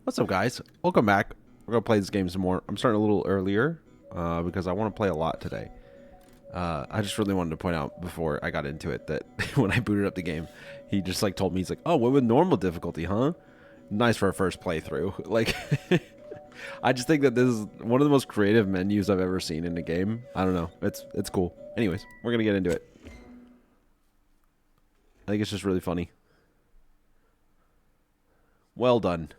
What's up, guys? Welcome back. We're gonna play this game some more. I'm starting a little earlier because I want to play a lot today. I just really wanted to point out before I got into it that when I booted up the game, he just like told me, he's like, "Oh, what with normal difficulty, huh?" Nice for a first playthrough. Like, I just think that this is one of the most creative menus I've ever seen in a game. I don't know. It's cool. Anyways, we're gonna get into it. I think it's just really funny. Well done.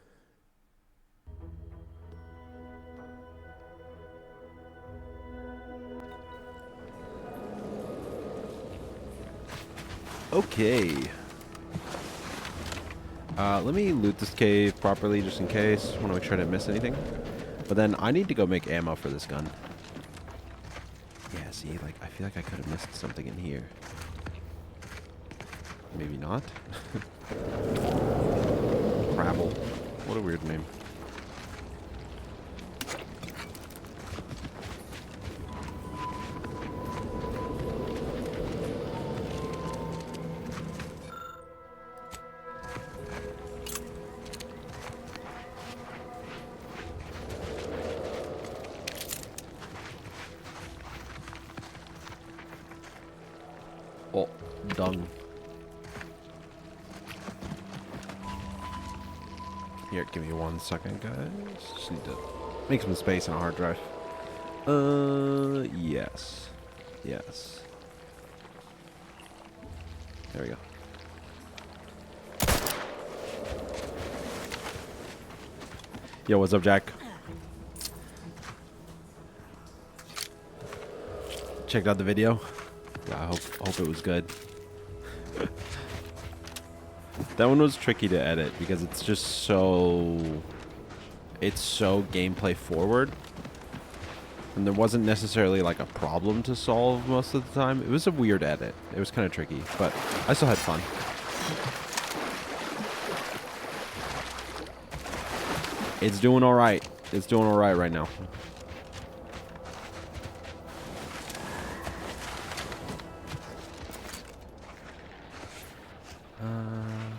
Okay. Let me loot this cave properly just in case. Want to make sure I didn't miss anything. But then I need to go make ammo for this gun. Yeah, see, like, I feel like I could have missed something in here. Maybe not. Crabble. What a weird name. Oh, dung. Here, give me 1 second, guys. Just need to make some space on a hard drive. Yes. Yes. There we go. Yo, what's up, Jack? Checked out the video? Yeah, I hope it was good. That one was tricky to edit because it's just so... It's so gameplay forward. And there wasn't necessarily like a problem to solve most of the time. It was a weird edit. It was kind of tricky, but I still had fun. It's doing alright. It's doing alright right now.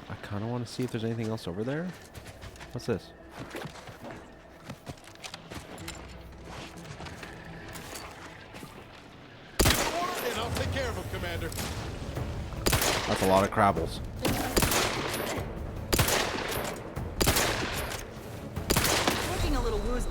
I kind of want to see if there's anything else over there. What's this? And I'll take care of him, Commander. That's a lot of crabbles. Looking a little woozy.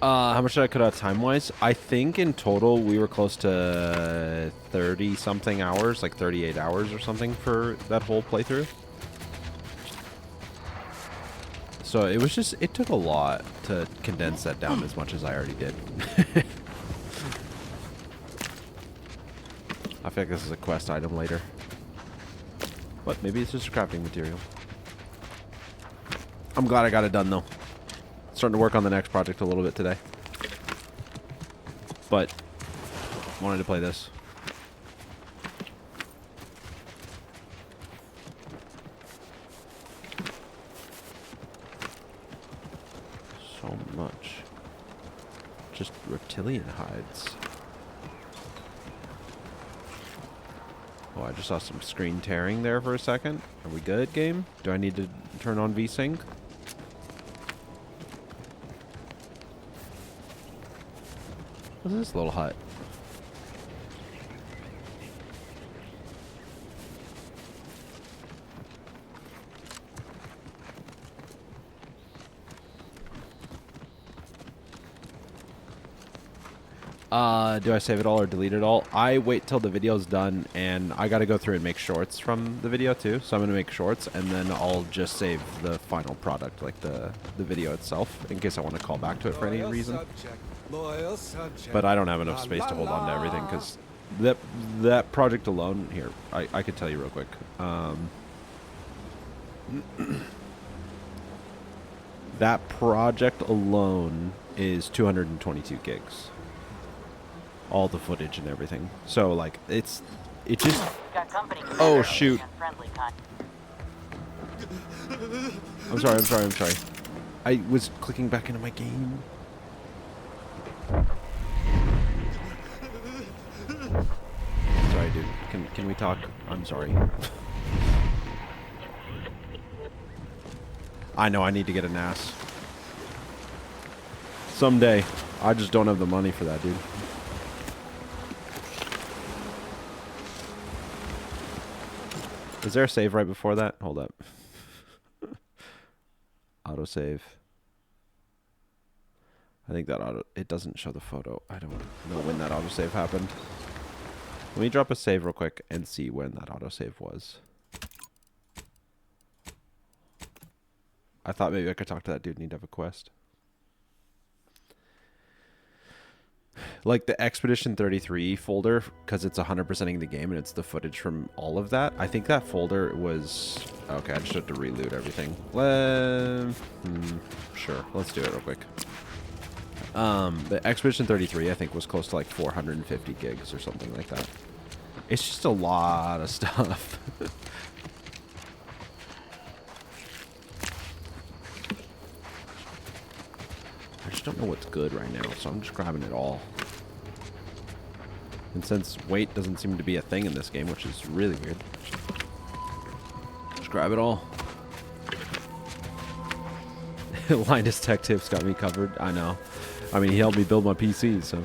Uh, how much did I cut out time-wise? I think in total we were close to 30-something hours, like 38 hours or something for that whole playthrough. So it was just, it took a lot to condense that down as much as I already did. I feel like this is a quest item later. But maybe it's just crafting material. I'm glad I got it done though. Starting to work on the next project a little bit today. But wanted to play this. So much. Just reptilian hides. Oh, I just saw some screen tearing there for a second. Are we good, game? Do I need to turn on VSync? What's this little hut? Do I save it all or delete it all? I wait till the video's done, and I got to go through and make shorts from the video too. So I'm going to make shorts, and then I'll just save the final product, like the video itself, in case I want to call back to it for any reason. But I don't have enough space to hold on to everything, because that project alone, here, I could tell you real quick. That project alone is 222 gigs. All the footage and everything. So like it just oh shoot. I'm sorry. I was clicking back into my game. Sorry, dude. Can we talk? I'm sorry. I know I need to get a NAS. Someday. I just don't have the money for that, dude. Is there a save right before that? Hold up. Autosave. I think that it doesn't show the photo. I don't know when that autosave happened. Let me drop a save real quick and see when that autosave was. I thought maybe I could talk to that dude and he'd have a quest. Like the Expedition 33 folder, because it's 100%ing the game and it's the footage from all of that. I think that folder was... Okay, I just have to reload everything. Sure, let's do it real quick. The Expedition 33, I think, was close to like 450 gigs or something like that. It's just a lot of stuff. I just don't know what's good right now, so I'm just grabbing it all. And since weight doesn't seem to be a thing in this game, which is really weird, just grab it all. Linus Tech Tips got me covered. I know. I mean, he helped me build my PC, so...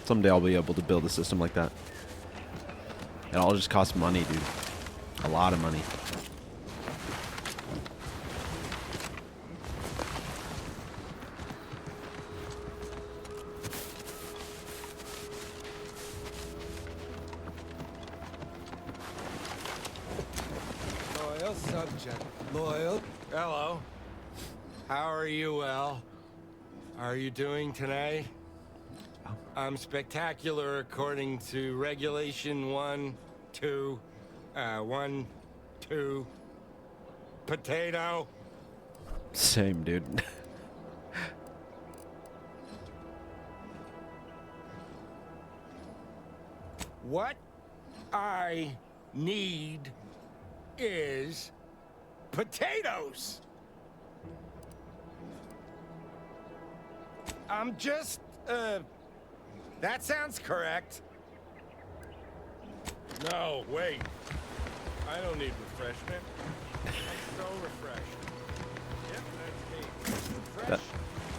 Someday I'll be able to build a system like that. It all just costs money, dude. A lot of money. Loyal subject. Loyal. Hello. How are you, Al? Are you doing today? I'm spectacular according to regulation 1, 2, 1, 2. Potato. Same, dude. What I need is potatoes. I'm just, that sounds correct. No, wait. I don't need refreshment. I'm so refreshed. Yep, that's me. Refreshed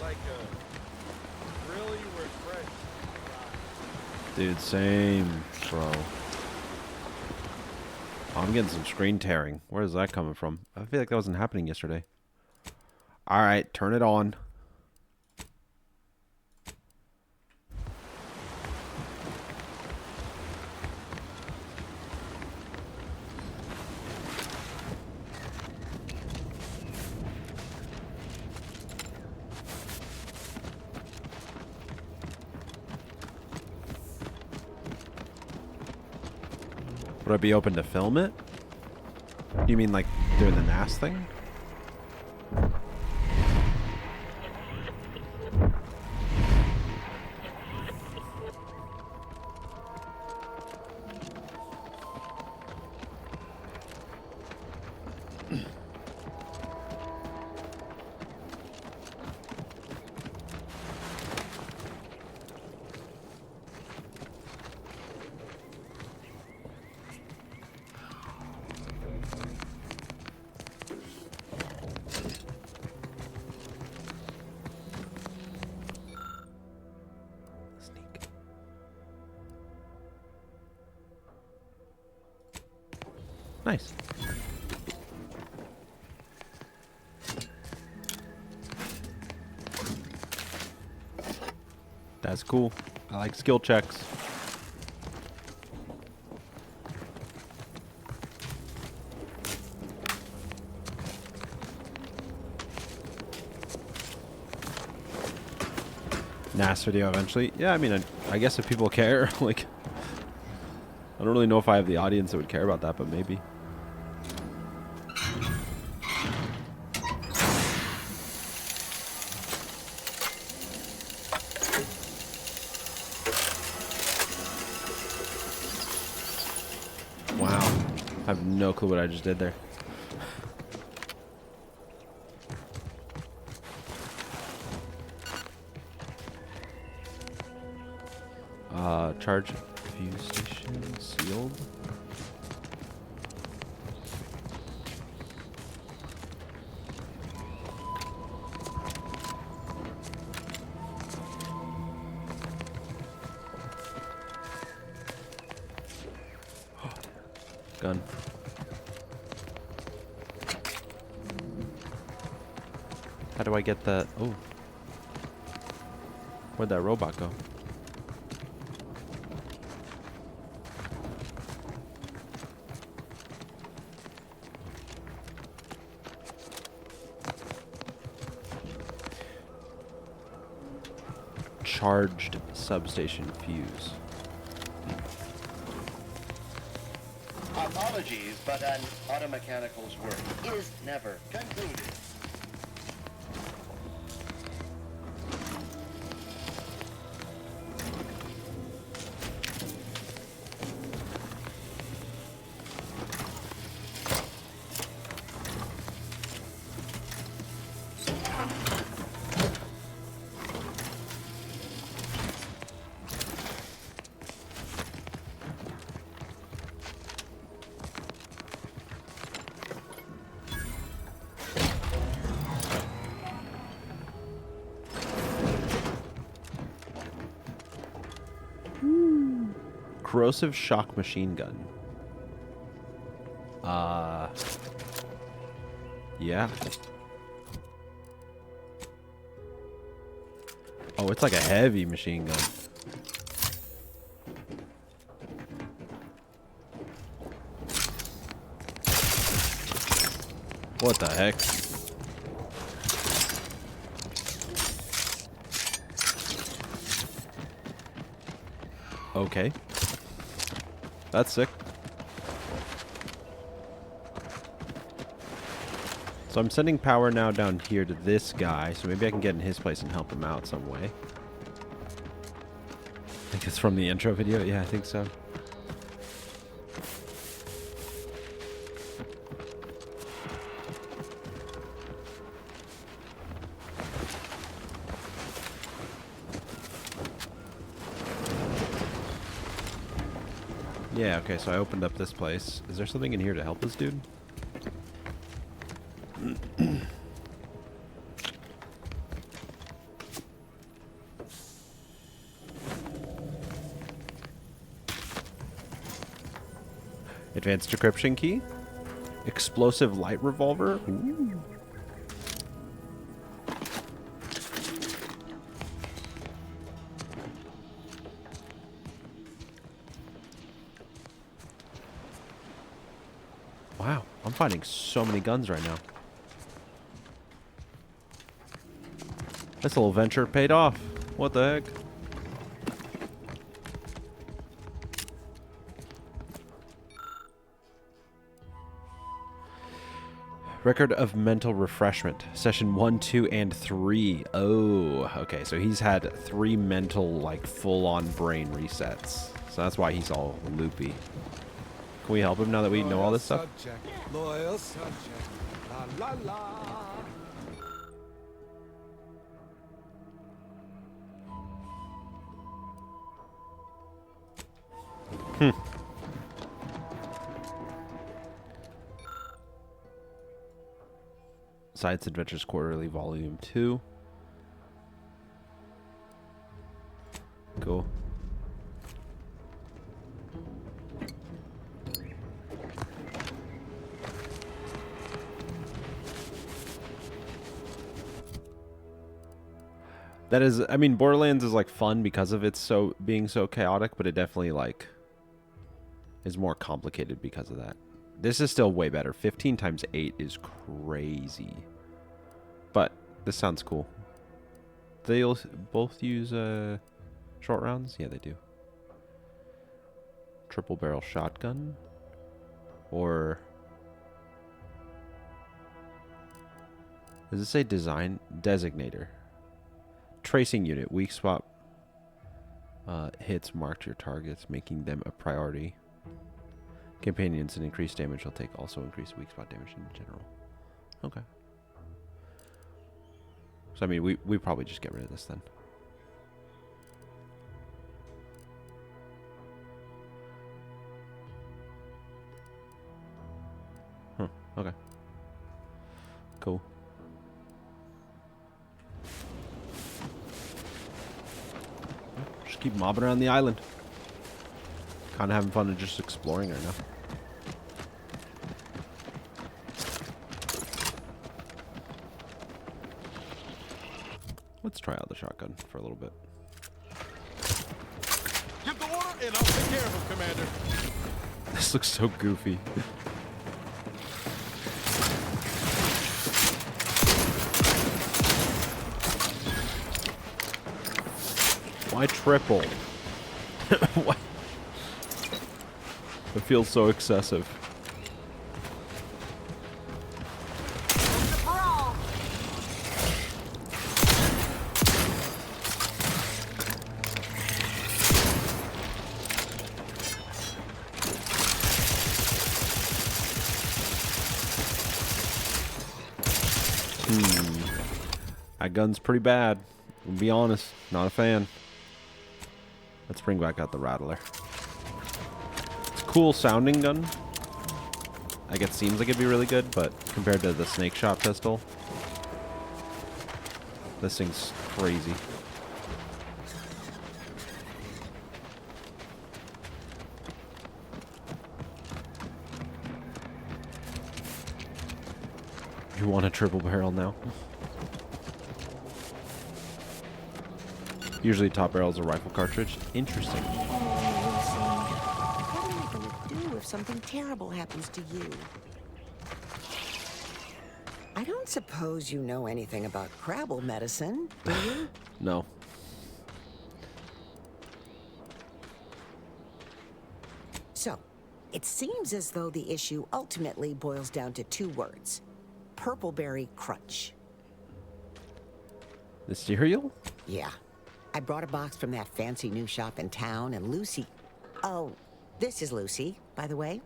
like a really refreshed. Dude, same, bro. I'm getting some screen tearing. Where is that coming from? I feel like that wasn't happening yesterday. Alright, turn it on. Would I be open to film it? You mean like doing the NAS thing? Nice. That's cool. I like skill checks. NAS video eventually. Yeah, I mean, I guess if people care, like, I don't really know if I have the audience that would care about that, but maybe. Wow. I have no clue what I just did there. Charge fuse station sealed. Gun. How do I get that? Oh. Where'd that robot go? Charged substation fuse. Apologies, but an automechanical's work is never concluded. Corrosive shock machine gun. Yeah. Oh, it's like a heavy machine gun. What the heck? Okay. That's sick. So I'm sending power now down here to this guy, so maybe I can get in his place and help him out some way. I think it's from the intro video. Yeah, I think so. Yeah, okay, so I opened up this place. Is there something in here to help this dude? Advanced decryption key? Explosive light revolver? Ooh. Wow, I'm finding so many guns right now. This little venture paid off. What the heck? Record of mental refreshment. Session 1, 2, and 3. Oh, okay. So he's had 3 mental, like, full-on brain resets. So that's why he's all loopy. Can we help him now that we know all this stuff? Loyal subject. La la la. Science Adventures Quarterly Volume 2. Cool. That is, I mean, Borderlands is like fun because of its being so chaotic, but it definitely like is more complicated because of that. This is still way better. 15 times 8 is crazy. But this sounds cool. They'll both use short rounds? Yeah, they do. Triple barrel shotgun. Or does it say design designator? Tracing unit, weak spot hits marked your targets, making them a priority. Companions and increased damage will take also increased weak spot damage in general. Okay. So I mean, we probably just get rid of this then. Huh. Okay. Cool. Just keep mobbing around the island. Kind of having fun and just exploring right now. Let's try out the shotgun for a little bit. Give the order and I'll take care of him, Commander. This looks so goofy. Why triple? What? It feels so excessive. That gun's pretty bad. I'll be honest, not a fan. Let's bring back out the Rattler. It's a cool sounding gun. Like, it seems like it'd be really good, but compared to the Snake Shot pistol, this thing's crazy. You want a triple barrel now? Usually top barrel is a rifle cartridge. Interesting. Oh, Lucy. What are you going to do if something terrible happens to you? I don't suppose you know anything about Crabble medicine, do you? No. So, it seems as though the issue ultimately boils down to 2 words. Purpleberry Crunch. The cereal? Yeah. I brought a box from that fancy new shop in town, and Lucy... Oh, this is Lucy, by the way.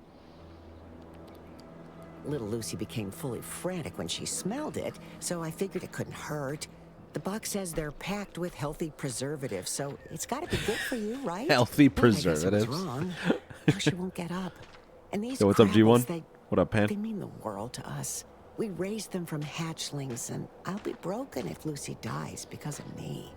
Little Lucy became fully frantic when she smelled it, so I figured it couldn't hurt. The box says they're packed with healthy preservatives, so it's got to be good for you, right? Healthy Well, I guess I was preservatives. wrong. Now she won't get up. And these Yo, what's up, Crabbles, G1? What up, Pan? They mean the world to us. We raised them from hatchlings, and I'll be broken if Lucy dies because of me.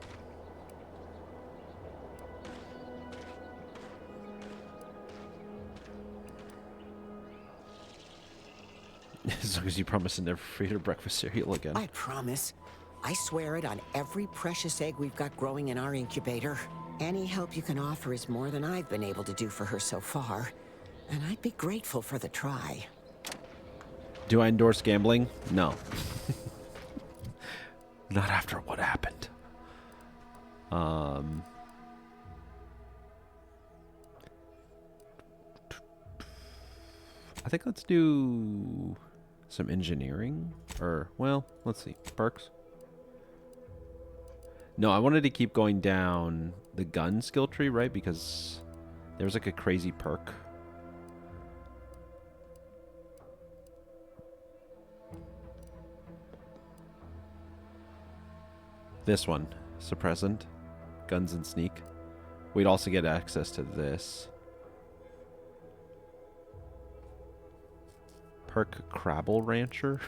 As long as you promise to never feed her breakfast cereal again. I promise. I swear it on every precious egg we've got growing in our incubator. Any help you can offer is more than I've been able to do for her so far. And I'd be grateful for the try. Do I endorse gambling? No. Not after what happened. I think let's do some engineering. Or, well, let's see. Perks. No, I wanted to keep going down the gun skill tree, right? Because there's like a crazy perk. This one, suppressant, guns and sneak. We'd also get access to this. Perk Crabble Rancher?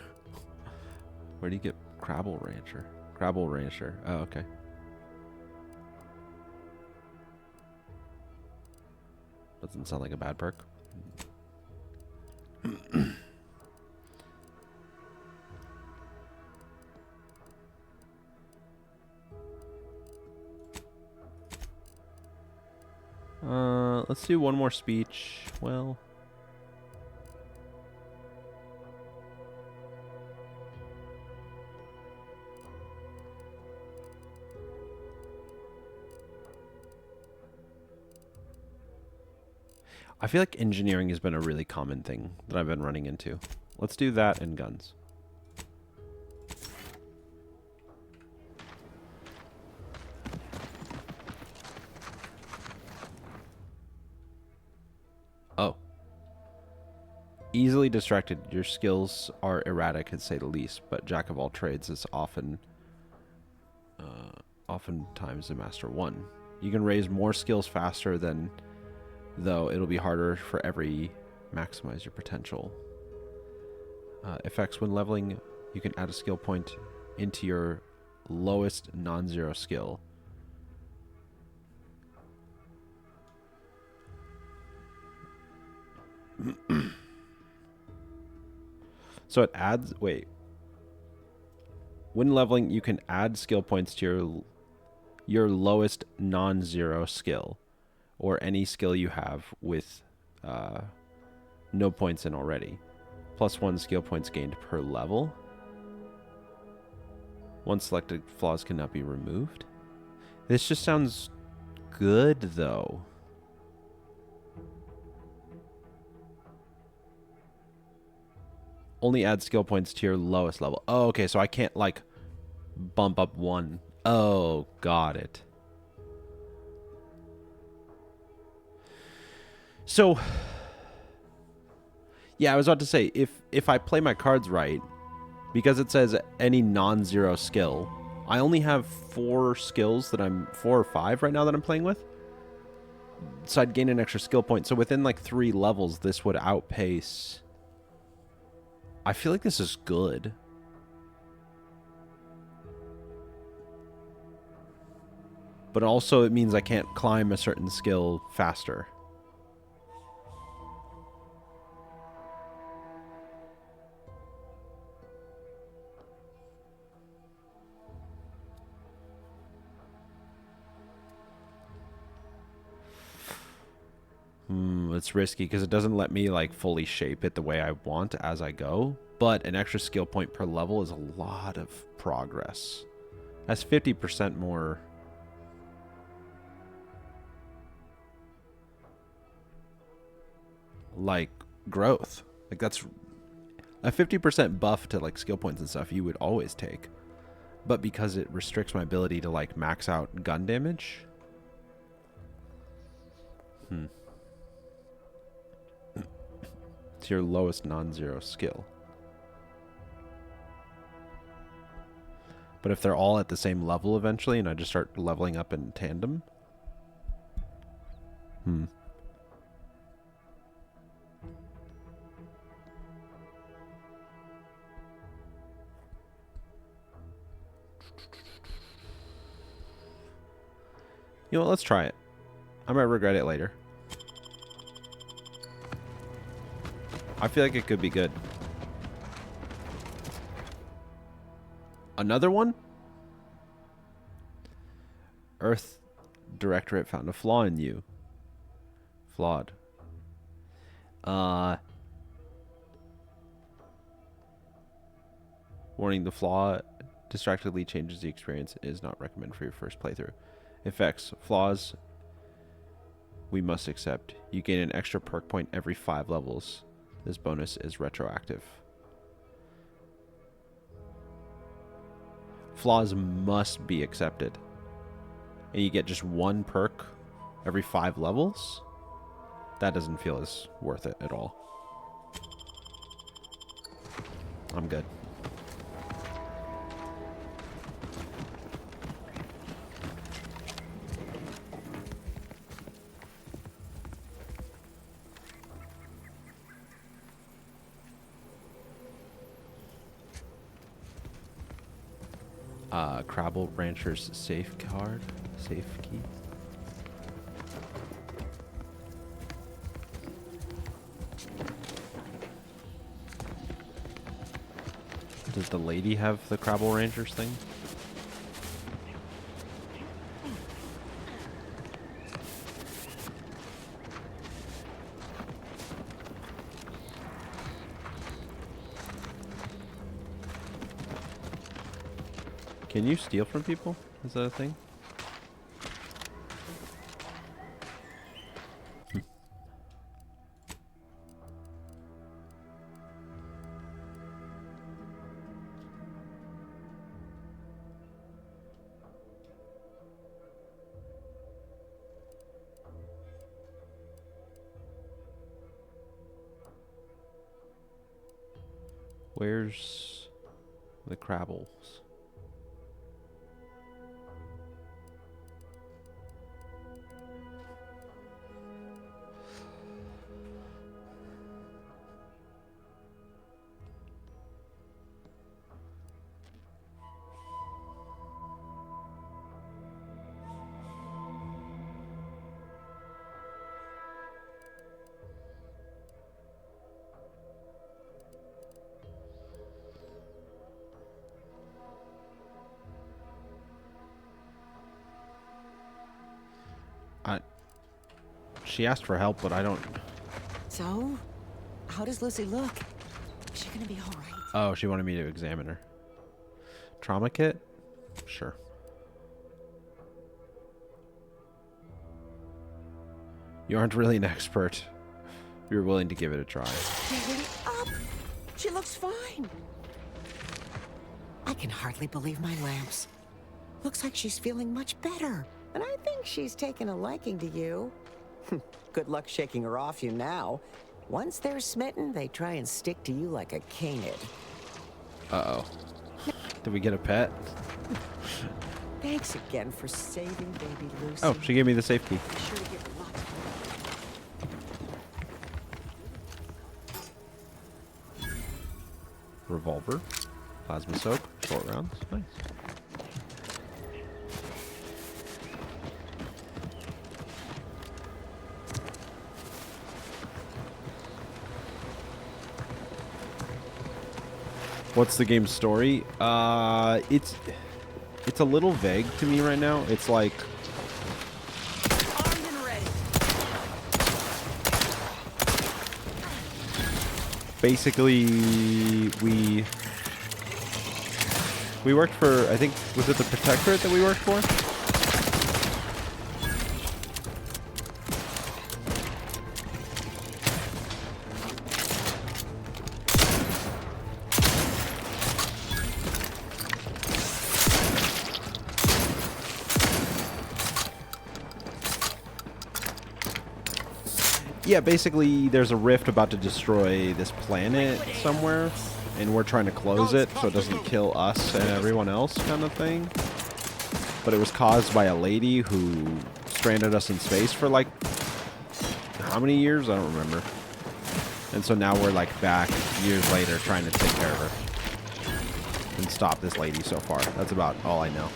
Where do you get Crabble Rancher? Crabble Rancher. Oh, okay. Doesn't sound like a bad perk. Let's do one more speech. Well, I feel like engineering has been a really common thing that I've been running into. Let's do that and guns. Oh. Easily distracted. Your skills are erratic, to say the least, but jack of all trades is oftentimes a master one. You can raise more skills faster than, though it'll be harder for every maximize your potential. Effects when leveling, you can add a skill point into your lowest non-zero skill. So it adds, wait. When leveling, you can add skill points to your lowest non-zero skill, or any skill you have with no points in already. +1 skill points gained per level. Once selected flaws cannot be removed. This just sounds good, though. Only add skill points to your lowest level. Oh, okay, so I can't, like, bump up one. Oh, got it. So, yeah, I was about to say, if I play my cards right, because it says any non-zero skill, I only have 4 skills that 4 or 5 right now that I'm playing with. So I'd gain an extra skill point. So within like 3 levels, this would outpace. I feel like this is good. But also it means I can't climb a certain skill faster. It's risky because it doesn't let me like fully shape it the way I want as I go. But an extra skill point per level is a lot of progress. That's 50% more. Like growth. Like that's a 50% buff to like skill points and stuff you would always take. But because it restricts my ability to like max out gun damage. To your lowest non-zero skill. But if they're all at the same level eventually and I just start leveling up in tandem. You know what, let's try it. I might regret it later. I feel like it could be good. Another one? Earth Directorate found a flaw in you. Flawed. Warning, the flaw distractedly changes the experience. It is not recommended for your first playthrough. Effects. Flaws we must accept. You gain an extra perk point every 5 levels. This bonus is retroactive. Flaws must be accepted. And you get just 1 perk every 5 levels? That doesn't feel as worth it at all. I'm good. Crabble Rancher's safe card. Safe key. Does the lady have the Crabble Rangers thing? Can you steal from people? Is that a thing? Where's the Crabbles? She asked for help, but I don't... So, how does Lucy look? Is she gonna be all right? Oh, she wanted me to examine her. Trauma kit? Sure. You aren't really an expert. You're willing to give it a try. Hurry up! She looks fine. I can hardly believe my lamps. Looks like she's feeling much better. And I think she's taken a liking to you. Good luck shaking her off you now. Once they're smitten, they try and stick to you like a canid. Uh-oh. Did we get a pet? Thanks again for saving baby Lucy. Oh, she gave me the safe key. Be sure to give her lots of love. Revolver. Plasma soap. Short rounds. Nice. What's the game's story? It's a little vague to me right now. It's like Armed and ready. basically we worked for, I think, was it the Protectorate that we worked for? Yeah, basically there's a rift about to destroy this planet somewhere, and we're trying to close it so it doesn't kill us and everyone else, kind of thing. But it was caused by a lady who stranded us in space for like how many years? I don't remember. And so now we're like back years later trying to take care of her and stop this lady so far. That's about all I know.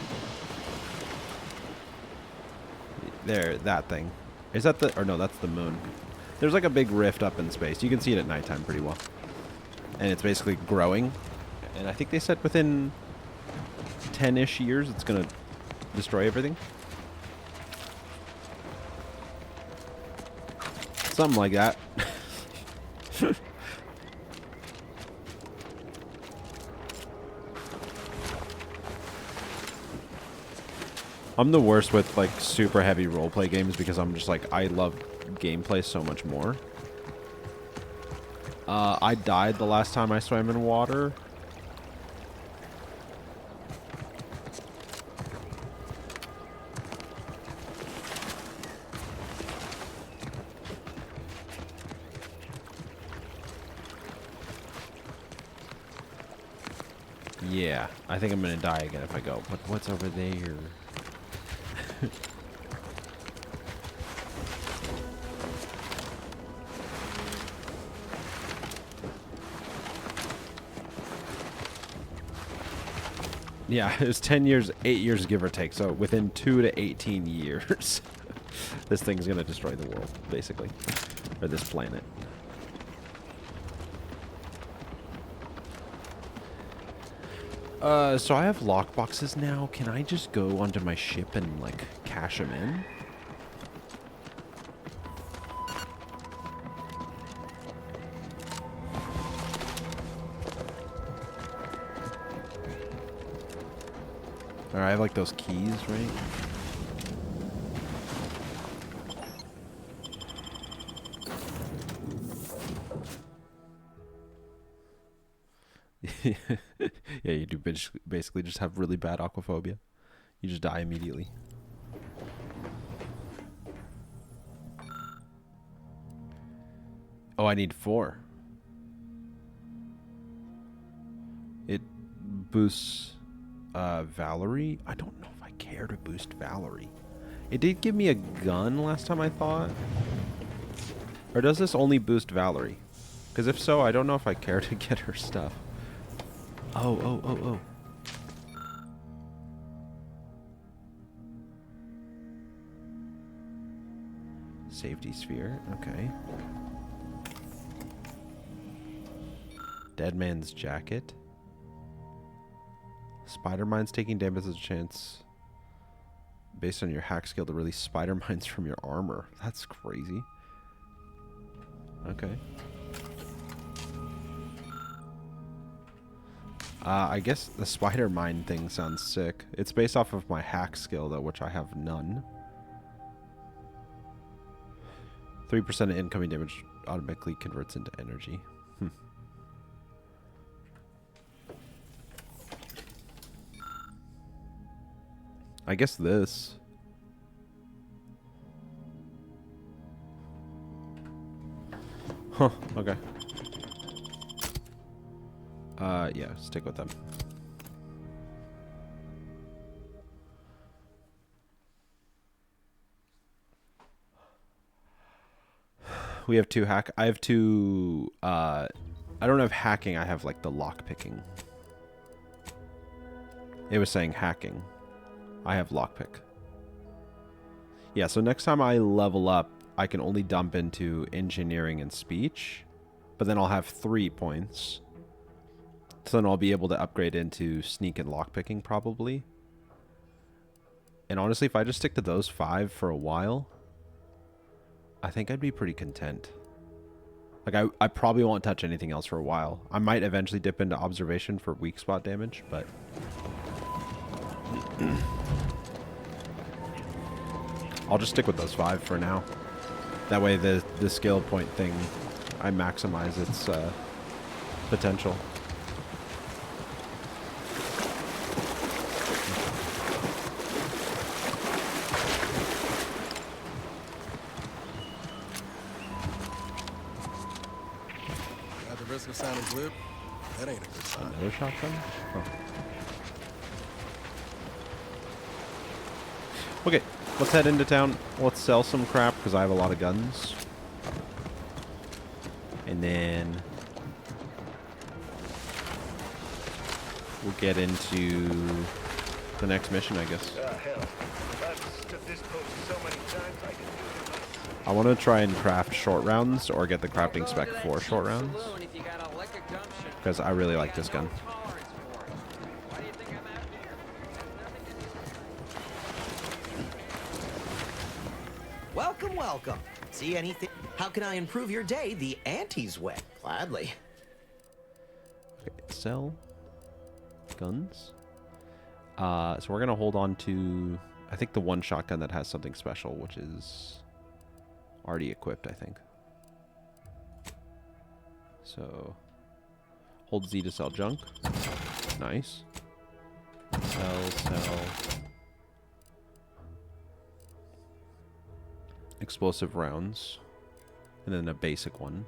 There, that thing. Is that the, or no, that's the moon. There's like a big rift up in space. You can see it at nighttime pretty well. And it's basically growing. And I think they said within 10-ish years it's going to destroy everything. Something like that. I'm the worst with like super heavy roleplay games because I'm just like, I love gameplay so much more. I died the last time I swam in water. Yeah, I think I'm gonna die again if I go. But what's over there? Yeah, it was 10 years, 8 years give or take. So within 2 to 18 years, this thing's going to destroy the world, basically. Or this planet. So I have lockboxes now. Can I just go onto my ship and, like, cash them in? Alright, I have like those keys, right? Yeah, you do basically just have really bad aquaphobia. You just die immediately. Oh, I need 4. It boosts Valerie. I don't know if I care to boost Valerie. It did give me a gun last time, I thought. Or does this only boost Valerie? Because if so, I don't know if I care to get her stuff. Oh. Safety sphere, okay. Dead man's jacket. Spider mines taking damage as a chance based on your hack skill to release spider mines from your armor. That's crazy. Okay. I guess the spider mine thing sounds sick. It's based off of my hack skill, though, which I have none. 3% of incoming damage automatically converts into energy. I guess this. Huh, okay. Yeah, stick with them. We have 2 hack. I have 2, I don't have hacking, I have like the lock picking. It was saying hacking. I have lockpick. Yeah, so next time I level up, I can only dump into engineering and speech, but then I'll have 3 points. So then I'll be able to upgrade into sneak and lockpicking probably. And honestly, if I just stick to those 5 for a while, I think I'd be pretty content. Like, I probably won't touch anything else for a while. I might eventually dip into observation for weak spot damage, but... I'll just stick with those 5 for now. That way the skill point thing, I maximize its potential. At the risk of sounding glib, that ain't a good sign. Another shotgun? Oh. Okay, let's head into town. Let's sell some crap because I have a lot of guns. And then we'll get into the next mission, I guess. Hell. I've stood this post so many times I can do it myself. I want to try and craft short rounds or get the crafting spec for short rounds because I really like this gun. Welcome, welcome. See anything? How can I improve your day the Auntie's way? Gladly. Okay, sell guns. So we're gonna hold on to, I think, the one shotgun that has something special, which is already equipped, I think. So hold Z to sell junk. Nice. Sell. Explosive rounds. And then a basic one.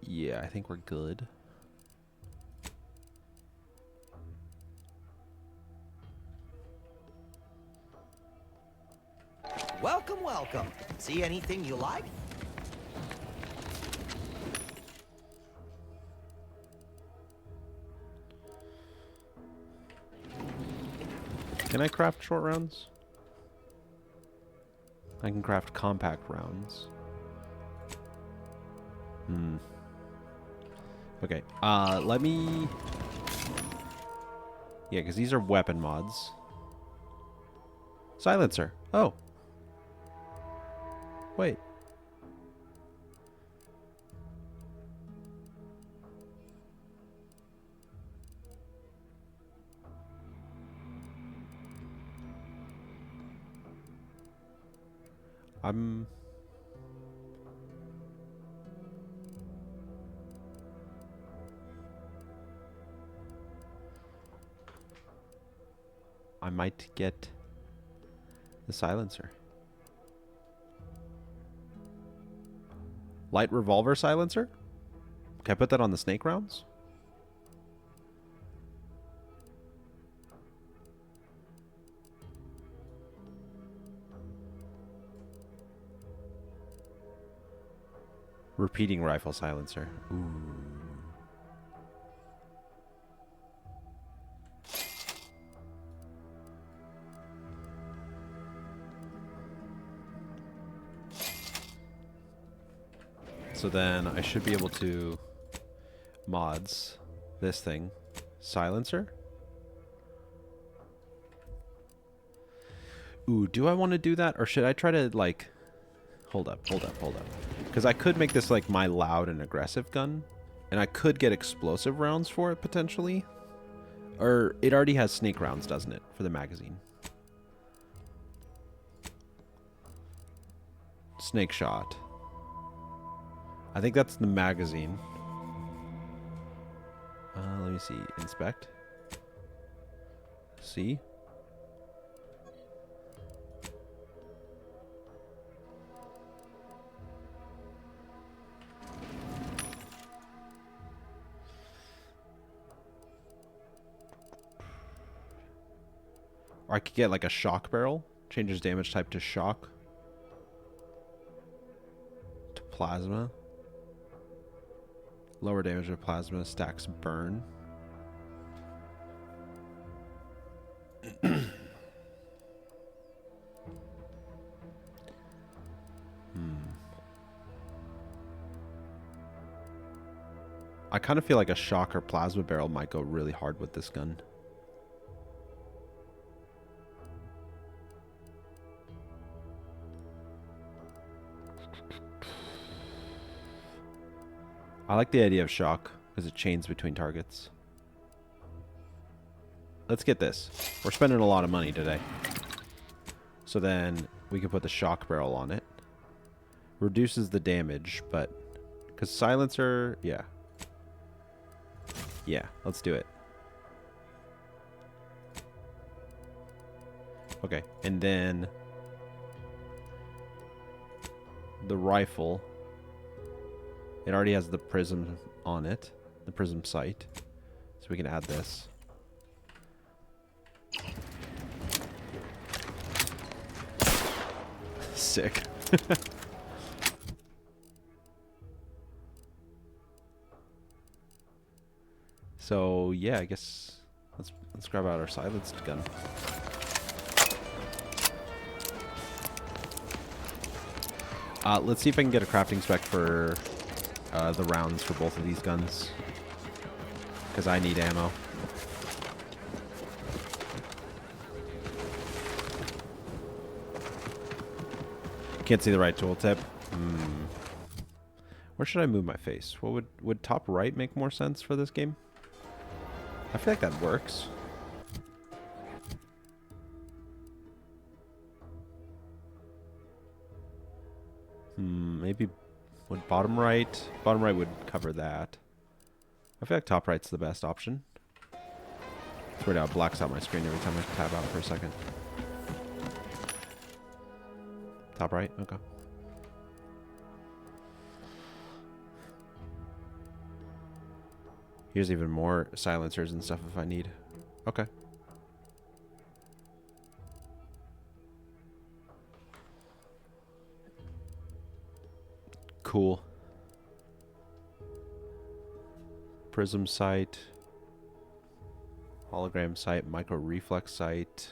Yeah, I think we're good. Welcome, welcome. See anything you like? Can I craft short rounds? I can craft compact rounds. Okay, let me... Yeah, because these are weapon mods. Silencer. Oh, Wait. I might get the silencer. Light revolver silencer? Can I put that on the snake rounds? Repeating rifle silencer. Ooh. So then I should be able to mods this thing. Silencer? Ooh, do I want to do that? Or should I try to like... Hold up. Because I could make this like my loud and aggressive gun. And I could get explosive rounds for it potentially. Or it already has snake rounds, doesn't it? For the magazine. Snake shot. I think that's the magazine. Let me see. Inspect. See? Or I could get like a shock barrel. Changes damage type to shock. To plasma. Lower damage of plasma, stacks burn. I kind of feel like a shock or plasma barrel might go really hard with this gun. I like the idea of shock because it chains between targets. Let's get this. We're spending a lot of money today. So then we can put the shock barrel on it. Reduces the damage, but... Because silencer... Yeah. Yeah, let's do it. Okay, and then... The rifle... It already has the prism on it. The prism sight. So we can add this. Sick. So yeah, I guess let's grab out our silenced gun. Let's see if I can get a crafting spec for the rounds for both of these guns, because I need ammo. Can't see the right tooltip. Where should I move my face? What would top right make more sense for this game? I feel like that works. Maybe would bottom right? Bottom right would cover that. I feel like top right's the best option. It's weird how it blacks out my screen every time I tab out for a second. Top right? Okay. Here's even more silencers and stuff if I need. Okay. Cool. Prism sight. Hologram sight. Micro reflex sight.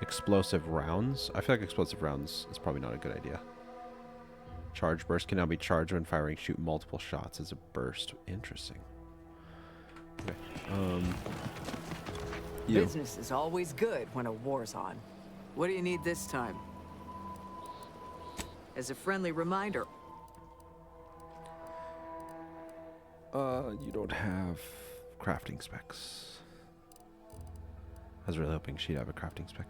Explosive rounds. I feel like explosive rounds is probably not a good idea. Charge burst can now be charged when firing. Shoot multiple shots as a burst. Interesting. Okay. You. Business is always good when a war's on. What do you need this time? As a friendly reminder, You don't have crafting specs. I was really hoping she'd have a crafting spec.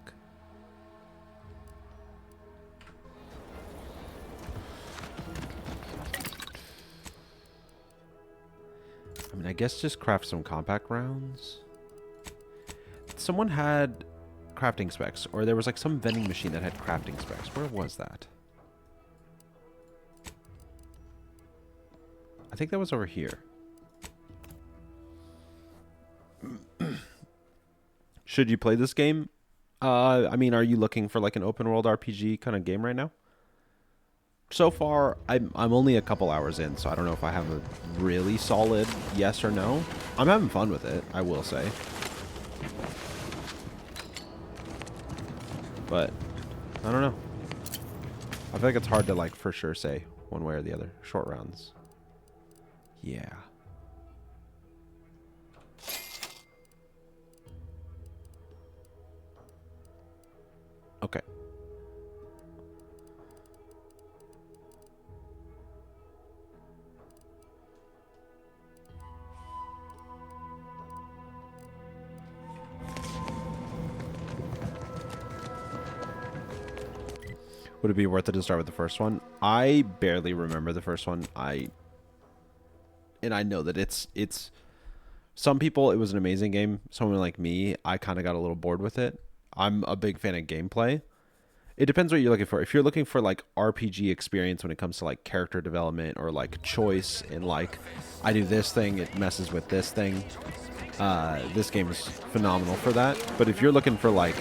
I mean, I guess just craft some compact rounds. Someone had crafting specs, or there was like some vending machine that had crafting specs. Where was that? I think that was over here. Should you play this game? I mean, are you looking for like an open world RPG kind of game right now? So far, I'm only a couple hours in, so I don't know if I have a really solid yes or no. I'm having fun with it, I will say. But, I don't know. I feel like it's hard to like for sure say one way or the other. Short rounds. Yeah. Okay. Would it be worth it to start with the first one? I barely remember the first one. I know that it's some people, it was an amazing game. Someone like me, I kind of got a little bored with it. I'm a big fan of gameplay. It depends what you're looking for. If you're looking for like RPG experience when it comes to like character development or like choice and like I do this thing, it messes with this thing. This game is phenomenal for that. But if you're looking for like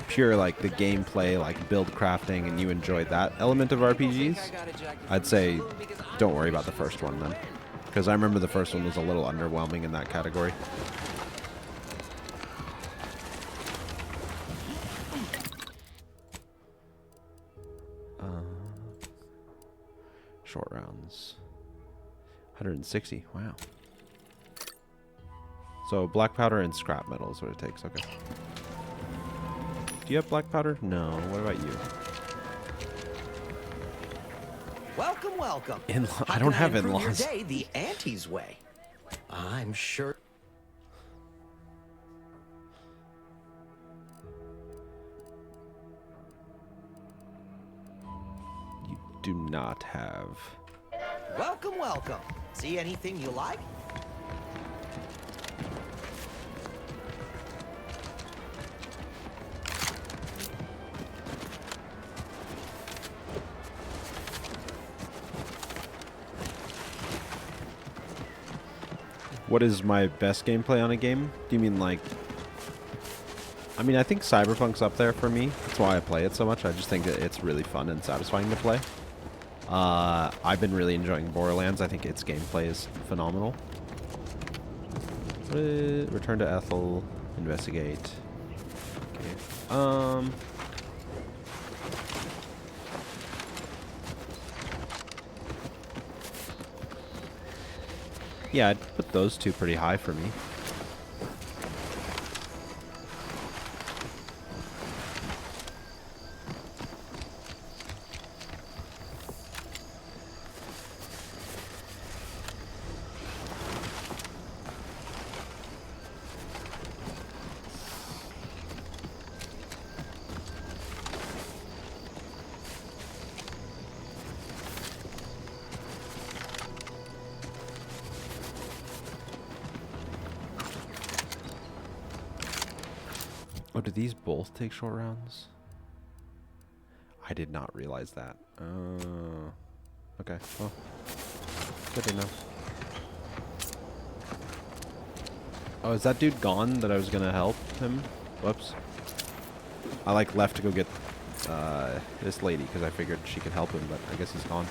pure like the gameplay, like build crafting, and you enjoy that element of RPGs, I'd say don't worry about the first one then. Because I remember the first one was a little underwhelming in that category. Short rounds. 160. Wow. So black powder and scrap metal is what it takes. Okay. Do you have black powder? No. What about you? Welcome, welcome. I don't have in-laws. in-laws. Your day the Auntie's way. I'm sure. You do not have. Welcome, welcome. See anything you like? What is my best gameplay on a game? Do you mean like... I mean, I think Cyberpunk's up there for me. That's why I play it so much. I just think that it's really fun and satisfying to play. I've been really enjoying Borderlands. I think its gameplay is phenomenal. Return to Ethel. Investigate. Okay. Yeah, I'd put those two pretty high for me. Oh, do these both take short rounds? I did not realize that. Okay, well, good to know. Oh, is that dude gone that I was gonna help him? Whoops. I like left to go get this lady because I figured she could help him, but I guess he's gone.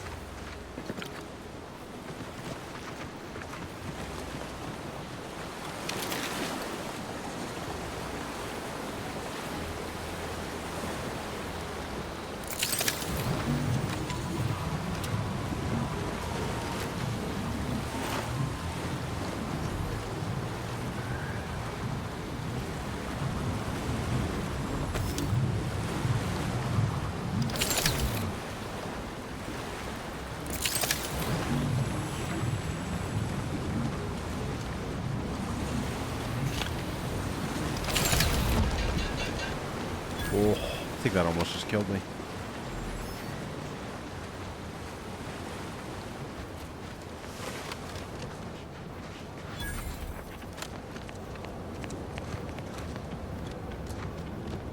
Oh, I think that almost just killed me.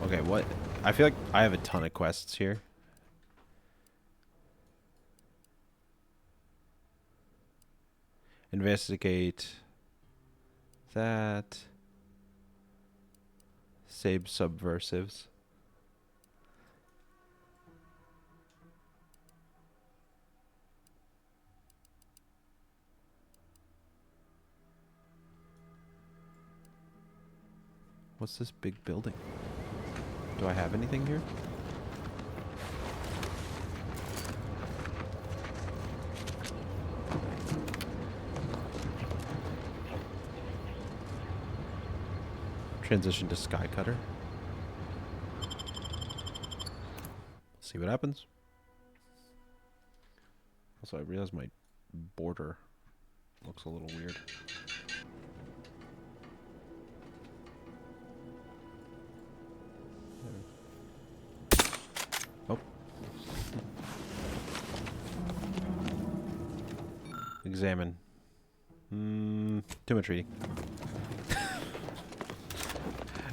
Okay, what? I feel like I have a ton of quests here. Investigate that. Save subversives. What's this big building? Do I have anything here? Transition to Sky Cutter. See what happens. Also, I realize my border looks a little weird. Oh. Examine. Too much reading.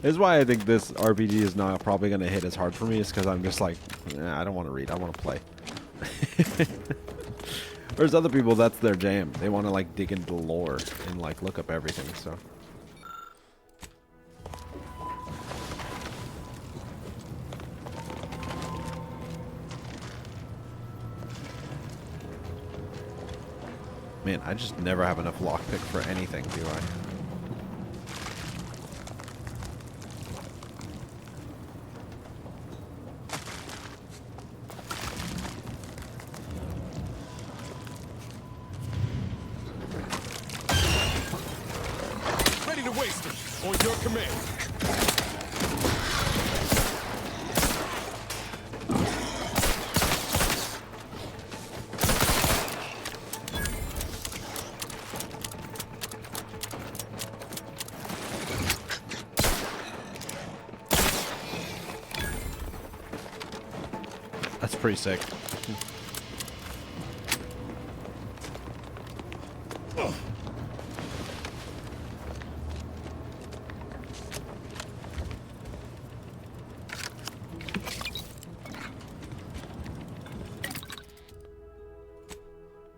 This is why I think this RPG is not probably going to hit as hard for me, is because I'm just like, I don't want to read, I want to play. There's other people, that's their jam. They want to like dig into lore and like look up everything, so. Man, I just never have enough lockpick for anything, do I? Ready to waste it. On your command. That's pretty sick.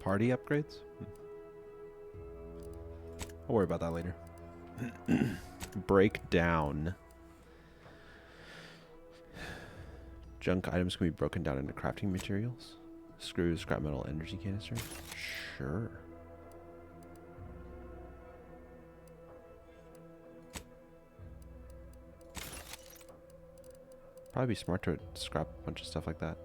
Party upgrades? I'll worry about that later. Breakdown. Junk items can be broken down into crafting materials. Screws, scrap metal, energy canister. Sure. Probably be smart to scrap a bunch of stuff like that.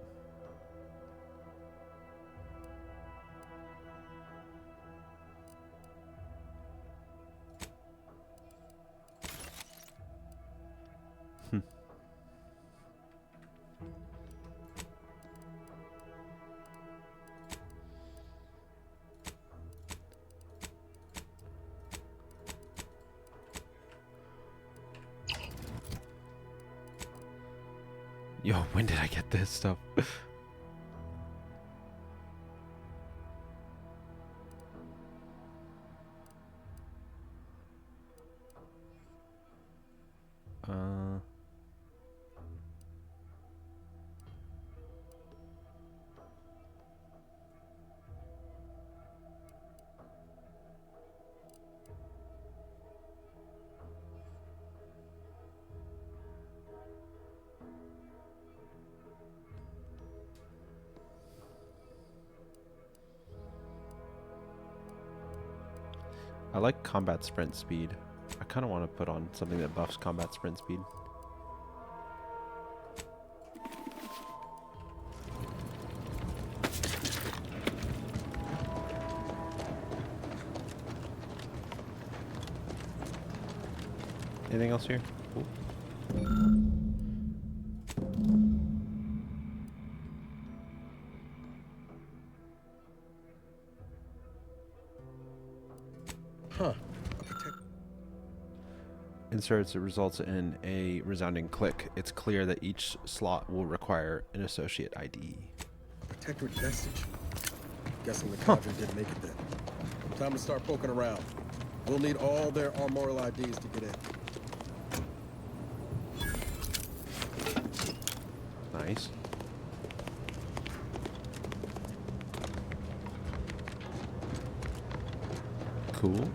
Yo, when did I get this stuff? I like combat sprint speed. I kind of want to put on something that buffs combat sprint speed. Anything else here? Cool. inserts, it results in a resounding click. It's clear that each slot will require an associate ID. Protectorate vestige. Guessing the Cadre didn't make it then. Time to start poking around. We'll need all their armorial IDs to get in. Nice. Cool.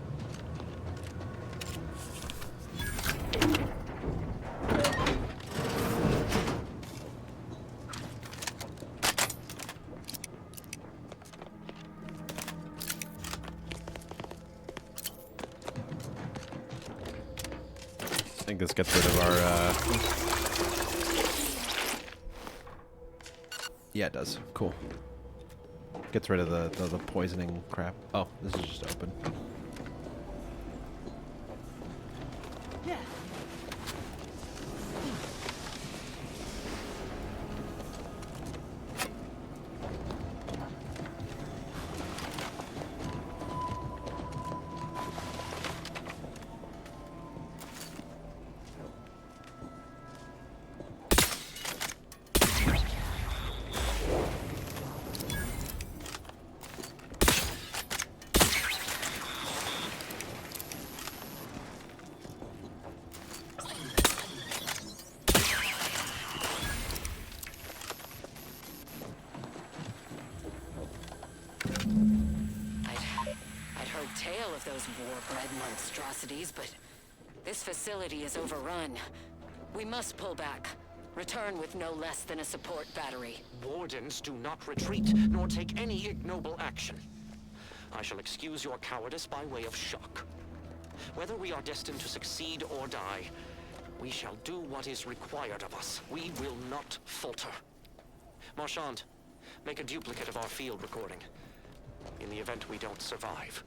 I think this gets rid of our, yeah, it does. Cool. Gets rid of the poisoning crap. Oh, this is just open. Yeah. I'd heard tale of those war-bred monstrosities, but this facility is overrun. We must pull back. Return with no less than a support battery. Wardens do not retreat, nor take any ignoble action. I shall excuse your cowardice by way of shock. Whether we are destined to succeed or die, we shall do what is required of us. We will not falter. Marchand, make a duplicate of our field recording. In the event we don't survive.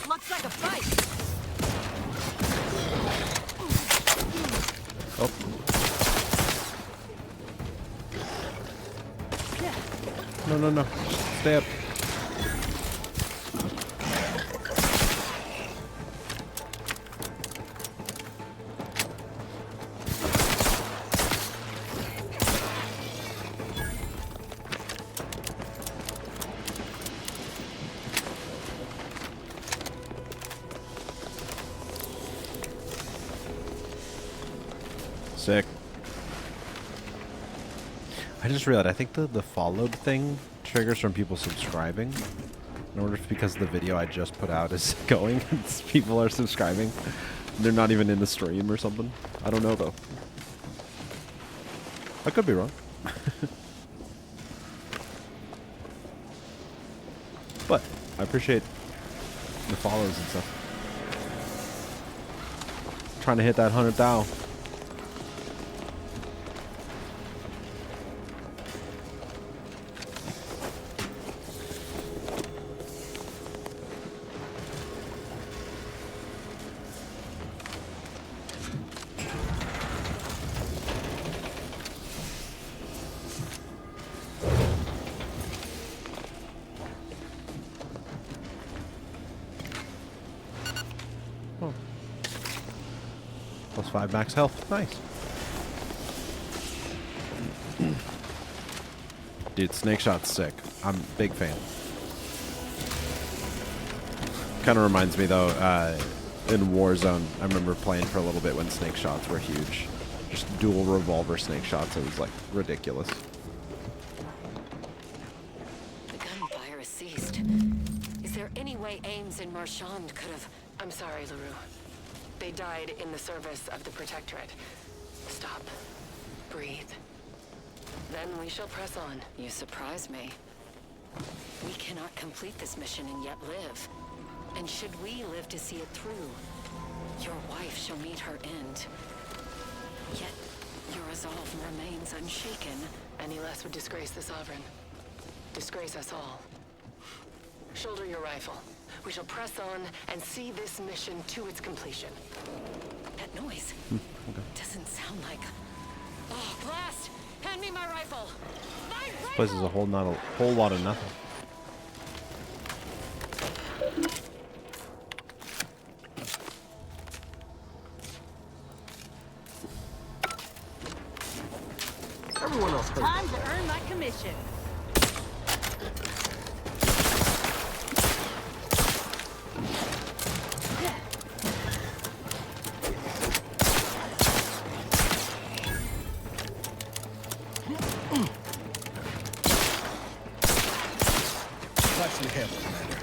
Looks like a fight. Oh. No, no, no. Stay up. Sick. I just realized I think the followed thing triggers from people subscribing. In order because the video I just put out is going, people are subscribing. They're not even in the stream or something. I don't know though. I could be wrong. But I appreciate the follows and stuff. Trying to hit that 100,000. Plus 5 max health. Nice. Dude, Snake Shot's sick. I'm a big fan. Kind of reminds me, though, in Warzone, I remember playing for a little bit when Snake Shots were huge. Just dual revolver Snake Shots. It was, like, ridiculous. The gunfire has ceased. Is there any way Ames and Marchand could have... I'm sorry, LaRue. They died in the service of the Protectorate. Stop. Breathe. Then we shall press on. You surprise me. We cannot complete this mission and yet live. And should we live to see it through, your wife shall meet her end. Yet, your resolve remains unshaken. Any less would disgrace the Sovereign. disgrace us all. Shoulder your rifle. We shall press on and see this mission to its completion. That noise doesn't sound like... Oh, blast! Hand me my rifle! My This rifle! place is a whole lot of nothing. Everyone else heard. Time to earn my commission. Actually handle it, Commander.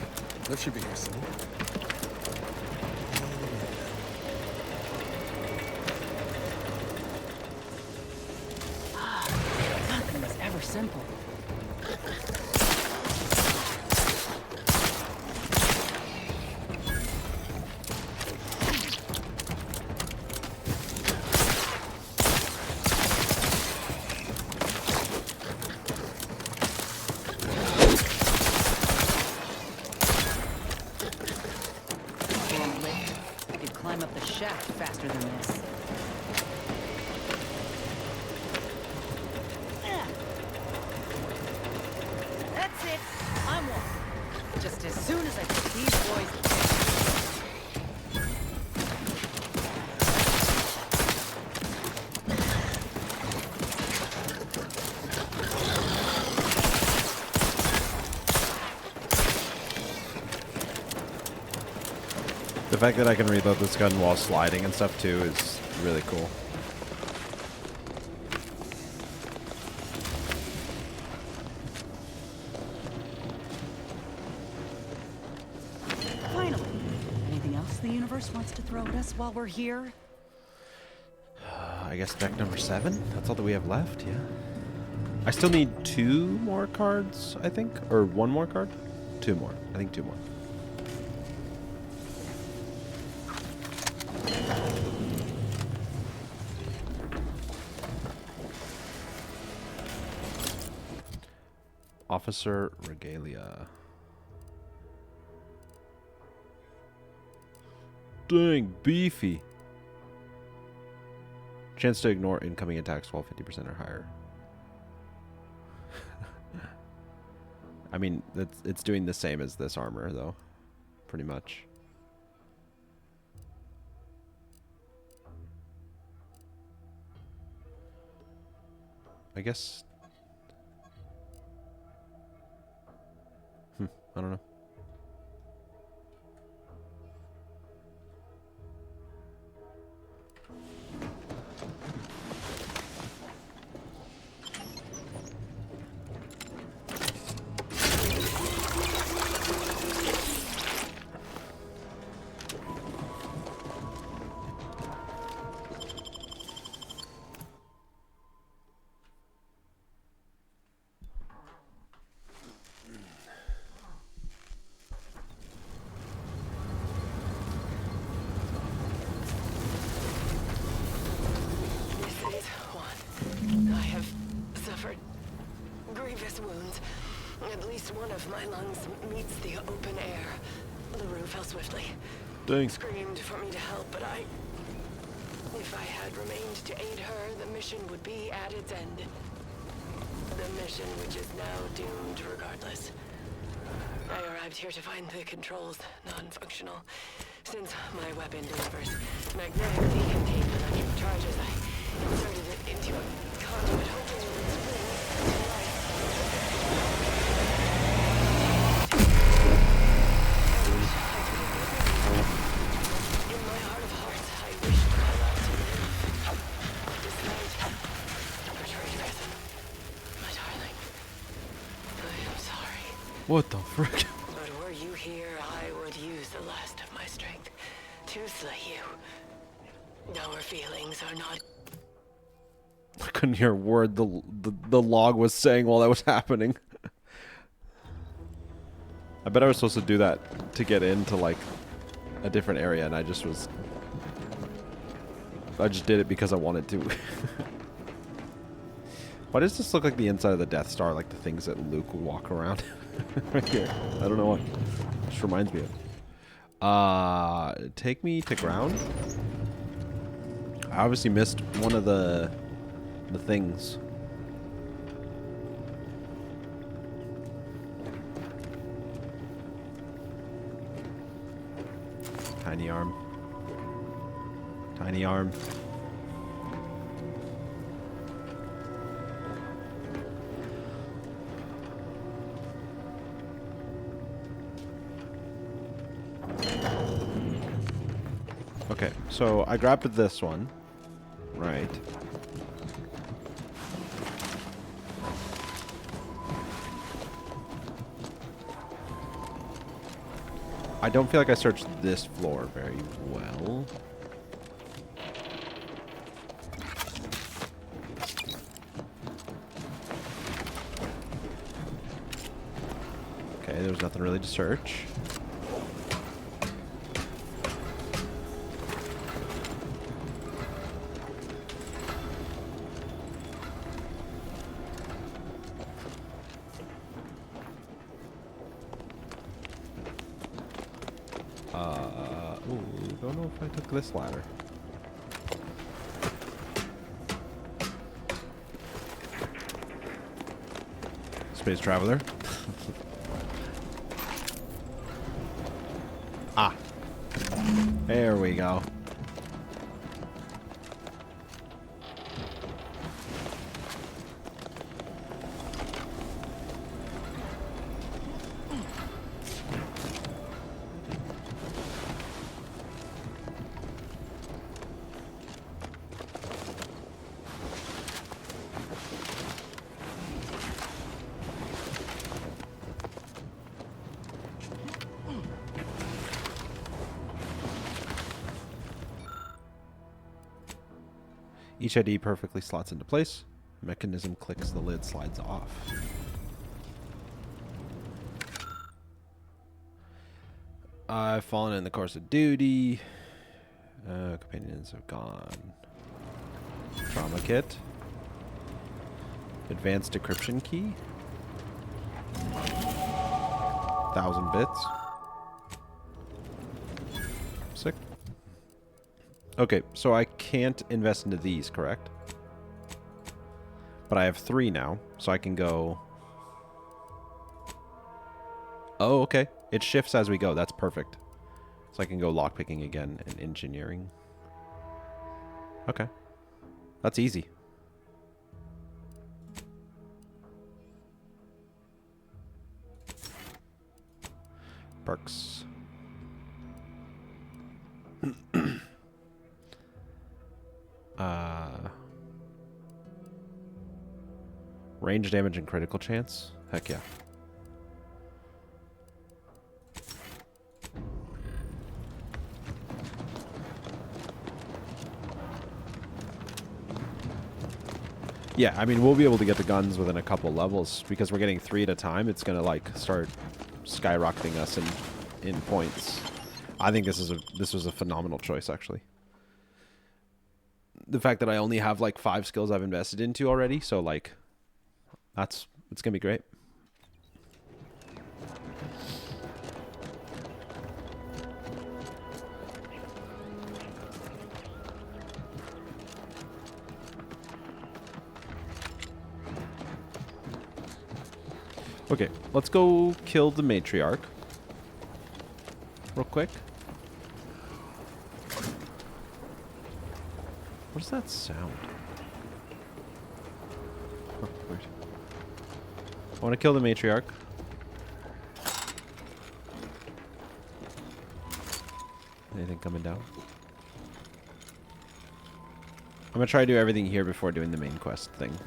Lift should be here soon. Nothing was ever simple. I could climb up the shaft faster than this. That's it. I'm one. Just as soon as I put these boys... The fact that I can reload this gun while sliding and stuff too is really cool. Finally. Anything else the universe wants to throw at us while we're here? I guess deck number 7? That's all that we have left, yeah. I still need 2 more cards, I think. Or 1 more card? 2 more. I think 2 more. Officer Regalia. Dang, beefy. Chance to ignore incoming attacks while 50% or higher. I mean, it's doing the same as this armor, though. Pretty much. I guess... I don't know. Wounds. At least one of my lungs meets the open air. LaRue fell swiftly. Dang. Screamed for me to help, but if I had remained to aid her, the mission would be at its end. The mission which is now doomed regardless. I arrived here to find the controls non-functional. Since my weapon delivers magnetically contained electric charges, I inserted it into a conduit hoping it would spring to life. In my heart of hearts, I wished my love to live. Despite her traitorous. My darling, I am sorry. What the frick? But were you here, I would use the last of my strength to slay you. Our feelings are not... I couldn't hear a word the log was saying while that was happening. I bet I was supposed to do that to get into like a different area, and I just did it because I wanted to. Why does this look like the inside of the Death Star, like the things that Luke would walk around right here? I don't know what. Just reminds me of. Take me to ground. I obviously missed one of the things. Tiny arm. Tiny arm. Okay, so I grabbed this one. Right. I don't feel like I searched this floor very well. Okay, there's nothing really to search. Ooh, don't know if I took this ladder. Space Traveler. Ah. There we go. Each ID perfectly slots into place. Mechanism clicks, the lid slides off. I've fallen in the course of duty. Companions have gone. Trauma kit. Advanced decryption key. 1,000 bits. Sick. Okay, so I can't invest into these, correct? But I have 3 now, so I can go... Oh, okay. It shifts as we go. That's perfect. So I can go lockpicking again and engineering. Okay. That's easy. Perks. Range damage and critical chance? Heck yeah. Yeah, I mean, we'll be able to get the guns within a couple levels because we're getting 3 at a time. It's going to, like, start skyrocketing us in points. I think this was a phenomenal choice, actually. The fact that I only have, like, 5 skills I've invested into already, so, like, it's going to be great. Okay, let's go kill the matriarch. Real quick. What does that sound? Oh, weird. I want to kill the matriarch. Anything coming down? I'm going to try to do everything here before doing the main quest thing.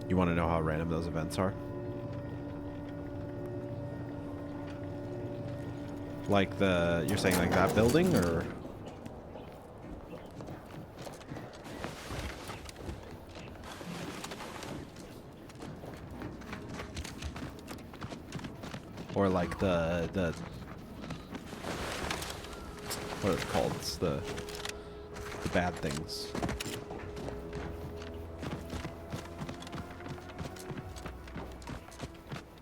You want to know how random those events are? Like you're saying like that building, or? or like the what is it called? It's the bad things.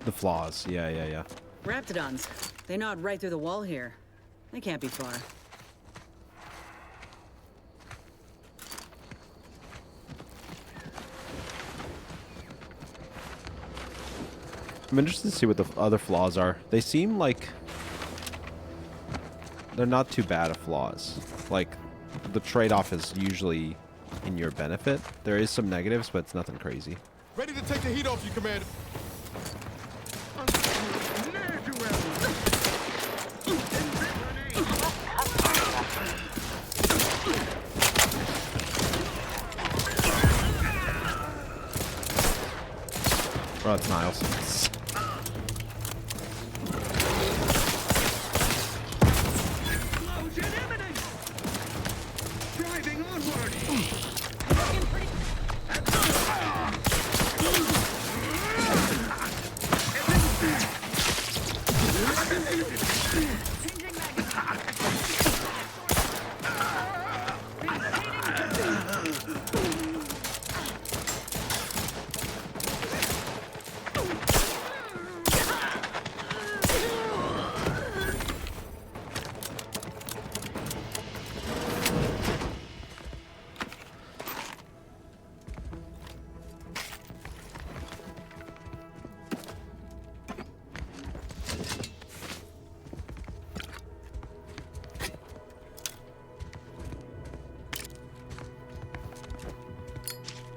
The flaws. Yeah. Raptidons. They gnawed right through the wall here. They can't be far. I'm interested to see what the other flaws are. They seem like they're not too bad of flaws. Like, the trade-off is usually in your benefit. There is some negatives, but it's nothing crazy. Ready to take the heat off you, Commander. Oh, that's Niles. Driving onward.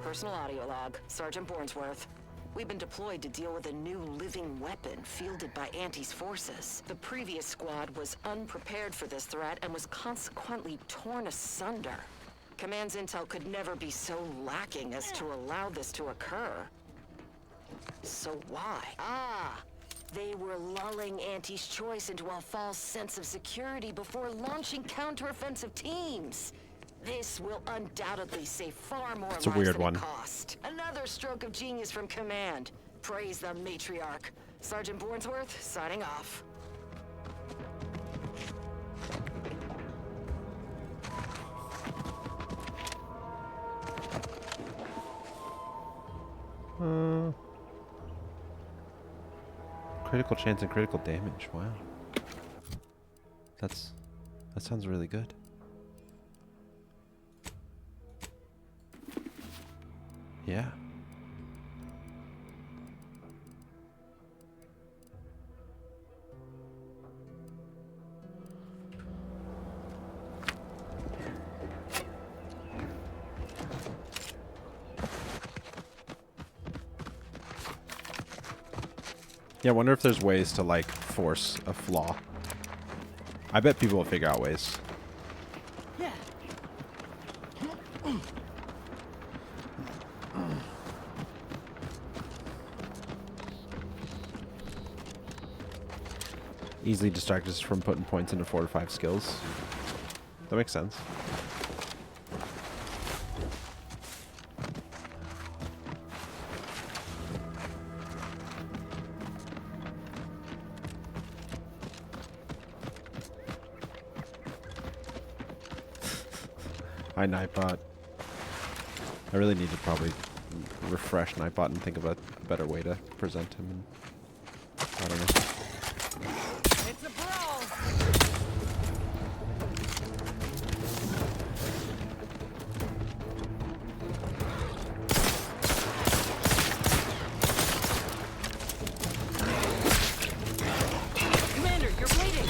Personal audio log, Sergeant Bornsworth. We've been deployed to deal with a new living weapon fielded by Auntie's forces. The previous squad was unprepared for this threat and was consequently torn asunder. Command's intel could never be so lacking as to allow this to occur. So why? They were lulling Auntie's choice into a false sense of security before launching counteroffensive teams. This will undoubtedly save far more lives a weird than one. it cost. Another stroke of genius from Command. Praise the matriarch. Sergeant Bornsworth, signing off. Critical chance and critical damage. Wow. That sounds really good. Yeah. Yeah, I wonder if there's ways to, like, force a flaw. I bet people will figure out ways. Yeah. Easily distract us from putting points into 4 to 5 skills. That makes sense. Hi, Nightbot. I really need to probably refresh Nightbot and think of a better way to present him. And I don't know. It's a brawl. Commander, you're bleeding.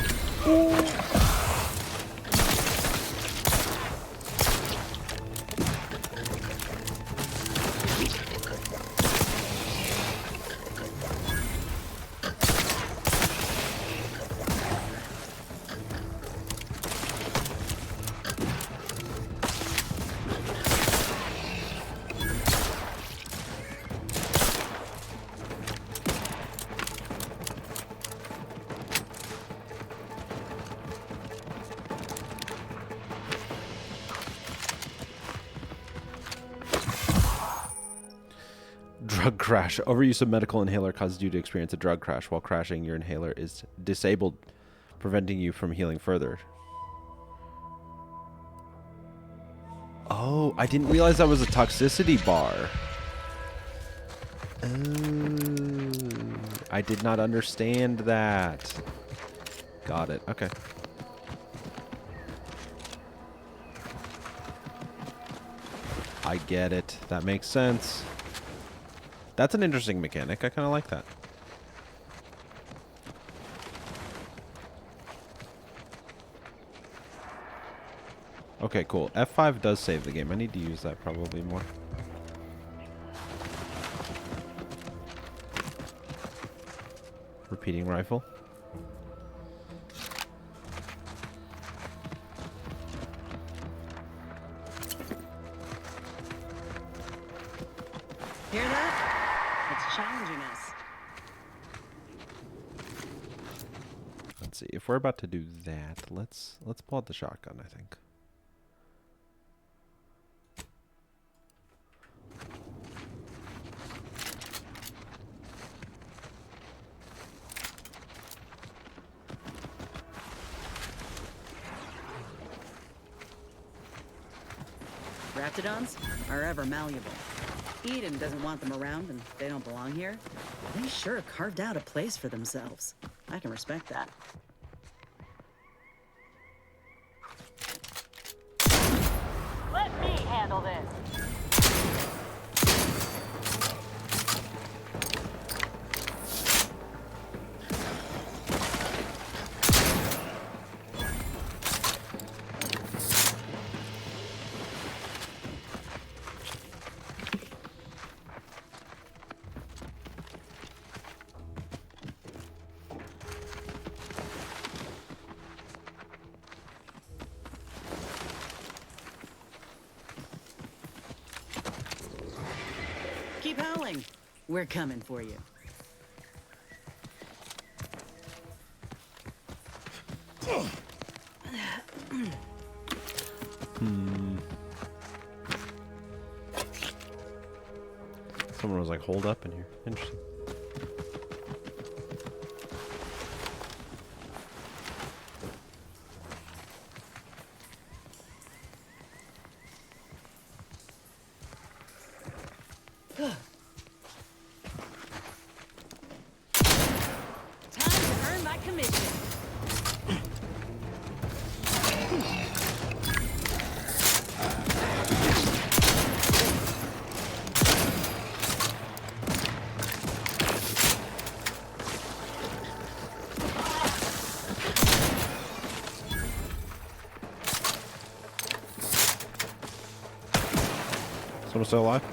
drug crash. Overuse of medical inhaler causes you to experience a drug crash. While crashing, your inhaler is disabled, preventing you from healing further. Oh, I didn't realize that was a toxicity bar. Oh, I did not understand that. Got it. Okay. I get it. That makes sense. That's an interesting mechanic. I kind of like that. Okay, cool. F5 does save the game. I need to use that probably more. Repeating rifle. Hear that? It's challenging us. Let's see. If we're about to do that, let's pull out the shotgun, I think. Raptidons are ever malleable. Eden doesn't want them around and they don't belong here. They sure carved out a place for themselves. I can respect that. Let me handle this. Keep howling. We're coming for you. Someone was like, hold up in here. Interesting. Time to earn my commission. Someone still alive?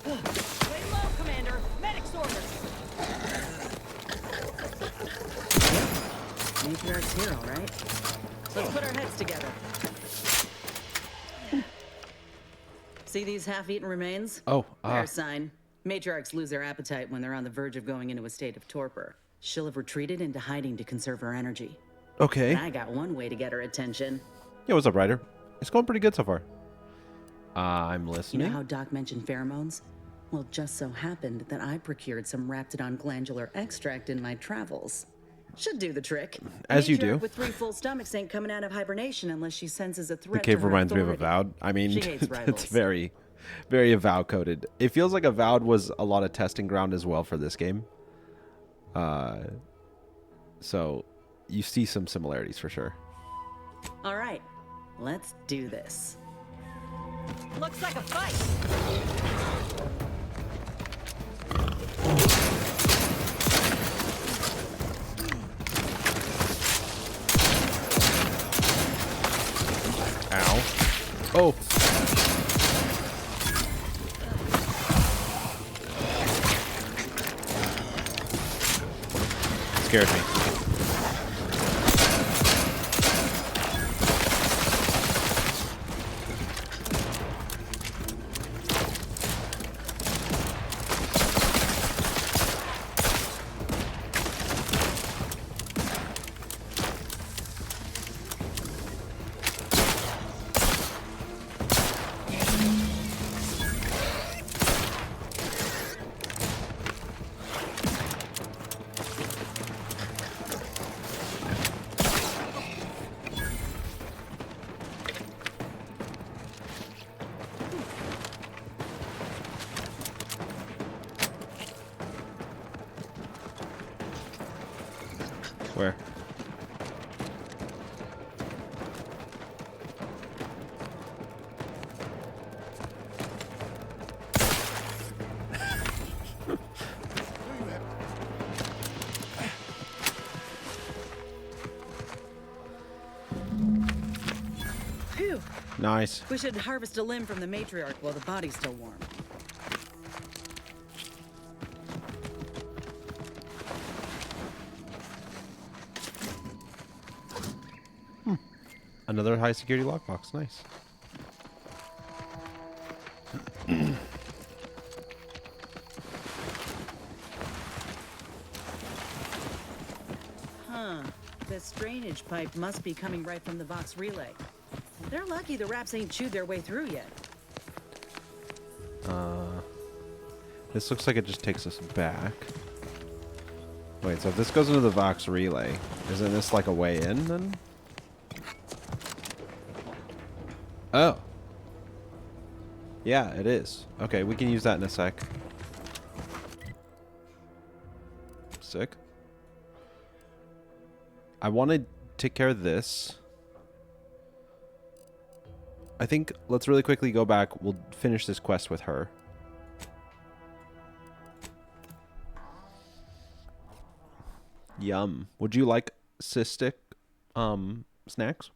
Lay low, Commander. Medic's orders. Matriarch's here, all right. Let's put our heads together. See these half-eaten remains? Oh, Rare sign. Matriarchs lose their appetite when they're on the verge of going into a state of torpor. She'll have retreated into hiding to conserve her energy. Okay. And I got one way to get her attention. Yeah, what's up, Ryder? It's going pretty good so far. I'm You listening. know how Doc mentioned pheromones? Well, it just so happened that I procured some Raptidon glandular extract in my travels. Should do the trick. As you do. Matriarch with 3 full stomachs ain't coming out of hibernation unless she senses a The threat. cave to her reminds me of authority. Avowed. I mean, She hates it's rivals. very, very Avowed coded. It feels like Avowed was a lot of testing ground as well for this game. So you see some similarities for sure. All right, let's do this. Looks like a fight. Ow. Oh. Scared me. Where? Phew. Nice. We should harvest a limb from the matriarch while the body's still warm. Another high security lockbox. Nice. Huh. This drainage pipe must be coming right from the Vox relay. They're lucky the Raps ain't chewed their way through yet. This looks like it just takes us back. Wait, so if this goes into the Vox relay, isn't this like a way in then? Oh. Yeah, it is. Okay, we can use that in a sec. Sick. I want to take care of this. I think let's really quickly go back. We'll finish this quest with her. Yum. Would you like cystic snacks?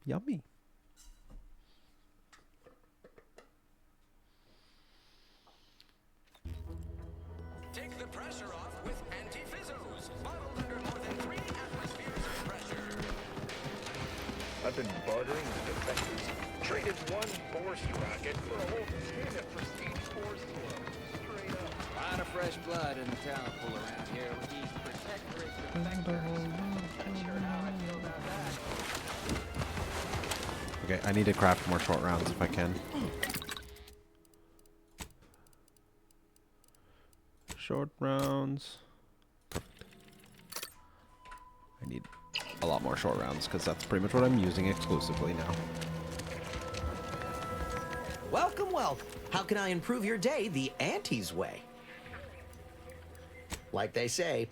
Yummy. Take the pressure off with anti-fizzos, bottled under more than 3 atmospheres of pressure. I've been bartering with defectors. Traded one force rocket for a whole tin of prestige force glow. Straight up. A lot of fresh blood in the talent pool around here with these protectorate defectors. Not sure how I feel about that. Okay, I need to craft more short rounds if I can. Short rounds. Perfect. I need a lot more short rounds because that's pretty much what I'm using exclusively now. Welcome, welcome. How can I improve your day the Auntie's way? Like they say.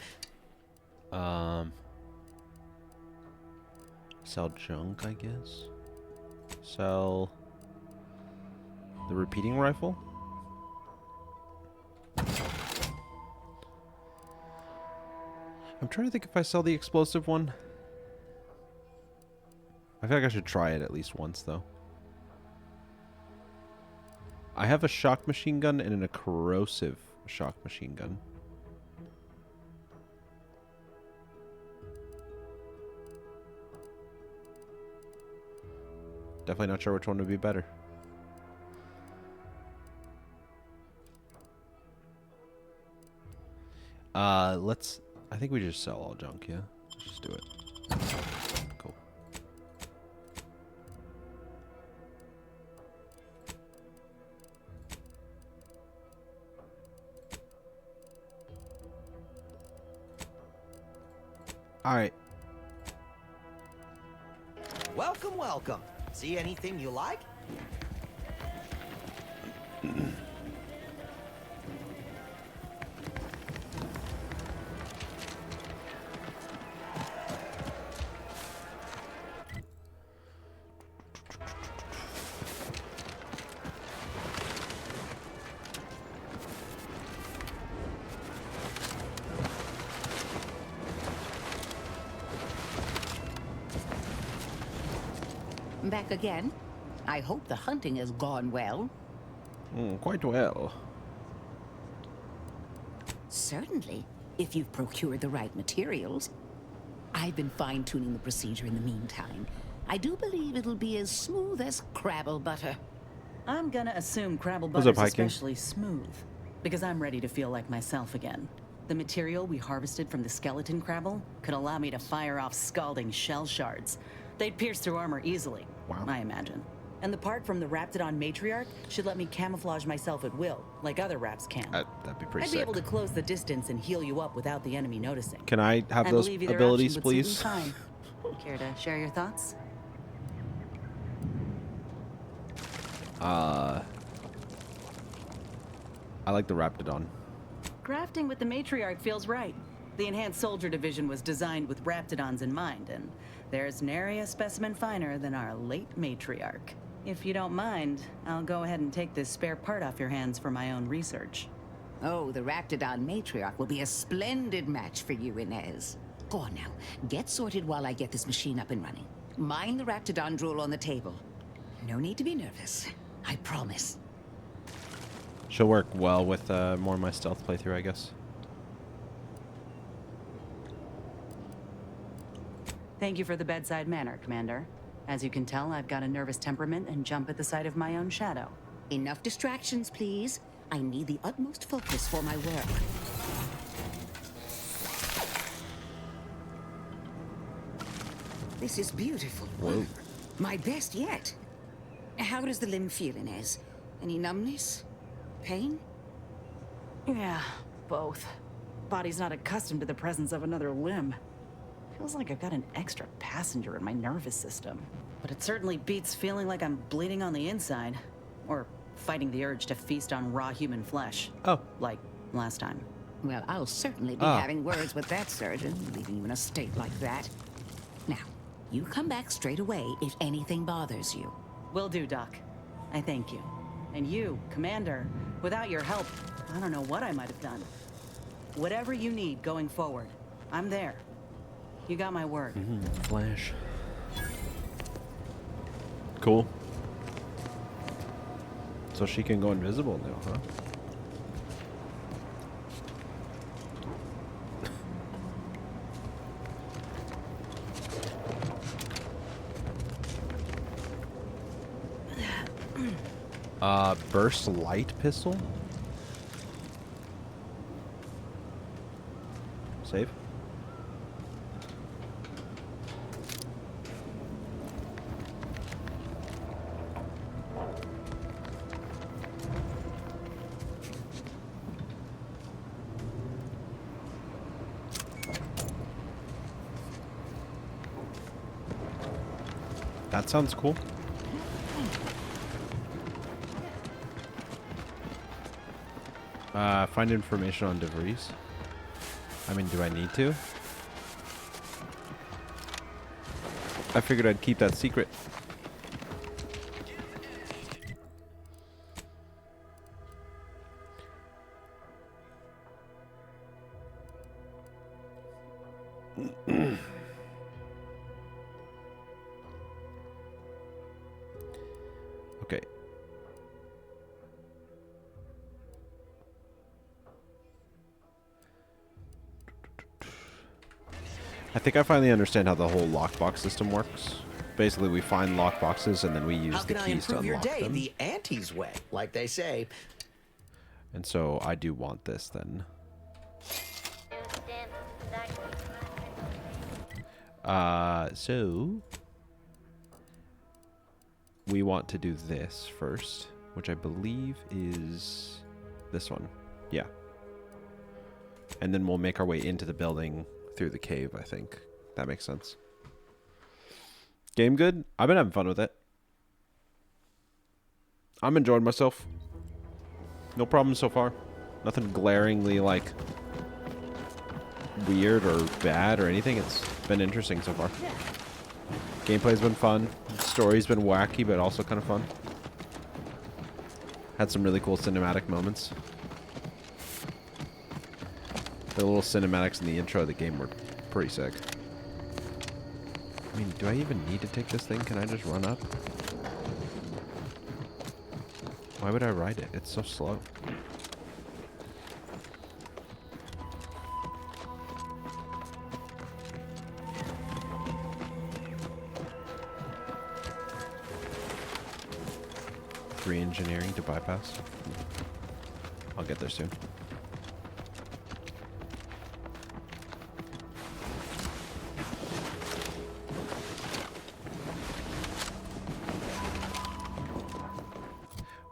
Sell junk, I guess. Sell the repeating rifle. I'm trying to think if I sell the explosive one. I feel like I should try it at least once, though. I have a shock machine gun and a corrosive shock machine gun. Definitely not sure which one would be better. I think we just sell all junk, yeah? Let's just do it. Cool. Alright. Welcome, welcome. See anything you like? Back again? I hope the hunting has gone well. Quite well. Certainly, if you've procured the right materials. I've been fine-tuning the procedure in the meantime. I do believe it'll be as smooth as Crabble butter. I'm gonna assume Crabble What's butter's up, Hiking? especially smooth, because I'm ready to feel like myself again. The material we harvested from the skeleton Crabble could allow me to fire off scalding shell shards. They'd pierce through armor easily, I imagine. And the part from the Raptidon matriarch should let me camouflage myself at will, like other Raps can. That'd be pretty I'd sick. be able to close the distance and heal you up without the enemy noticing. Can I have those believe either abilities, option would please? suit me fine. Care to share your thoughts? I like the Raptidon. Crafting with the matriarch feels right. The Enhanced Soldier Division was designed with Raptidons in mind, and there's nary a specimen finer than our late matriarch. If you don't mind, I'll go ahead and take this spare part off your hands for my own research. Oh, the Raptidon matriarch will be a splendid match for you, Inez. Go on now. Get sorted while I get this machine up and running. Mind the Raptidon drool on the table. No need to be nervous. I promise. She'll work well with more of my stealth playthrough, I guess. Thank you for the bedside manner, Commander. As you can tell, I've got a nervous temperament and jump at the sight of my own shadow. Enough distractions, please. I need the utmost focus for my work. This is beautiful. Whoa. My best yet. How does the limb feel, Inez? Any numbness? Pain? Yeah, both. Body's not accustomed to the presence of another limb. Feels like I've got an extra passenger in my nervous system. But it certainly beats feeling like I'm bleeding on the inside. Or fighting the urge to feast on raw human flesh. Oh. Like last time. Well, I'll certainly be having words with that surgeon, leaving you in a state like that. Now, you come back straight away if anything bothers you. Will do, Doc. I thank you. And you, Commander, without your help, I don't know what I might have done. Whatever you need going forward, I'm there. You got my word. Flash. Cool. So she can go invisible now, huh? Burst light pistol? Save. That sounds cool. Find information on DeVries. I mean, do I need to? I figured I'd keep that secret. Okay. I think I finally understand how the whole lockbox system works. Basically, we find lockboxes and then we use the keys to unlock them. The Auntie's way, like they say. And so I do want this then. So we want to do this first, which I believe is this one. Yeah. And then we'll make our way into the building through the cave, I think. That makes sense. Game good? I've been having fun with it. I'm enjoying myself. No problem so far. Nothing glaringly, like, weird or bad or anything. It's been interesting so far. Gameplay's been fun. Story's been wacky, but also kind of fun. Had some really cool cinematic moments. The little cinematics in the intro of the game were pretty sick. I mean, do I even need to take this thing? Can I just run up? Why would I ride it? It's so slow. Re-engineering to bypass. I'll get there soon.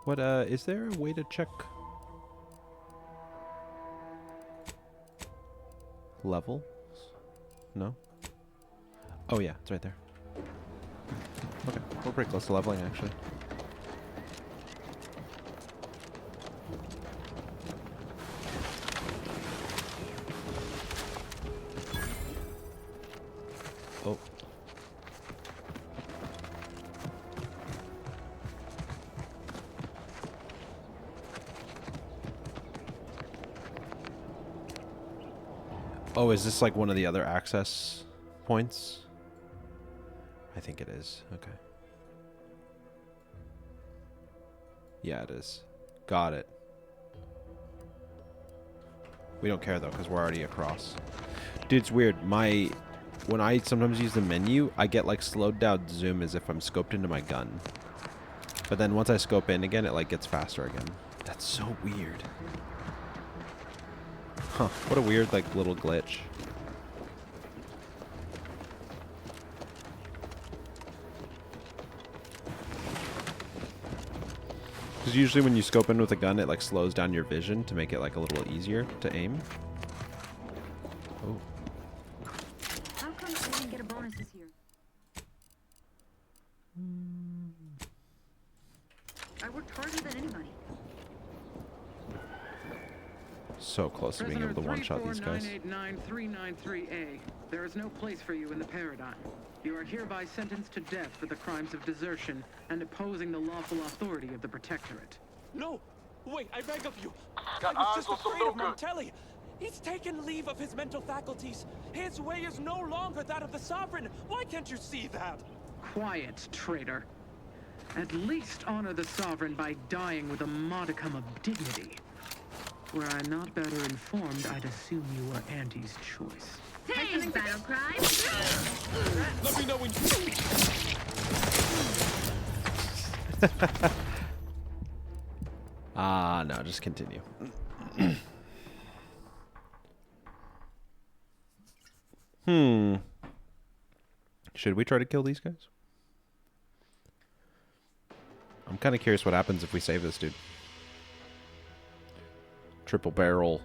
What, is there a way to check levels? No? Oh yeah, it's right there. Okay, we're pretty close to leveling actually. Oh, is this like one of the other access points? I think it is. Okay. Yeah, it is. Got it. We don't care though, because we're already across. Dude, it's weird. When I sometimes use the menu, I get like slowed down zoom as if I'm scoped into my gun. But then once I scope in again, it like gets faster again. That's so weird. Huh, what a weird like little glitch. Because usually when you scope in with a gun, it like slows down your vision to make it like a little easier to aim. Oh. How come I didn't get a bonus this year? I worked harder than anybody. So close to being able to one-shot these guys. 39393A. There is no place for you in the Paradigm. You are hereby sentenced to death for the crimes of desertion and opposing the lawful authority of the Protectorate. No! Wait, I beg of you! I was just afraid of Montelli! He's taken leave of his mental faculties! His way is no longer that of the Sovereign! Why can't you see that? Quiet, traitor. At least honor the Sovereign by dying with a modicum of dignity. Were I not better informed, I'd assume you were Auntie's choice. Hey, battle cry! Let me know when No, just continue. Should we try to kill these guys? I'm kind of curious what happens if we save this dude. Triple barrel.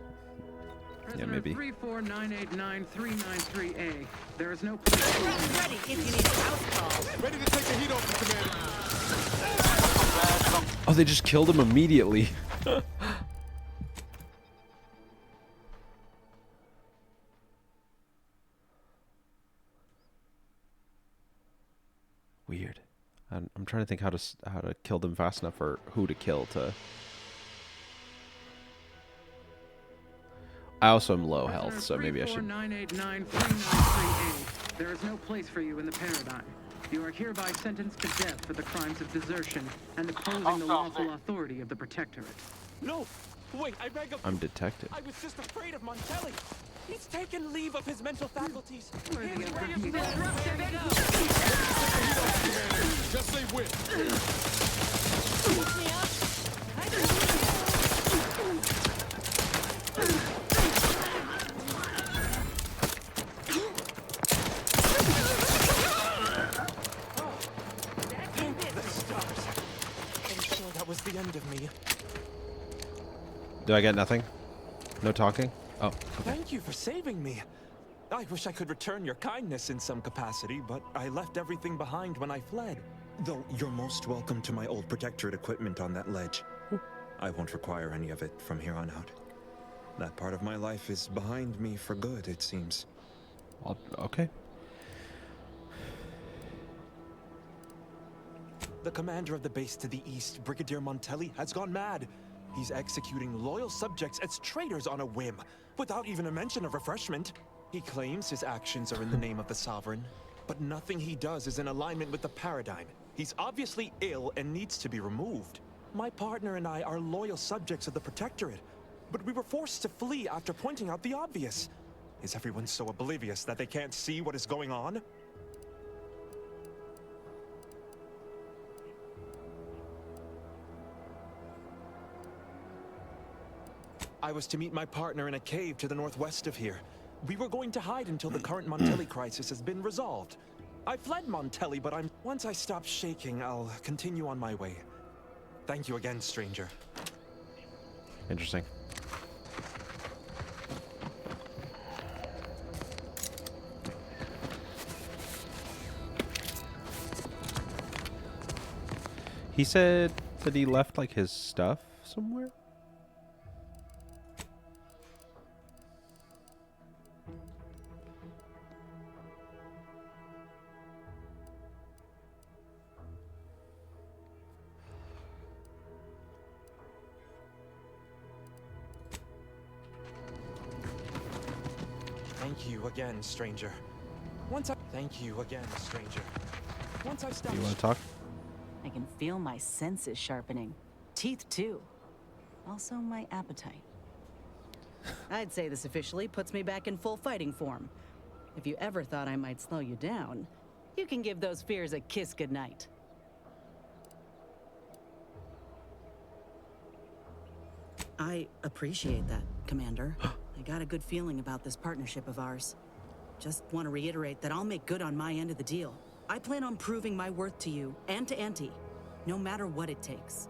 Yeah, maybe. 349899393A. There is no place. Ready if you need a house call. Ready to take the heat off, Commander. Oh, they just killed him immediately. Weird. I'm trying to think how to kill them fast enough, or who to kill to. I also am low health, so maybe I should. 349899393A. There is no place for you in the Paradigm. You are hereby sentenced to death for the crimes of desertion and opposing the lawful authority of the Protectorate. No! Wait, I beg of you! I'm detected. I was just afraid of Montelli! He's taken leave of his mental faculties! His way is Just say when. Pick me up. That was the end of me. Do I get nothing? No talking? Oh, okay. Thank you for saving me. I wish I could return your kindness in some capacity, but I left everything behind when I fled. Though you're most welcome to my old Protectorate equipment on that ledge. I won't require any of it from here on out. That part of my life is behind me for good, it seems. Okay. The commander of the base to the east, Brigadier Montelli, has gone mad. He's executing loyal subjects as traitors on a whim, without even a mention of refreshment. He claims his actions are in the name of the Sovereign, but nothing he does is in alignment with the Paradigm. He's obviously ill and needs to be removed. My partner and I are loyal subjects of the Protectorate, but we were forced to flee after pointing out the obvious. Is everyone so oblivious that they can't see what is going on? I was to meet my partner in a cave to the northwest of here. We were going to hide until the current Montelli crisis has been resolved. I fled Montelli, but once I stop shaking, I'll continue on my way. Thank you again, stranger. Interesting. He said that he left like his stuff somewhere. Thank you again, stranger. Thank you again, stranger. Once I've stopped. You want to talk? I can feel my senses sharpening. Teeth, too. Also, my appetite. I'd say this officially puts me back in full fighting form. If you ever thought I might slow you down, you can give those fears a kiss goodnight. I appreciate that, Commander. I got a good feeling about this partnership of ours. Just want to reiterate that I'll make good on my end of the deal. I plan on proving my worth to you and to Auntie, no matter what it takes.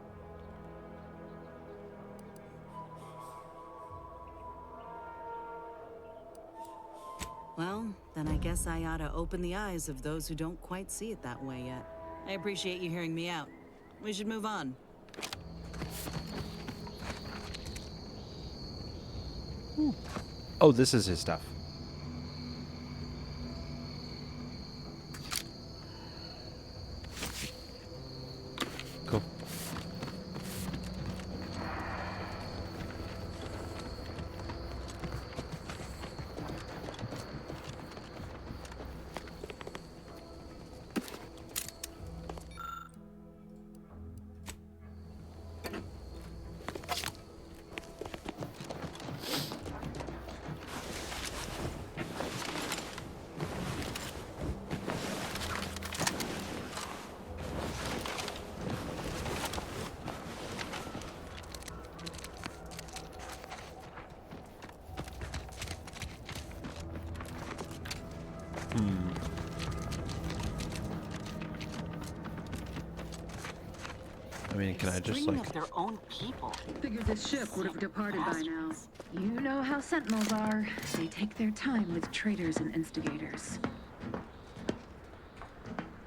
Well, then I guess I ought to open the eyes of those who don't quite see it that way yet. I appreciate you hearing me out. We should move on. Oh, this is his stuff. Cool. I mean, can I just like... their own people. Figured this ship would have departed by now. You know how Sentinels are. They take their time with traitors and instigators.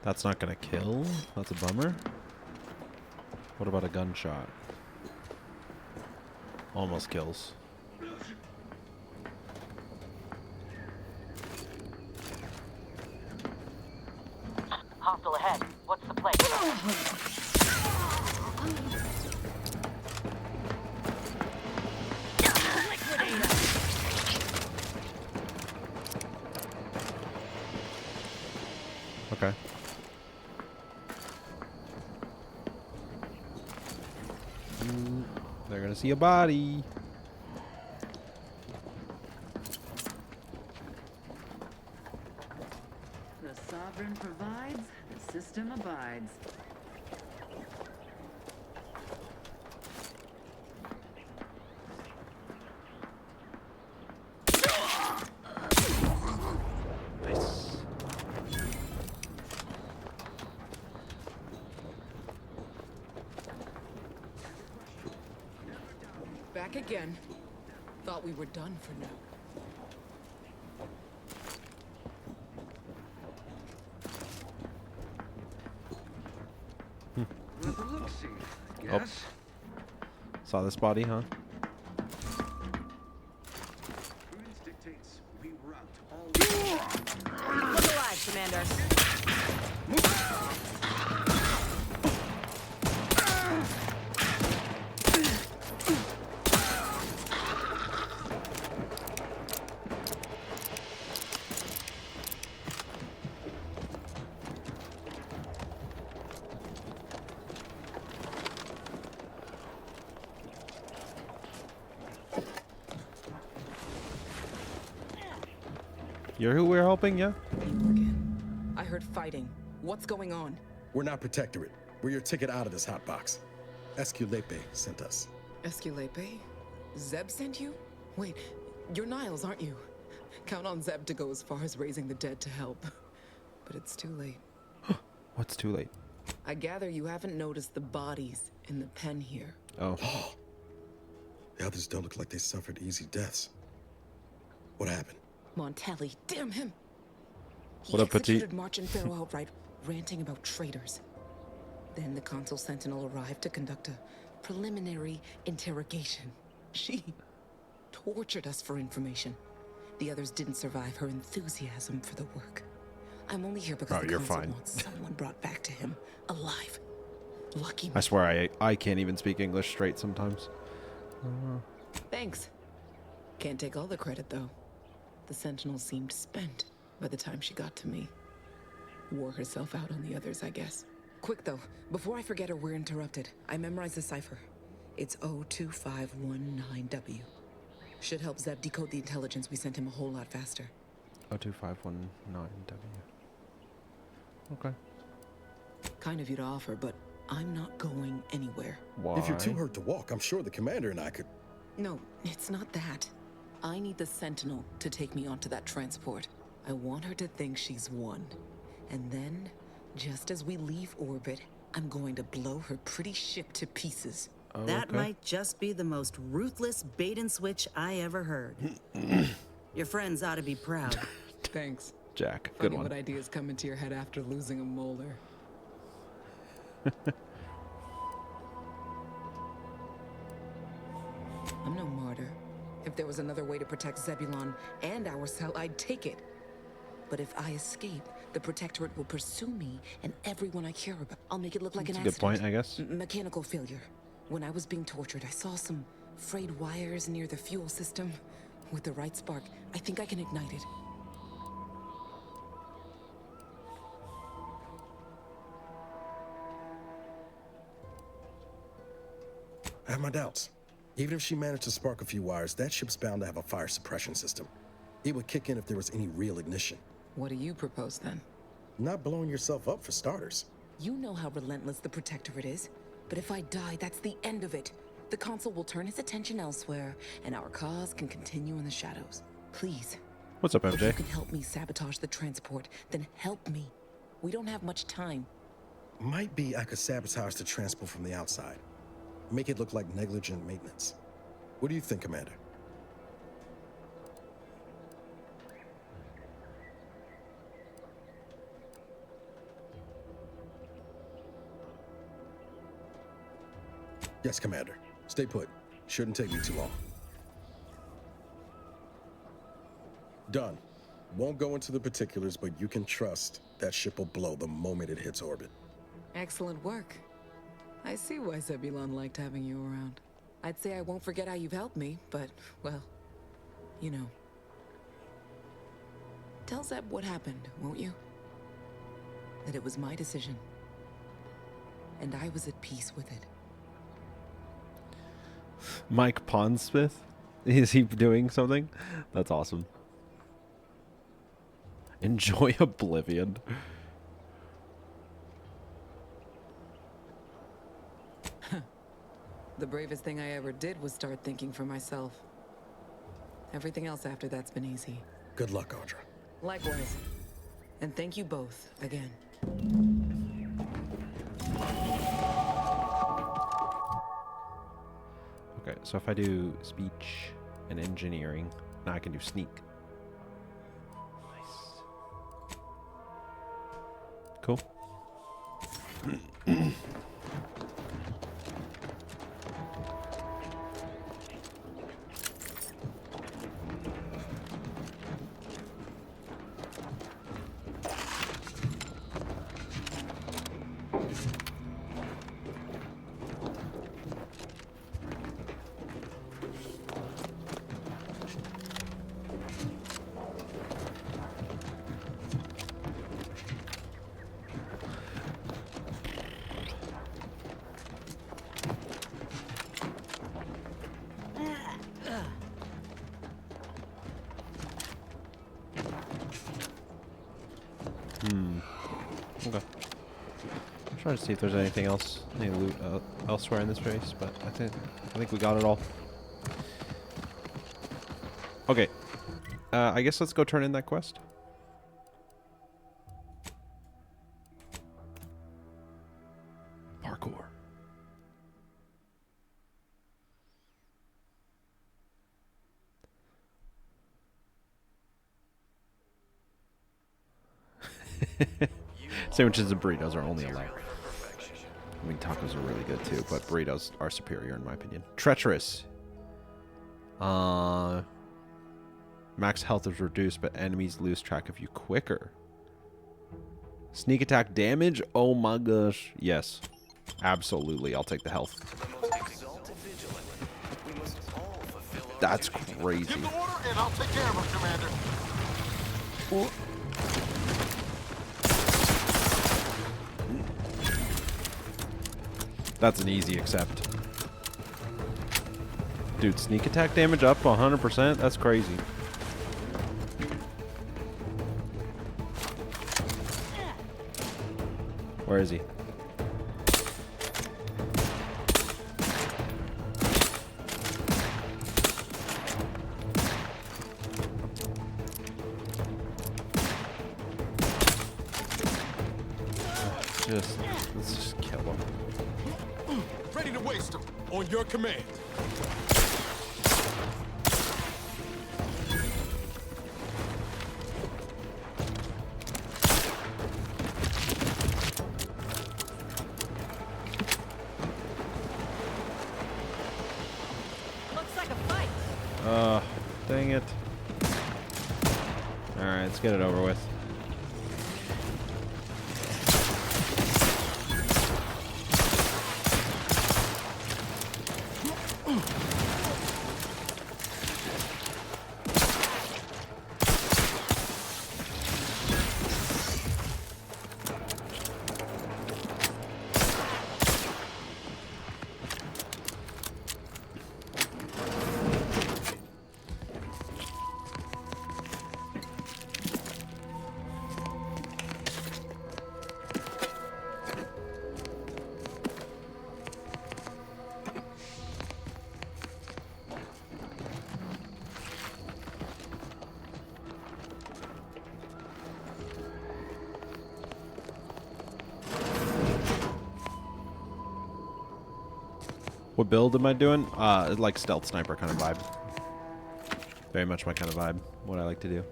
That's not gonna kill? That's a bummer. What about a gunshot? Almost kills. Hostile ahead. What's the play? Okay. They're gonna see a body. The sovereign provides, the system abides. Back again. Thought we were done for now. Oh. Saw this body, huh? Look alive, Commander. You're who we're helping, yeah? I heard fighting. What's going on? We're not Protectorate. We're your ticket out of this hot box. Esculepe sent us. Esculepe? Zeb sent you? Wait, you're Niles, aren't you? Count on Zeb to go as far as raising the dead to help. But it's too late. What's too late? I gather you haven't noticed the bodies in the pen here. Oh. The others don't look like they suffered easy deaths. What happened? Montelli, damn him! He What up, Petite? executed March and Pharaoh outright, ranting about traitors. Then the Consul Sentinel arrived to conduct a preliminary interrogation. She tortured us for information. The others didn't survive her enthusiasm for the work. I'm only here because Oh, the you're Consul fine. wants someone brought back to him, alive. Lucky me. I swear I can't even speak English straight sometimes. Thanks. Can't take all the credit, though. The Sentinel seemed spent by the time she got to me. Wore herself out on the others, I guess. Quick though, before I forget or we're interrupted, I memorized the cipher. It's 02519W. Should help Zeb decode the intelligence we sent him a whole lot faster. 02519W. Okay. Kind of you to offer, but I'm not going anywhere. Why? If you're too hurt to walk, I'm sure the commander and I could... No, it's not that. I need the Sentinel to take me onto that transport. I want her to think she's won. And then, just as we leave orbit, I'm going to blow her pretty ship to pieces. Oh, that might just be the most ruthless bait and switch I ever heard. Your friends ought to be proud. Thanks. Jack, Funny good one. what ideas come into your head after losing a molar. I'm no martyr. If there was another way to protect Zebulon and our cell, I'd take it. But if I escape, the Protectorate will pursue me and everyone I care about. I'll make it look like That's an a good accident. point, I guess. Mechanical failure. When I was being tortured, I saw some frayed wires near the fuel system. With the right spark, I think I can ignite it. I have my doubts. Even if she managed to spark a few wires, that ship's bound to have a fire suppression system. It would kick in if there was any real ignition. What do you propose then? Not blowing yourself up for starters. You know how relentless the Protectorate is. But if I die, that's the end of it. The Consul will turn his attention elsewhere, and our cause can continue in the shadows. Please. What's up, If MJ? you can help me sabotage the transport, then help me. We don't have much time. Might be I could sabotage the transport from the outside. Make it look like negligent maintenance. What do you think, Commander? Yes, Commander. Stay put. Shouldn't take me too long. Done. Won't go into the particulars, but you can trust that ship will blow the moment it hits orbit. Excellent work. I see why Zebulon liked having you around. I'd say I won't forget how you've helped me, but, well, you know. Tell Zeb what happened, won't you? That it was my decision. And I was at peace with it. Mike Pondsmith? Is he doing something? That's awesome. Enjoy Oblivion. The bravest thing I ever did was start thinking for myself. Everything else after that's been easy. Good luck, Audra. Likewise. And thank you both again. Okay, so if I do speech and engineering, now I can do sneak. Nice. Cool. Okay. I'm trying to see if there's anything else, any loot elsewhere in this place, but I think we got it all. Okay. I guess let's go turn in that quest. Parkour. Sandwiches and burritos are only allowed. I mean, tacos are really good too, but burritos are superior in my opinion. Treacherous. Max health is reduced, but enemies lose track of you quicker. Sneak attack damage? Oh my gosh. Yes. Absolutely. I'll take the health. That's crazy. Give the order and I'll take care of him, Commander. That's an easy accept. Dude, sneak attack damage up 100%? That's crazy. Where is he? Let's just kill him. Ready to waste them. On your command. Looks like a fight. Dang it. Alright, let's get it over with. What build am I doing? Like stealth sniper kind of vibe. Very much my kind of vibe. What I like to do.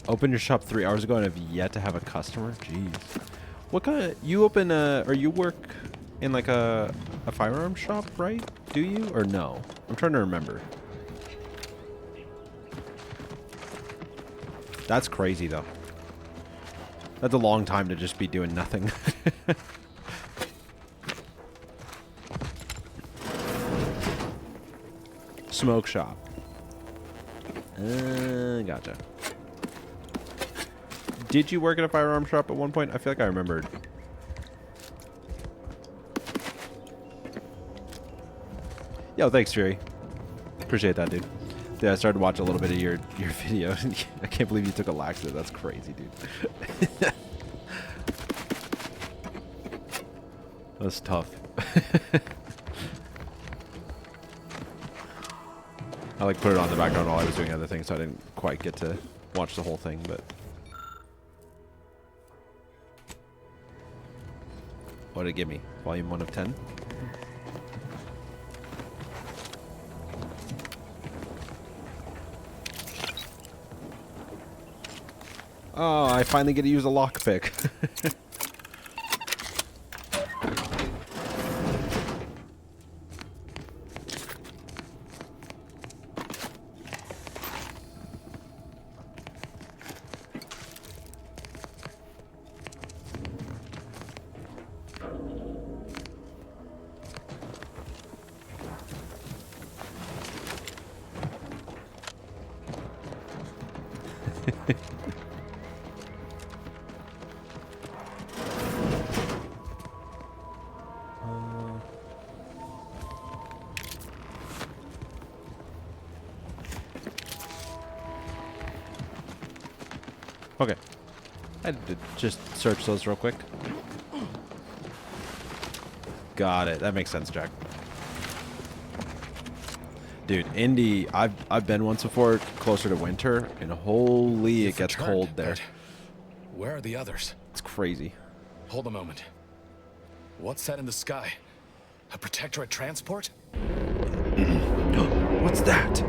Opened your shop 3 hours ago and have yet to have a customer? Jeez. What kind of... You open a... Or you work in like a firearm shop, right? Do you? Or no? I'm trying to remember. That's crazy though. That's a long time to just be doing nothing. Smoke shop. Gotcha. Did you work at a firearm shop at one point? I feel like I remembered. Yo, thanks, Fury. Appreciate that, dude. Yeah, I started watching a little bit of your video. I can't believe you took a laxative. That's crazy, dude. That's tough. I like put it on the background while I was doing other things, so I didn't quite get to watch the whole thing, but... What did it give me? Volume 1 of 10? Oh, I finally get to use a lockpick. Okay. I had to just search those real quick. Got it. That makes sense, Jack. Dude, Indy, I've been once before, closer to winter, and holy, it gets cold there. Where are the others? It's crazy. Hold a moment. What's that in the sky? A Protectorate transport? What's that?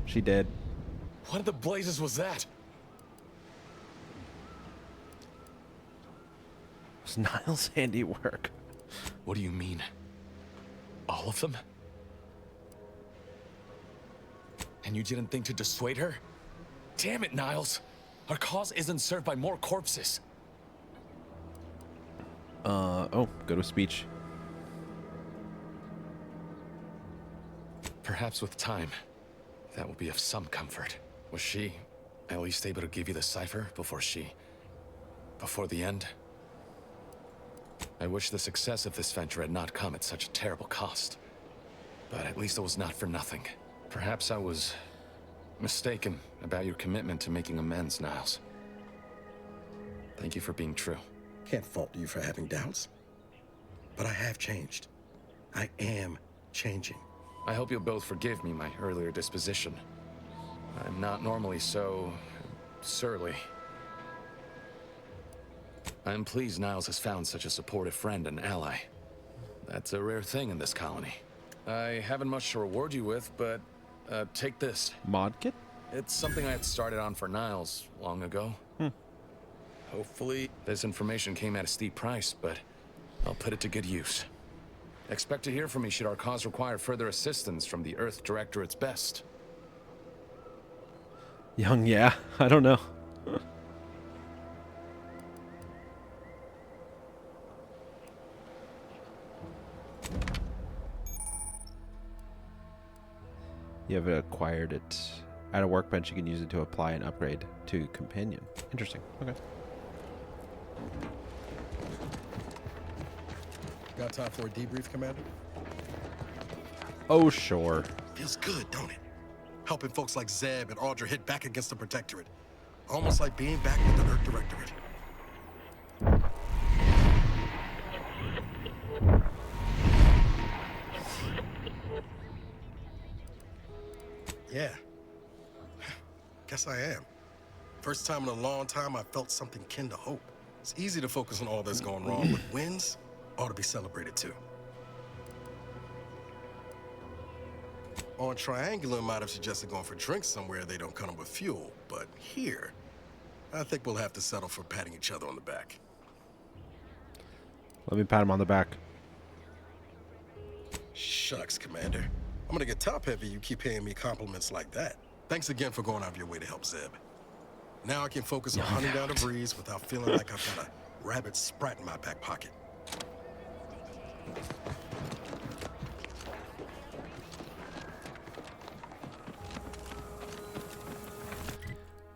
She did. What in the blazes was that? It's Niles' handiwork. What do you mean? All of them? And you didn't think to dissuade her? Damn it, Niles! Our cause isn't served by more corpses. Oh, go to speech. Perhaps with time, that will be of some comfort. Was she at least able to give you the cipher before the end? I wish the success of this venture had not come at such a terrible cost. But at least it was not for nothing. Perhaps I was mistaken about your commitment to making amends, Niles. Thank you for being true. Can't fault you for having doubts. But I have changed. I am changing. I hope you'll both forgive me my earlier disposition. I'm not normally so surly. I'm pleased Niles has found such a supportive friend and ally. That's a rare thing in this colony. I haven't much to reward you with, but take this. Mod kit? It's something I had started on for Niles long ago. Hopefully, this information came at a steep price, but I'll put it to good use. Expect to hear from me should our cause require further assistance from the Earth Directorate's best. Young, yeah. I don't know. You have acquired it. At a workbench, you can use it to apply and upgrade to companion. Interesting. Okay. Got time for a debrief, Commander? Oh, sure. Feels good, don't it? Helping folks like Zeb and Audra hit back against the Protectorate. Almost like being back with the Earth Directorate. Yeah. Guess I am. First time in a long time I felt something kin to hope. It's easy to focus on all that's going wrong, but wins ought to be celebrated too. On Triangular might have suggested going for drinks somewhere they don't come with fuel, but here, I think we'll have to settle for patting each other on the back. Let me pat him on the back. Shucks, Commander. I'm gonna get top heavy you keep paying me compliments like that. Thanks again for going out of your way to help Zeb. Now I can focus on hunting down the breeze without feeling like I've got a rabbit sprat in my back pocket.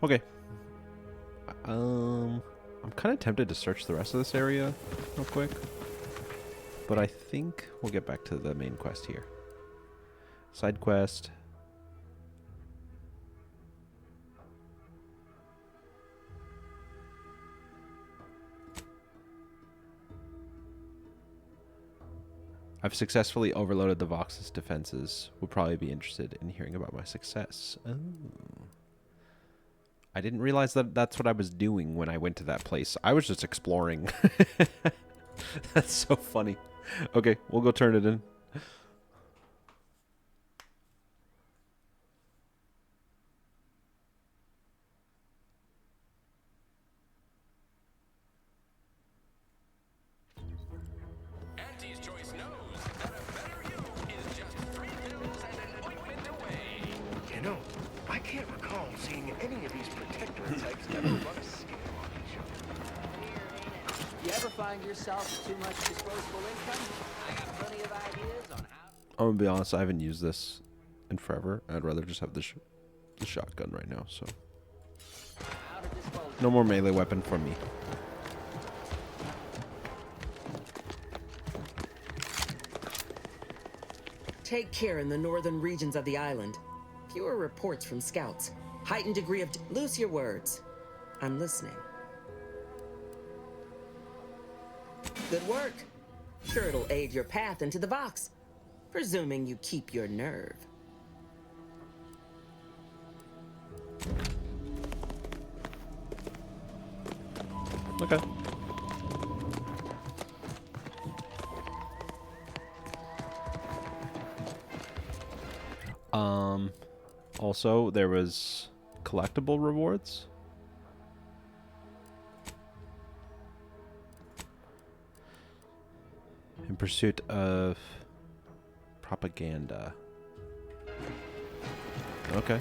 Okay. I'm kind of tempted to search the rest of this area real quick. But I think we'll get back to the main quest here. Side quest. I've successfully overloaded the Vox's defenses. Would probably be interested in hearing about my success. Oh. I didn't realize that that's what I was doing when I went to that place. I was just exploring. That's so funny. Okay, we'll go turn it in. Auntie's Choice knows that a better you is just 3 pills and an ointment away. You know, I can't recall seeing any of these Protectorate types ever run a scale on each other. You ever find yourself with too much disposable income? I got plenty of ideas on how. I'm gonna be honest, I haven't used this in forever. I'd rather just have the shotgun right now, so. No more melee weapon for me. Take care in the northern regions of the island. Fewer reports from scouts. Heightened degree of... Loose your words. I'm listening. Good work. Sure it'll aid your path into the Vox. Presuming you keep your nerve. Okay. Also, there was collectible rewards. In pursuit of propaganda. Okay.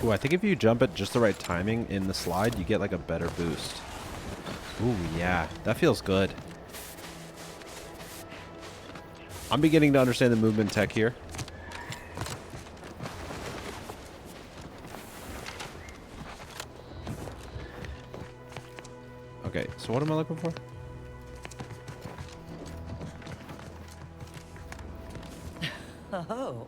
Ooh, I think if you jump at just the right timing in the slide, you get like a better boost. Ooh, yeah. That feels good. I'm beginning to understand the movement tech here. Okay, so what am I looking for? Oh,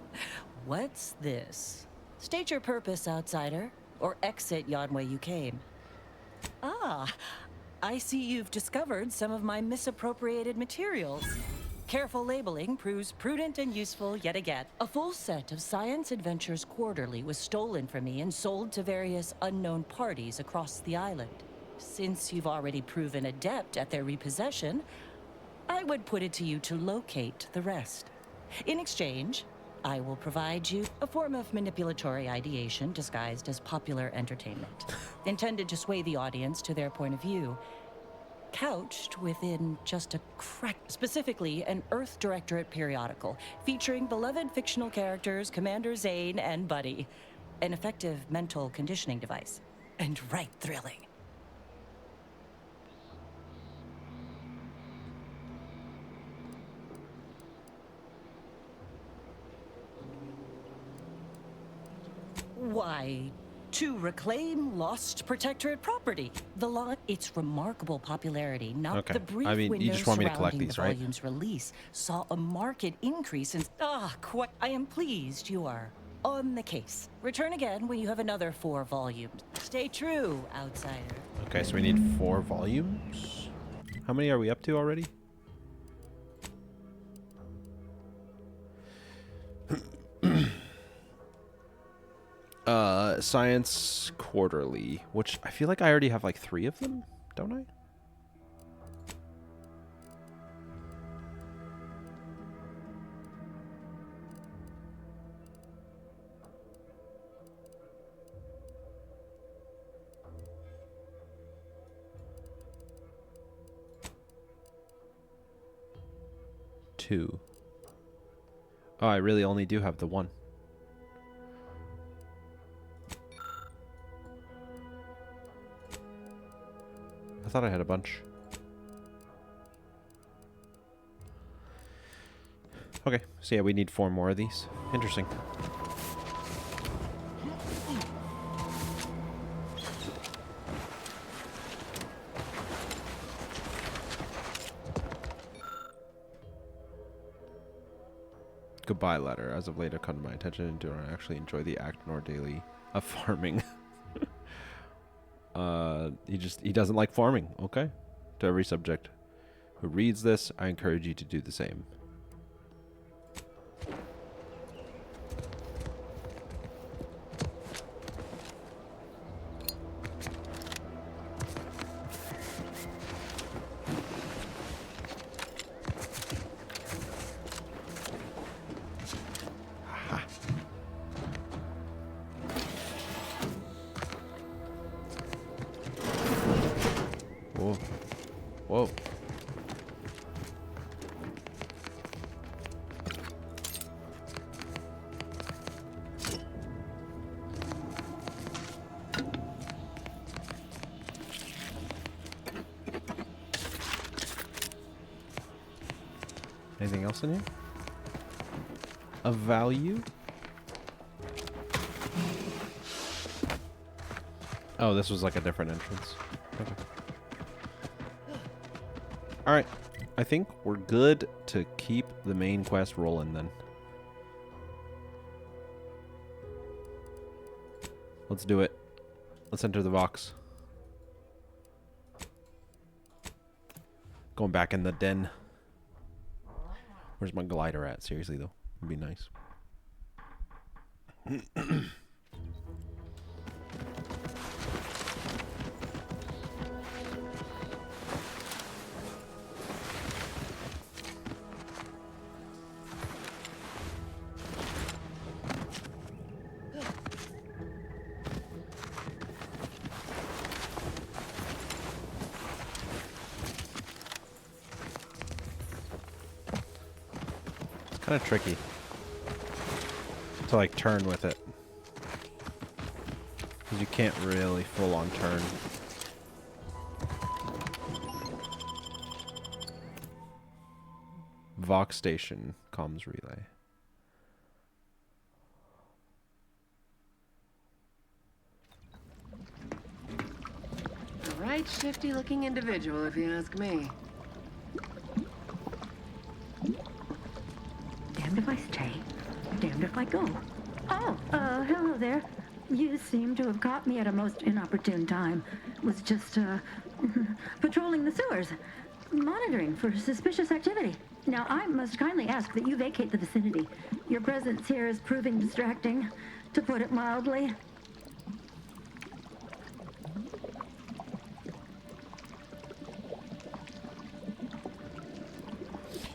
what's this? State your purpose, outsider, or exit yon way you came. Ah, I see you've discovered some of my misappropriated materials. Careful labeling proves prudent and useful yet again. A full set of Science Adventures Quarterly was stolen from me and sold to various unknown parties across the island. Since you've already proven adept at their repossession, I would put it to you to locate the rest. In exchange, I will provide you a form of manipulatory ideation disguised as popular entertainment, intended to sway the audience to their point of view, couched within just a crack, specifically an Earth Directorate periodical featuring beloved fictional characters Commander Zane and Buddy, an effective mental conditioning device, and right thrilling. Why, to reclaim lost Protectorate property. Its remarkable popularity, not Okay. the brief I mean, you window just want me to collect surrounding these, the right? volume's release, saw a marked increase in... I am pleased you are on the case. Return again when you have another 4 volumes. Stay true, outsider. Okay, so we need 4 volumes. How many are we up to already? Science Quarterly, which I feel like I already have like 3 of them, don't I? Two. Oh, I really only do have the 1. I thought I had a bunch. Okay, so yeah, we need 4 more of these. Interesting. Goodbye letter. As of late, I've come to my attention and do not actually enjoy the act nor daily of farming. He doesn't like farming. Okay. To every subject who reads this, I encourage you to do the same. Whoa. Whoa. Anything else in here? Of value? Oh, this was like a different entrance. Okay. Alright, I think we're good to keep the main quest rolling then. Let's do it. Let's enter the box. Going back in the den. Where's my glider at? Seriously though, it'd be nice. Kind of tricky to like turn with it. Because you can't really full on turn. Vox station comms relay. A right shifty looking individual, if you ask me. Damned if I stay, damned if I go. Oh, hello there. You seem to have caught me at a most inopportune time. Was just, patrolling the sewers, monitoring for suspicious activity. Now, I must kindly ask that you vacate the vicinity. Your presence here is proving distracting, to put it mildly.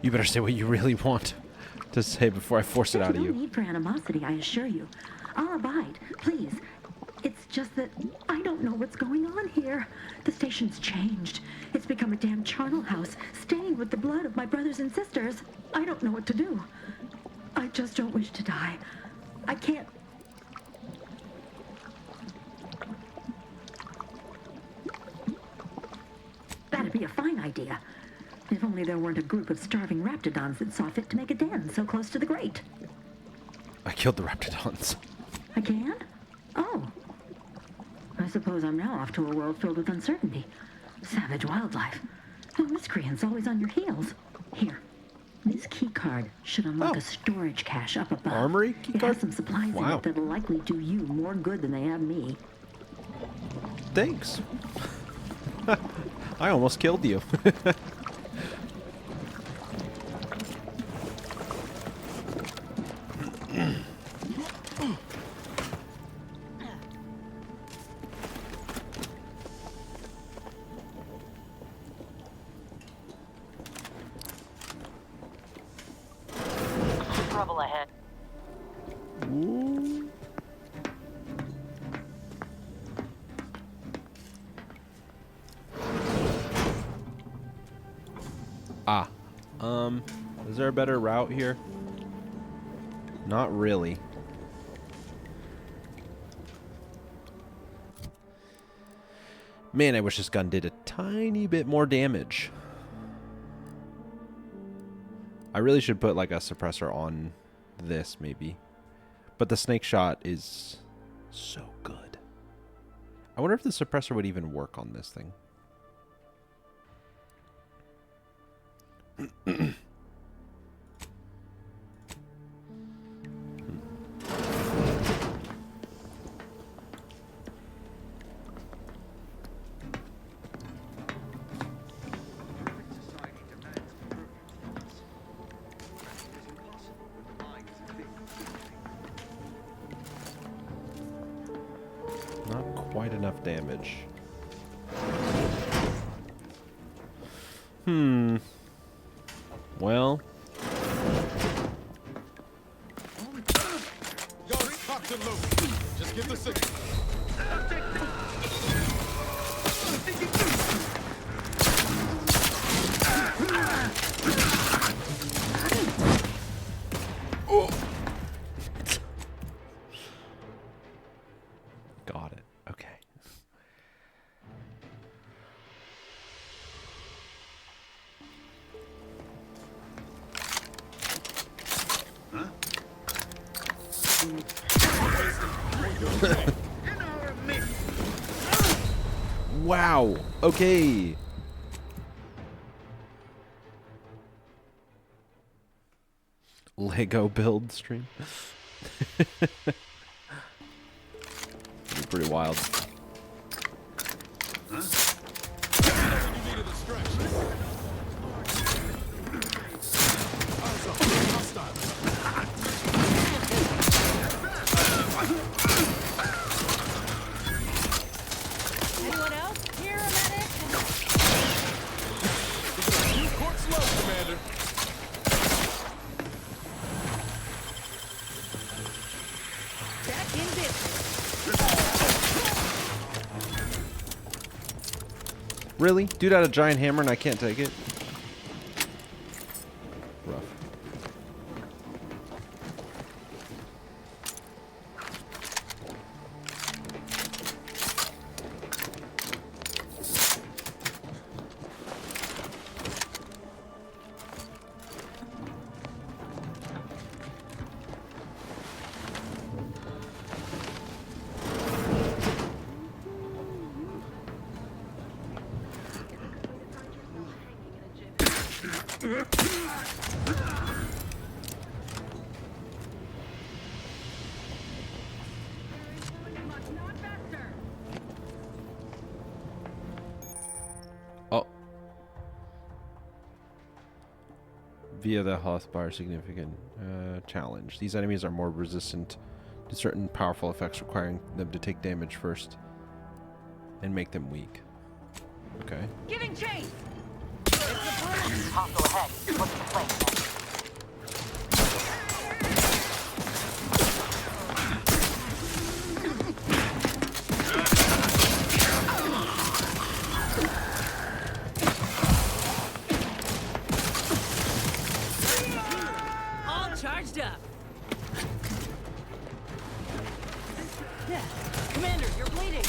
You better say what you really want to say before I force it out of There's you. no need for animosity, I assure you. I'll abide, please. It's just that I don't know what's going on here. The station's changed. It's become a damn charnel house, stained with the blood of my brothers and sisters. I don't know what to do. I just don't wish to die. I can't... That'd be a fine idea. If only there weren't a group of starving raptidons that saw fit to make a den so close to the grate. I killed the raptidons. I can? Oh. I suppose I'm now off to a world filled with uncertainty. Savage wildlife. And miscreants always on your heels. Here. This key card should unlock a storage cache up above. Armory key It card? has some supplies in Wow. it that'll likely do you more good than they have me. Thanks. I almost killed you. Trouble ahead. Ooh. Ah. Is there a better route here? Not really. Man, I wish this gun did a tiny bit more damage. I really should put like a suppressor on this maybe. But the snake shot is so good. I wonder if the suppressor would even work on this thing. Not quite enough damage. Well. Yo, cocked and loaded. Just give the signal. Oh. Got it. Okay. Wow. Okay. Lego build stream. Pretty wild. Anyone else? Here, a medic? Court slow, Commander. Back in business. Really? Dude had a giant hammer and I can't take it? Rough. via the health bar significant challenge. These enemies are more resistant to certain powerful effects, requiring them to take damage first and make them weak. Okay. Giving chase! Hostile ahead. What's the plan? All charged up. Yeah. Commander, you're bleeding.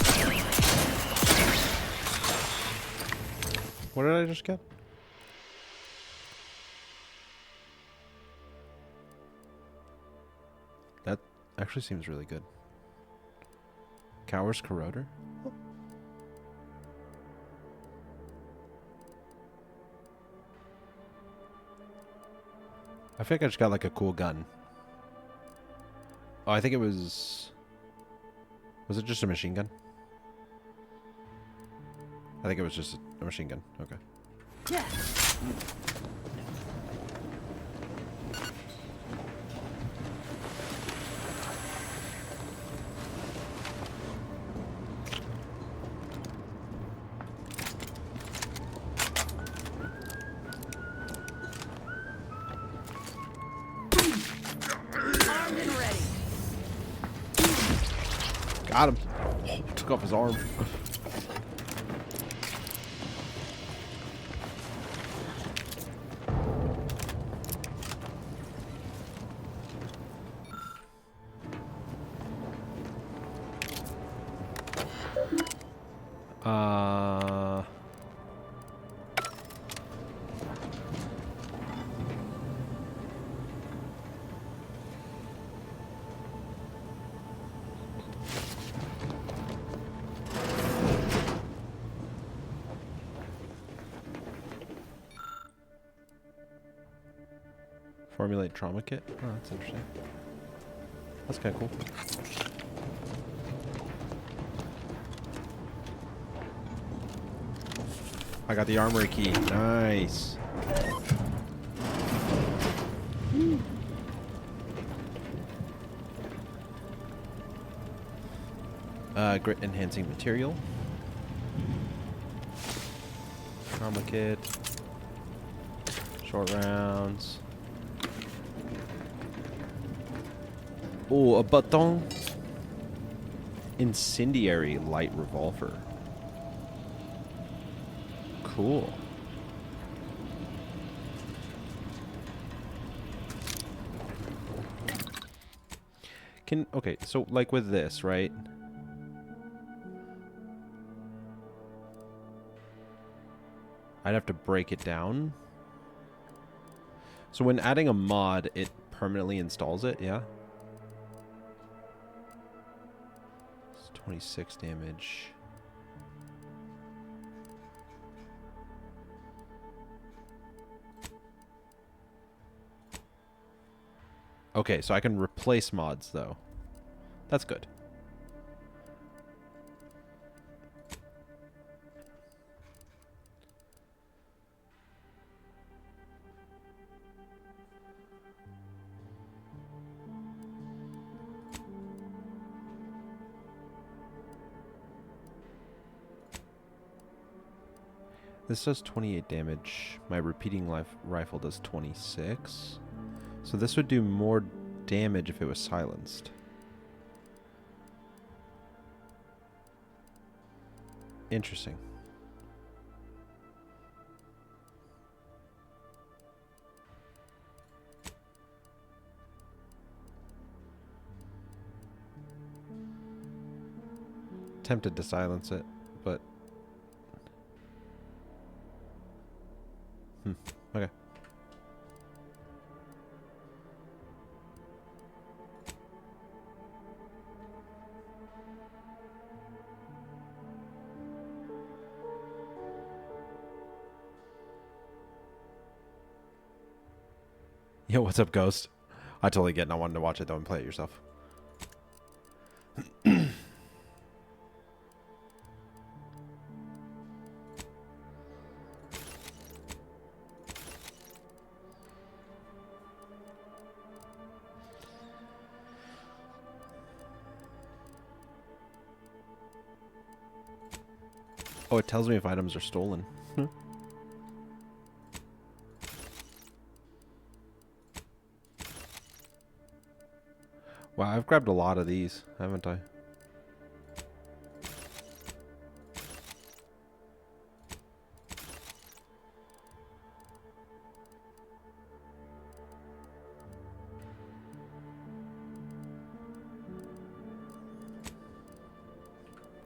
What did I just get? That actually seems really good. Cower's Corroder? I think I just got like a cool gun. Oh, I think it was... Was it just a machine gun? I think it was just a machine gun. Okay. Yeah. Armed and ready. Got him. Oh, took off his arm. Formulate trauma kit. Oh, that's interesting. That's kind of cool. I got the armory key. Nice. Grit enhancing material. Trauma kit. Short rounds. Oh, a baton. Incendiary light revolver. Cool. Okay, so like with this, right? I'd have to break it down. So when adding a mod, it permanently installs it, yeah? It's 26 damage. Okay, so I can replace mods, though. That's good. This does 28 damage. My repeating rifle does 26. So this would do more damage if it was silenced. Interesting. Tempted to silence it, but... okay. Yo, what's up, Ghost? I totally get not wanting to watch it though and play it yourself. Oh, it tells me if items are stolen. Wow, I've grabbed a lot of these, haven't I?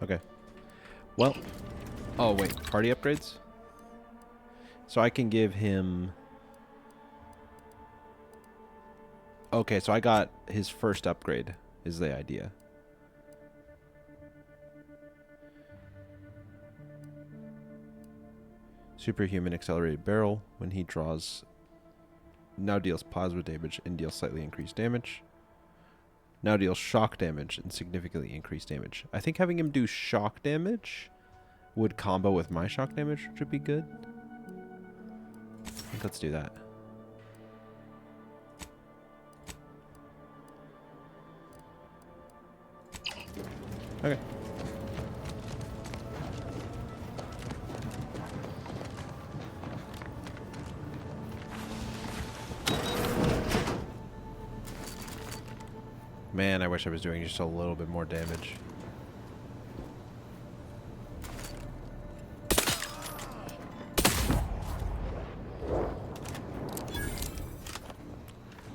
Okay. Well, oh wait, party upgrades? So I can give him... Okay, so I got his first upgrade, is the idea. Superhuman accelerated barrel. When he draws, now deals positive damage and deals slightly increased damage. Now deals shock damage and significantly increased damage. I think having him do shock damage would combo with my shock damage, which would be good. I think let's do that. Okay. Man, I wish I was doing just a little bit more damage.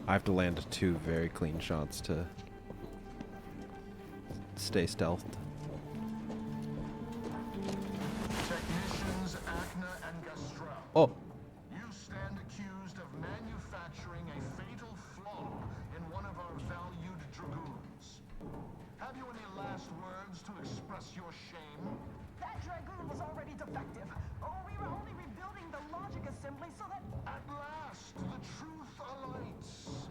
I have to land 2 very clean shots to stay stealthed. Technicians Acna and Gastrell. Oh. You stand accused of manufacturing a fatal flaw in one of our valued dragoons. Have you any last words to express your shame? That dragoon was already defective. Oh, we were only rebuilding the logic assembly so that... At last, the truth alights.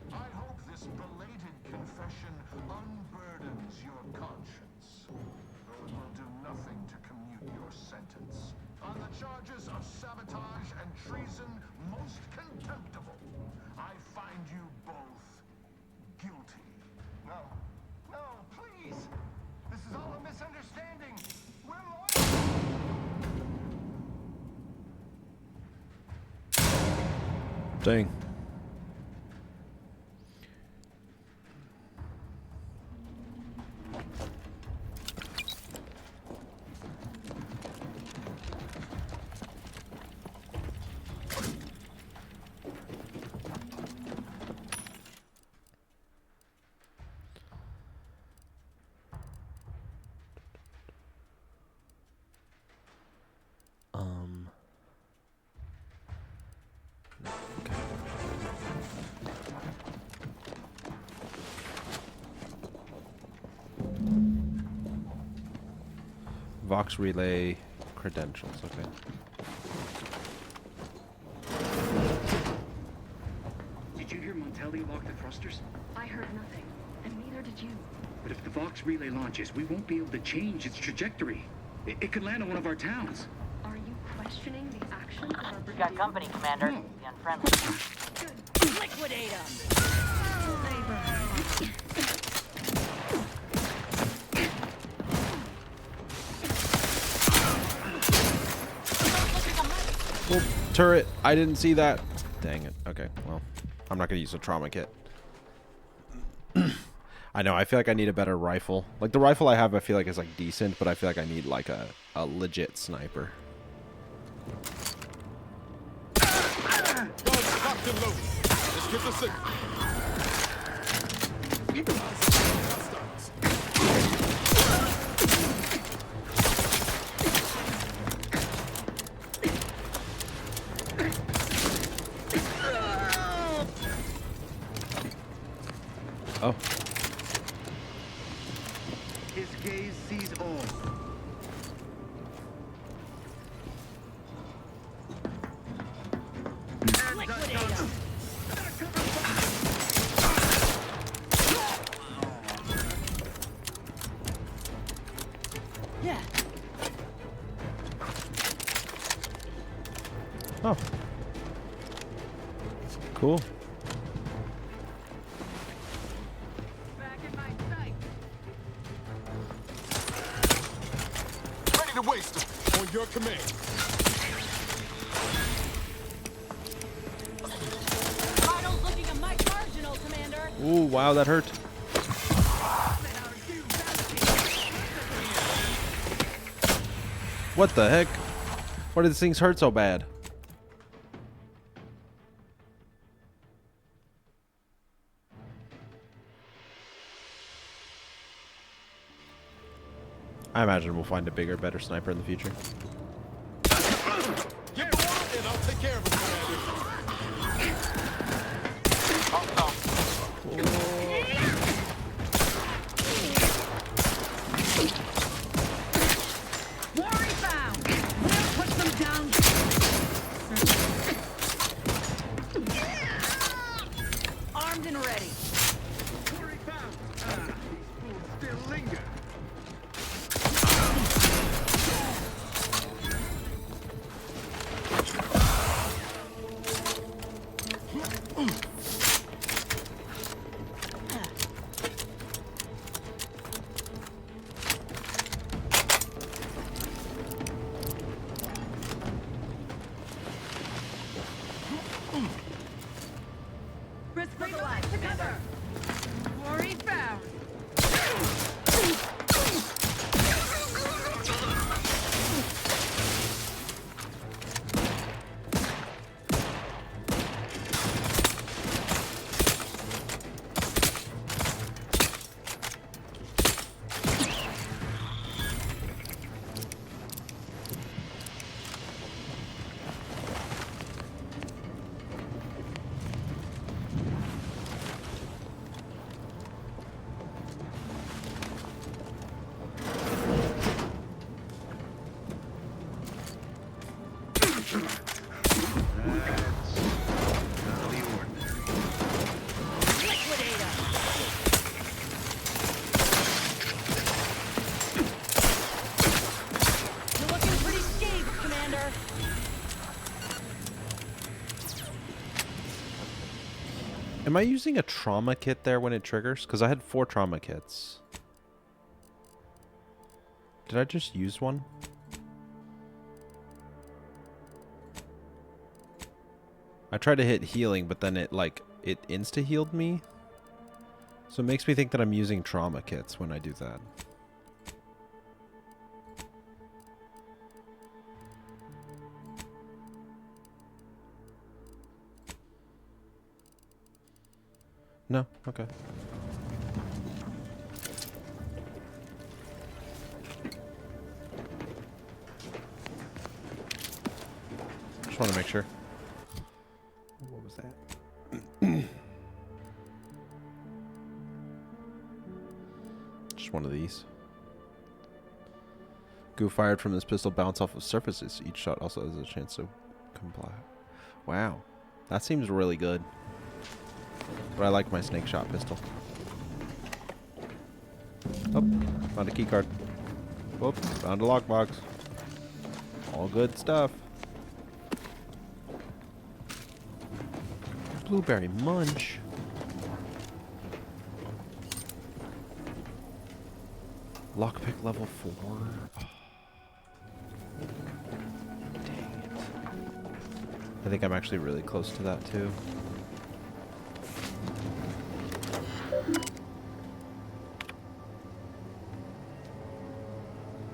I hope this belated confession unburdens your conscience, though it will do nothing to commute your sentence. On the charges of sabotage and treason most contemptible, I find you both guilty. No, please. This is all a misunderstanding. We're loyal. Dang. Vox relay credentials, okay. Did you hear Montelli lock the thrusters? I heard nothing, and neither did you. But if the Vox relay launches, we won't be able to change its trajectory. It could land on one of our towns. Are you questioning the actions of our You got company, Commander. No. The unfriendly. Liquidate them! Oh, turret! I didn't see that. Dang it. Okay, well, I'm not gonna use a trauma kit. I know, I feel like I need a better rifle. Like, the rifle I have, I feel like is, like, decent, but I feel like I need, like, a legit sniper. Locked and loaded. Let's get the signal. Oh. His gaze sees all. Liquidate them! Yeah. Oh. Cool. Back in my sight. Ready to Rocket waster, on your command. Vitals looking a mite marginal, Commander. Ooh, wow, that hurt. What the heck? Why do these things hurt so bad? I imagine we'll find a bigger, better sniper in the future. Get one and I'll take care of it, Quarry found. We'll put them down. Armed and ready. Quarry found. These fools still linger. Risk for the life, Commander. Quarry found. Liquidate 'em. You're looking pretty scathed, Commander. Am I using a trauma kit there when it triggers? Because I had 4 trauma kits. Did I just use one? I tried to hit healing, but then it insta-healed me. So it makes me think that I'm using trauma kits when I do that. No? Okay. Just want to make sure. What was that? Just one of these. Goo fired from this pistol bounce off of surfaces. Each shot also has a chance to comply. Wow. That seems really good. But I like my snake shot pistol. Oh, found a key card. Whoops, found a lockbox. All good stuff. Blueberry munch. Lockpick level 4. Oh. Dang it. I think I'm actually really close to that too.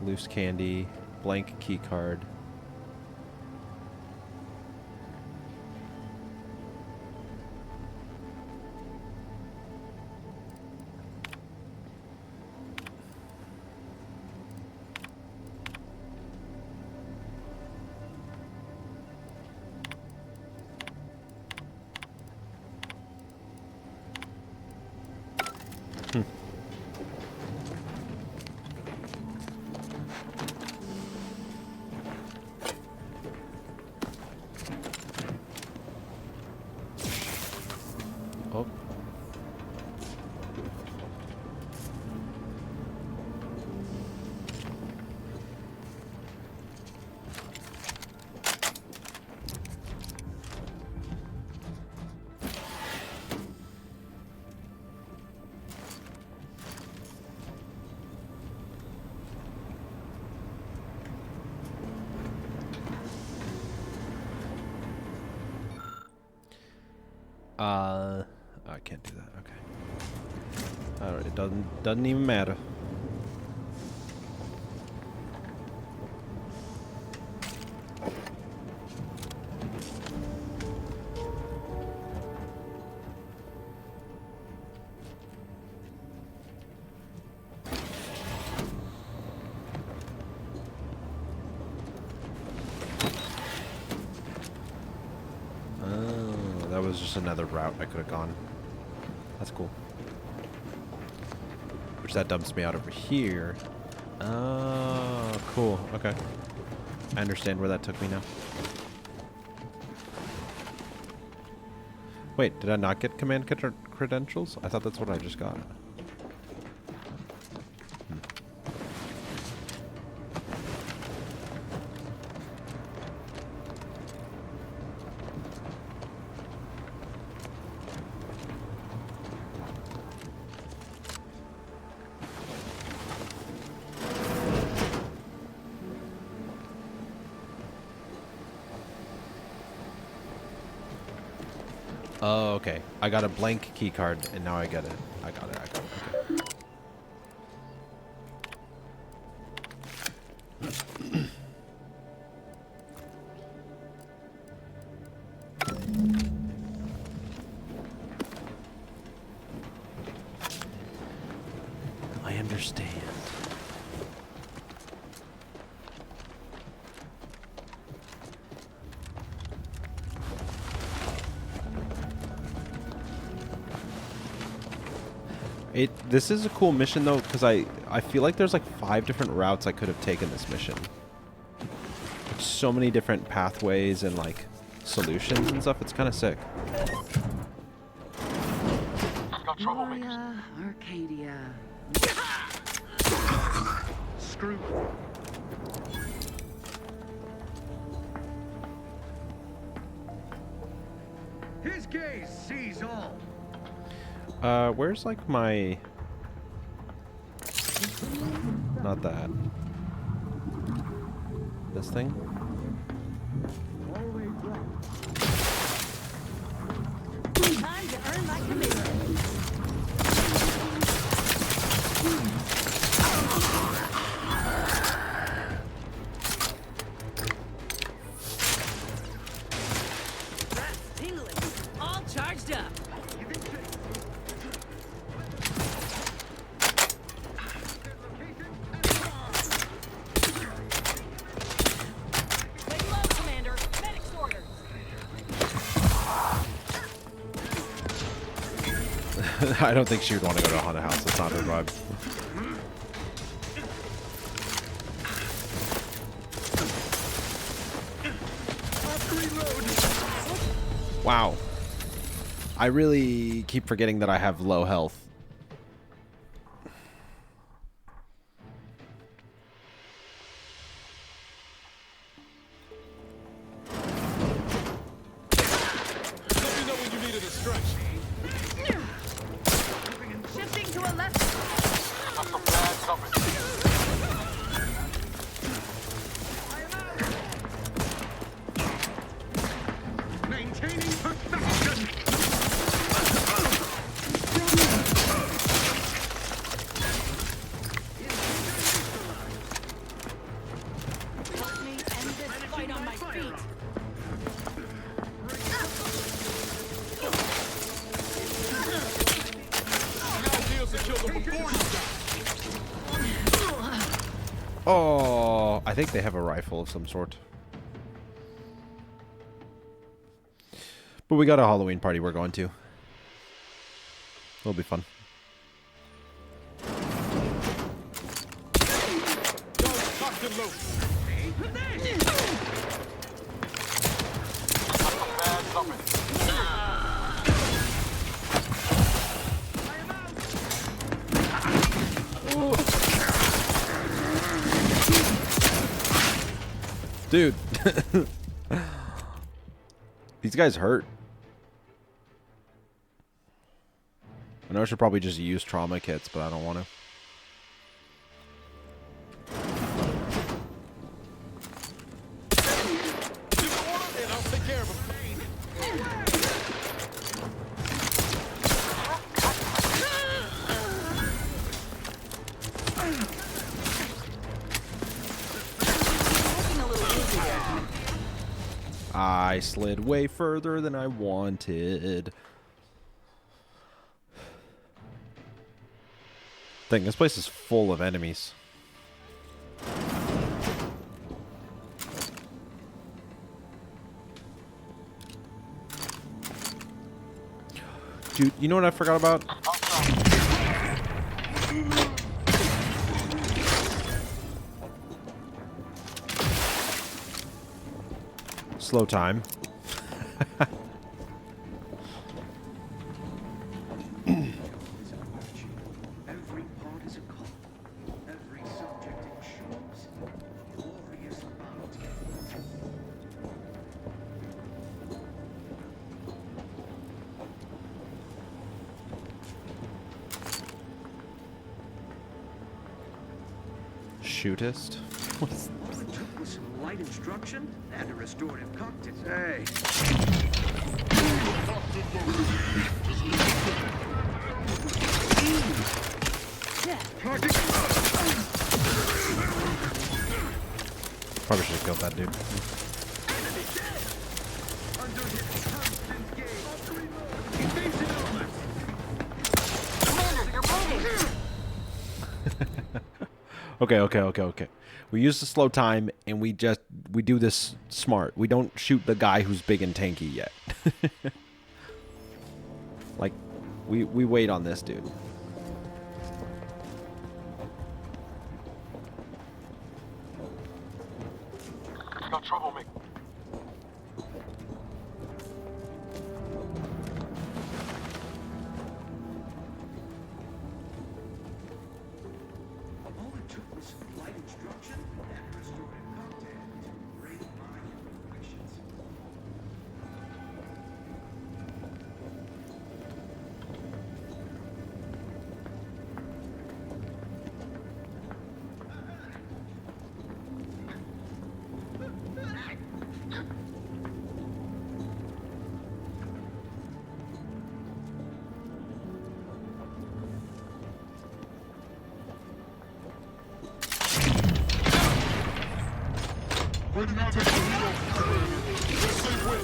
Loose candy, blank key card. I can't do that. Okay. Alright, it doesn't even matter. That was just another route I could have gone. That's cool. Which that dumps me out over here. Oh, cool. Okay. I understand where that took me now. Wait, did I not get command credentials? I thought that's what I just got. Oh, okay. I got a blank key card, and now I get it. I got it. Okay. I understand. This is a cool mission though, because I feel like there's like 5 different routes I could have taken this mission. Like so many different pathways and like solutions and stuff. It's kind of sick. Gloria, Arcadia. Screw. His gaze sees all. Where's like my... Not that. This thing? Time to earn my commission. Breath tingling, all charged up. I don't think she would want to go to a haunted house. That's not her vibe. Wow. I really keep forgetting that I have low health. Shifting to a left. Maintaining perfection. Help me end this fight on my feet. Oh, I think they have a rifle of some sort. But we got a Halloween party we're going to. It'll be fun. Dude. These guys hurt. I know I should probably just use trauma kits, but I don't want to. I slid way further than I wanted. Thing, this place is full of enemies. Dude, you know what I forgot about? Slow time. Every part is a call. Every subject it shows. Glorious bounty. Shootist? What's All it took was some light instruction and a restorative cocktail. Hey. Probably should have killed that dude. Okay. We use the slow time and we do this smart. We don't shoot the guy who's big and tanky yet. Like, we wait on this dude. Got trouble, Mick. All it took was some light instruction and a restorative cocktail to break my imperfections. We're not taking the same way.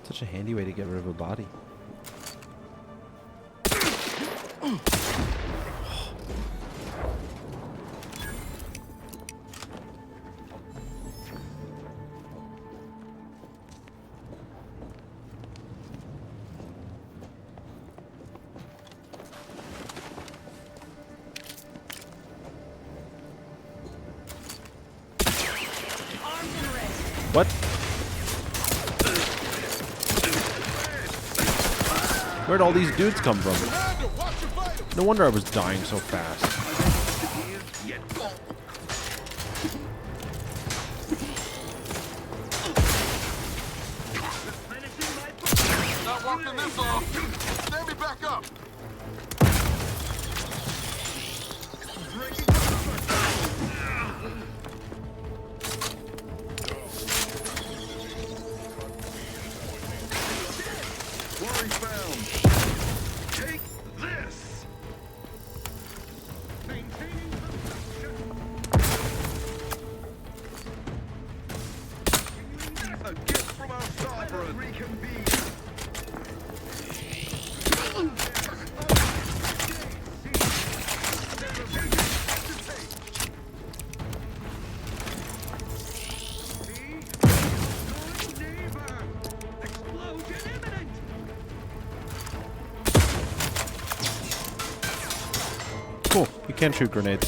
Such a handy way to get rid of a body. What? Where'd all these dudes come from? No wonder I was dying so fast. Not walking this off. Stand me back up. Quarry found. Take this. Maintaining a gift from our sovereign. Reconvene. Cool. You can shoot grenades.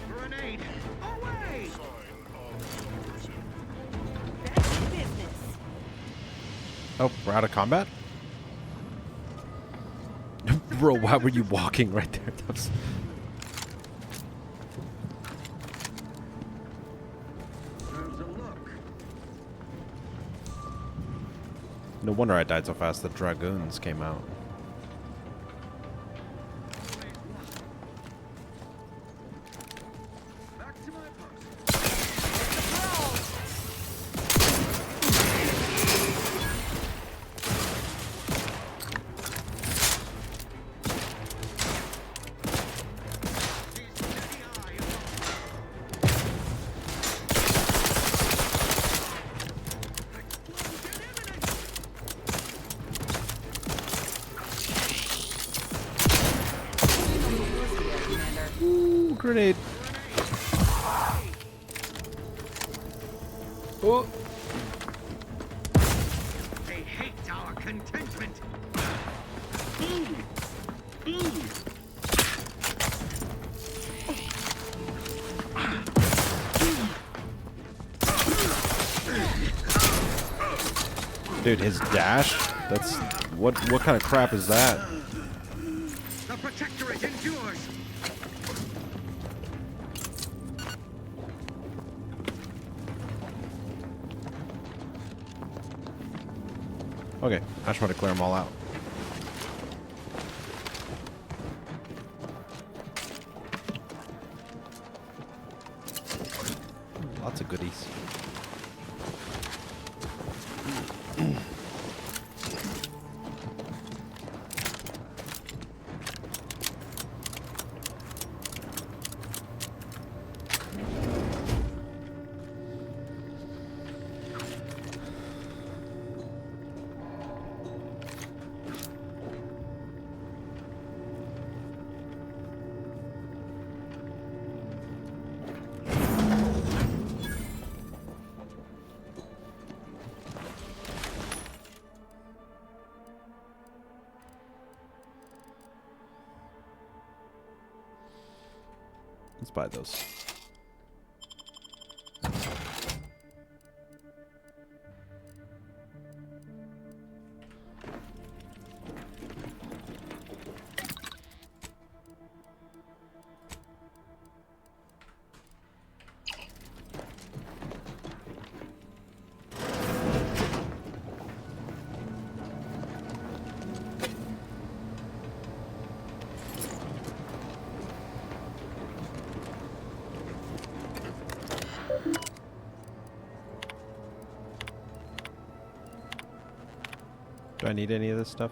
Grenade. Away. Oh, we're out of combat? Bro, why were you walking right there? That was... No wonder I died so fast. The dragoons came out. Ooh, grenade. Oh. They hate our contentment. Ooh. Ooh. Dude, his dash? That's what kind of crap is that? The Protectorate endures. Okay, I just want to clear them all out. Lots of goodies. Let's buy those. Do I need any of this stuff?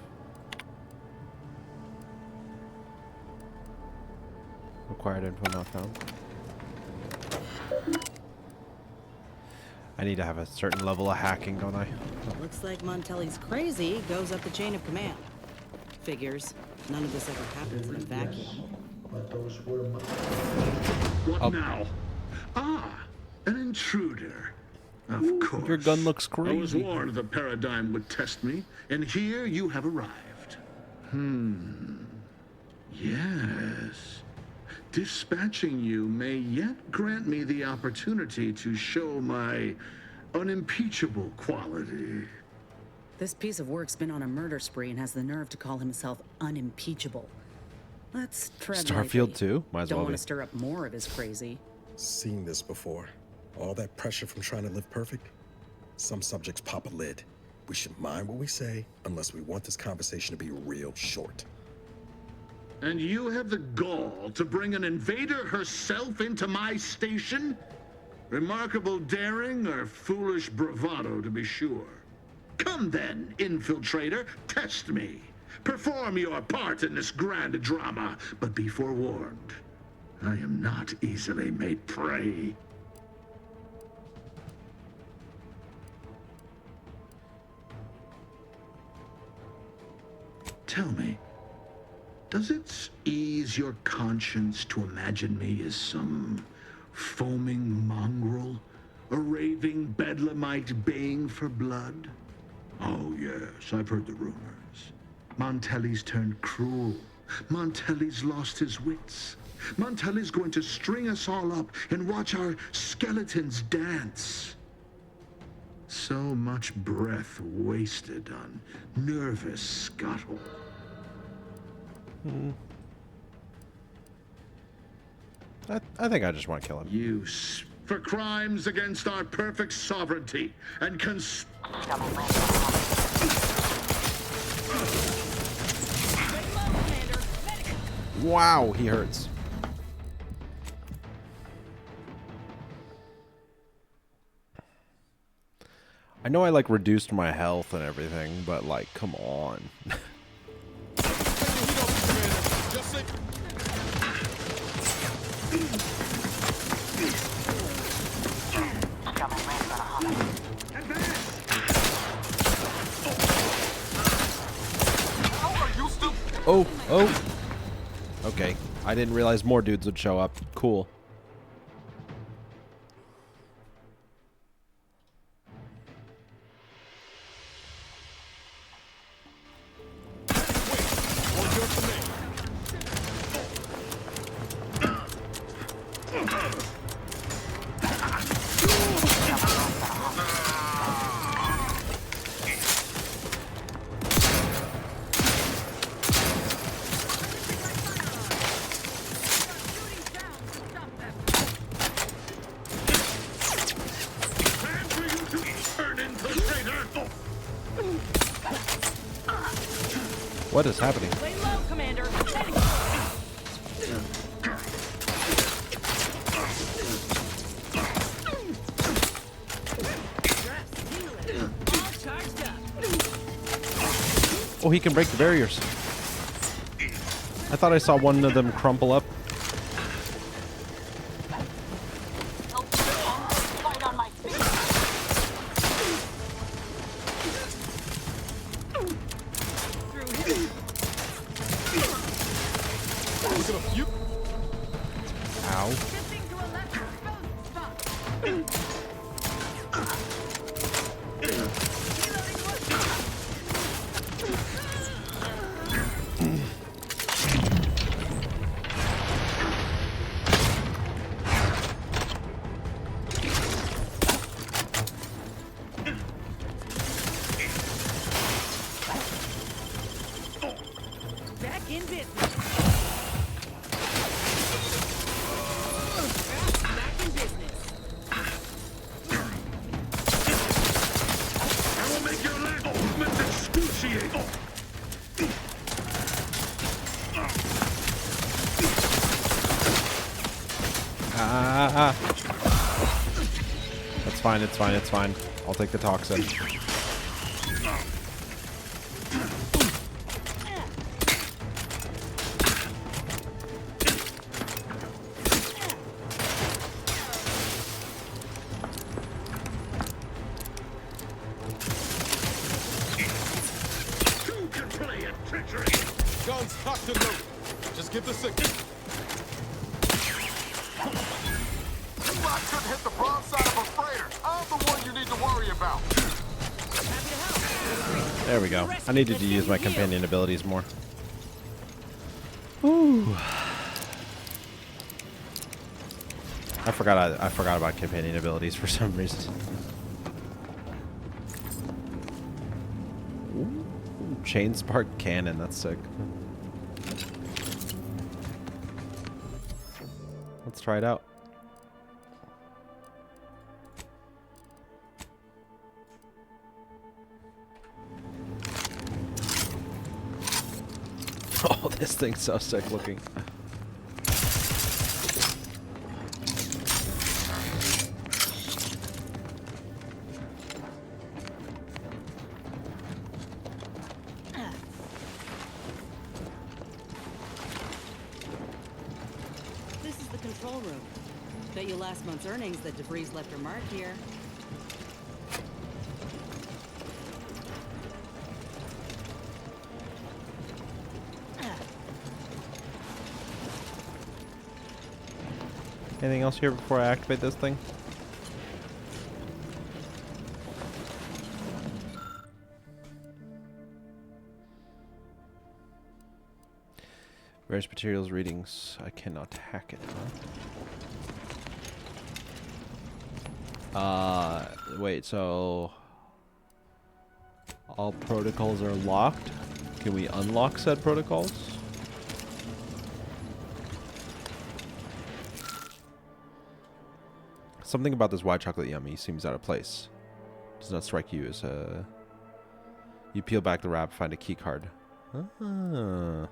Required info not found. I need to have a certain level of hacking, don't I? Looks like Montelli's crazy goes up the chain of command. Figures. None of this ever happens in a vacuum. What now? Ah, an intruder. Of course. Your gun looks I was crazy. warned the paradigm would test me, and here you have arrived. Yes. Dispatching you may yet grant me the opportunity to show my unimpeachable quality. This piece of work's been on a murder spree and has the nerve to call himself unimpeachable. Let's tread Starfield lightly. 2? Might as Don't well want be. to stir up more of his crazy. Seen this before. All that pressure from trying to live perfect. Some subjects pop a lid. We should mind what we say unless we want this conversation to be real short. And you have the gall to bring an invader herself into my station? Remarkable daring or foolish bravado, to be sure. Come then, infiltrator, test me. Perform your part in this grand drama, but be forewarned. I am not easily made prey. Tell me, does it ease your conscience to imagine me as some foaming mongrel, a raving bedlamite baying for blood? Oh yes, I've heard the rumors. Montelli's turned cruel. Montelli's lost his wits. Montelli's going to string us all up and watch our skeletons dance. So much breath wasted on nervous scuttle. I think I just want to kill him. Use for crimes against our perfect sovereignty and Wow, he hurts. I know I like reduced my health and everything, but like, come on. Oh, oh. Okay. I didn't realize more dudes would show up. Cool. What is happening? Lay low, Commander. Oh, he can break the barriers. I thought I saw one of them crumple up. Ow. Back in business. Back in business. I will make your last movements excruciating. Ah. That's fine, it's fine, it's fine. I'll take the toxin. Two can play at treachery. Guns cocked and loaded. Just give the signal. You lot shouldn't hit the broadside of a freighter. I'm the one you need to worry about. There we go. I needed to use my companion abilities more. Ooh. I forgot about companion abilities for some reason. Ooh, chain spark cannon, that's sick. Let's try it out. Oh, this thing's so sick looking. This is the control room. Bet you last month's earnings that debris left her mark here. Anything else here before I activate this thing? Various materials readings. I cannot hack it, huh? Wait, so all protocols are locked? Can we unlock said protocols? Something about this white chocolate yummy seems out of place. Does not strike you as a... You peel back the wrap, find a key card. Ah.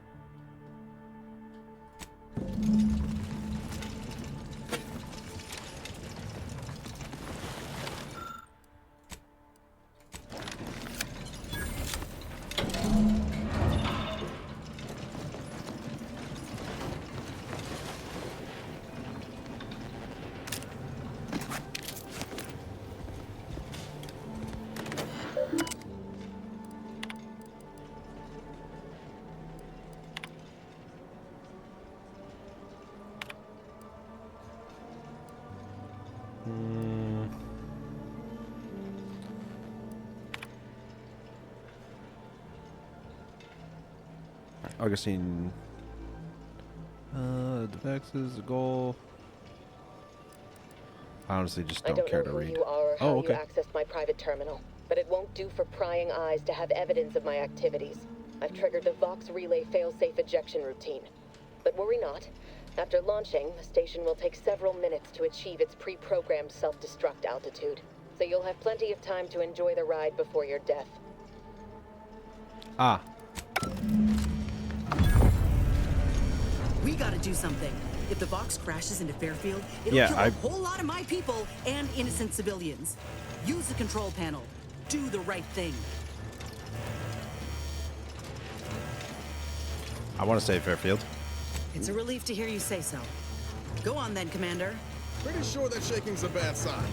Augustine. Defexes, the goal. I honestly just don't care to read. I don't know who you are or how Oh, okay. you accessed my private terminal, but it won't do for prying eyes to have evidence of my activities. I've triggered the Vox Relay failsafe ejection routine. But worry not. After launching, the station will take several minutes to achieve its pre-programmed self-destruct altitude. So you'll have plenty of time to enjoy the ride before your death. Ah. We gotta do something. If the Vox crashes into Fairfield, it'll Yeah, kill a whole lot of my people and innocent civilians. Use the control panel. Do the right thing. I want to say Fairfield. It's a relief to hear you say so. Go on then, Commander. Pretty sure that shaking's a bad sign.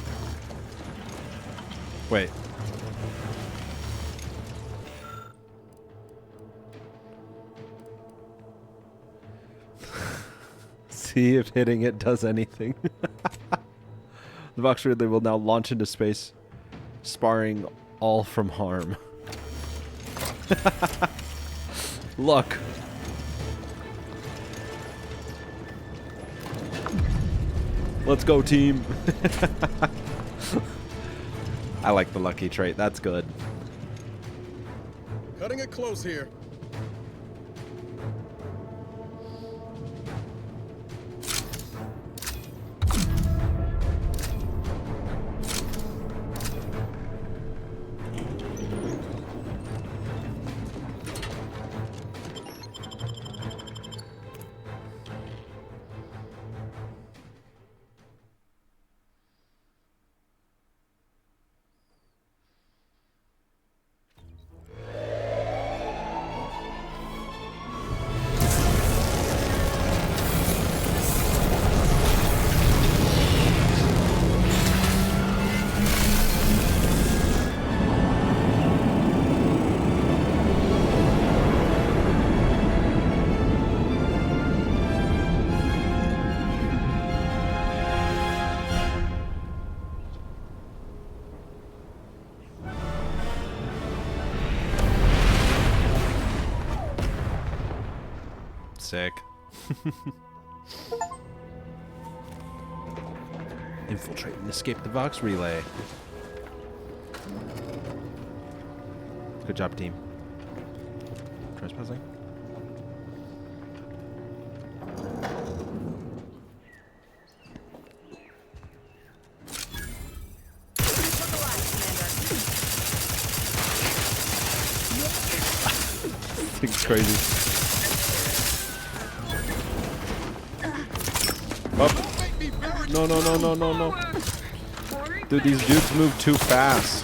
Wait. See if hitting it does anything. The Vox Relay will now launch into space, sparring all from harm. Look. Let's go, team. I like the lucky trait. That's good. Cutting it close here. Sick. Infiltrate and escape the Vox Relay. Good job, team. Trespassing. Thing's crazy. Up. No, no, no, no, no, no. Dude, these dudes move too fast.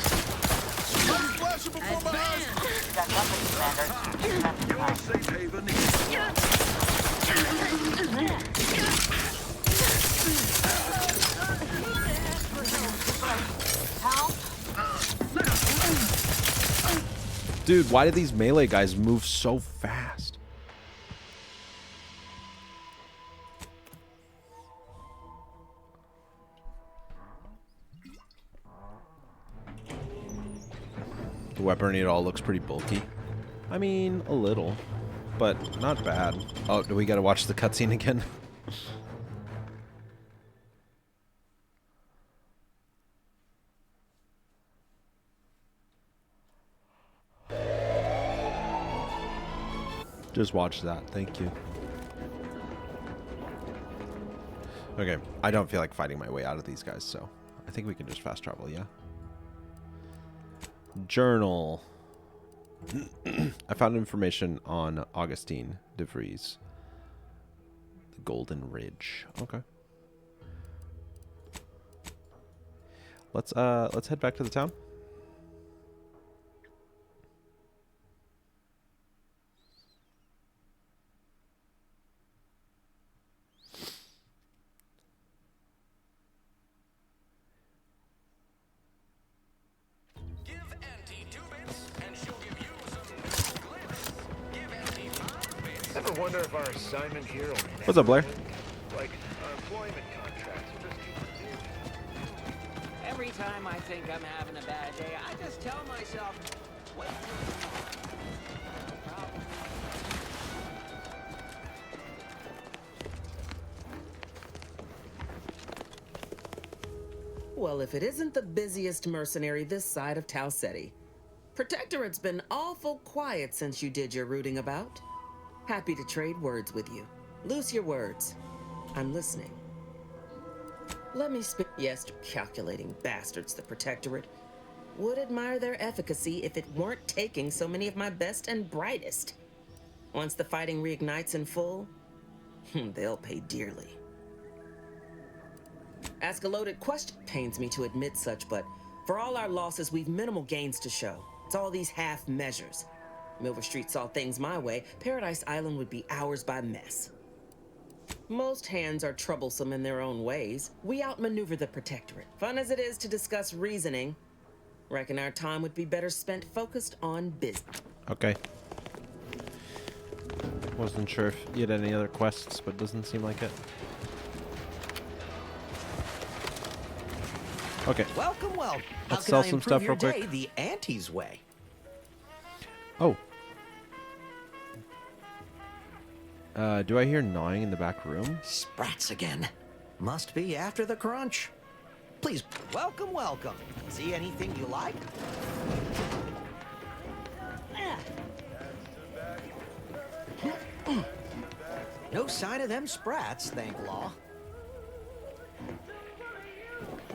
Dude, why do these melee guys move so fast? The weaponry, it all looks pretty bulky. I mean, a little, but not bad. Oh, do we gotta watch the cutscene again? Just watch that, thank you. Okay, I don't feel like fighting my way out of these guys, so I think we can just fast travel, yeah? Journal. I found information on Augustine de Vries. The Golden Ridge. Okay. Let's head back to the town. Ever wonder if our assignment here will mean What's up, Blair? like our employment contracts will just keep Every time I think I'm having a bad day, I just tell myself, wait. Well, if it isn't the busiest mercenary this side of Tau Ceti. Protectorate's been awful quiet since you did your rooting about. Happy to trade words with you. Loose your words. I'm listening. Let me speak. Yes, calculating bastards, the Protectorate. Would admire their efficacy if it weren't taking so many of my best and brightest. Once the fighting reignites in full, they'll pay dearly. Ask a loaded question. Pains me to admit such, but for all our losses, we've minimal gains to show. It's all these half measures. Milver Street saw things my way, Paradise Island would be ours by mess. Most hands are troublesome in their own ways. We outmaneuver the Protectorate. Fun as it is to discuss reasoning, reckon our time would be better spent focused on business. Okay. Wasn't sure if you had any other quests, but doesn't seem like it. Okay. Welcome, welcome. Let's How sell can I some improve stuff your real quick. day the Auntie's way? Oh. Do I hear gnawing in the back room? Sprats again. Must be after the crunch. Please, welcome, welcome. See anything you like? No sign of them sprats, thank law.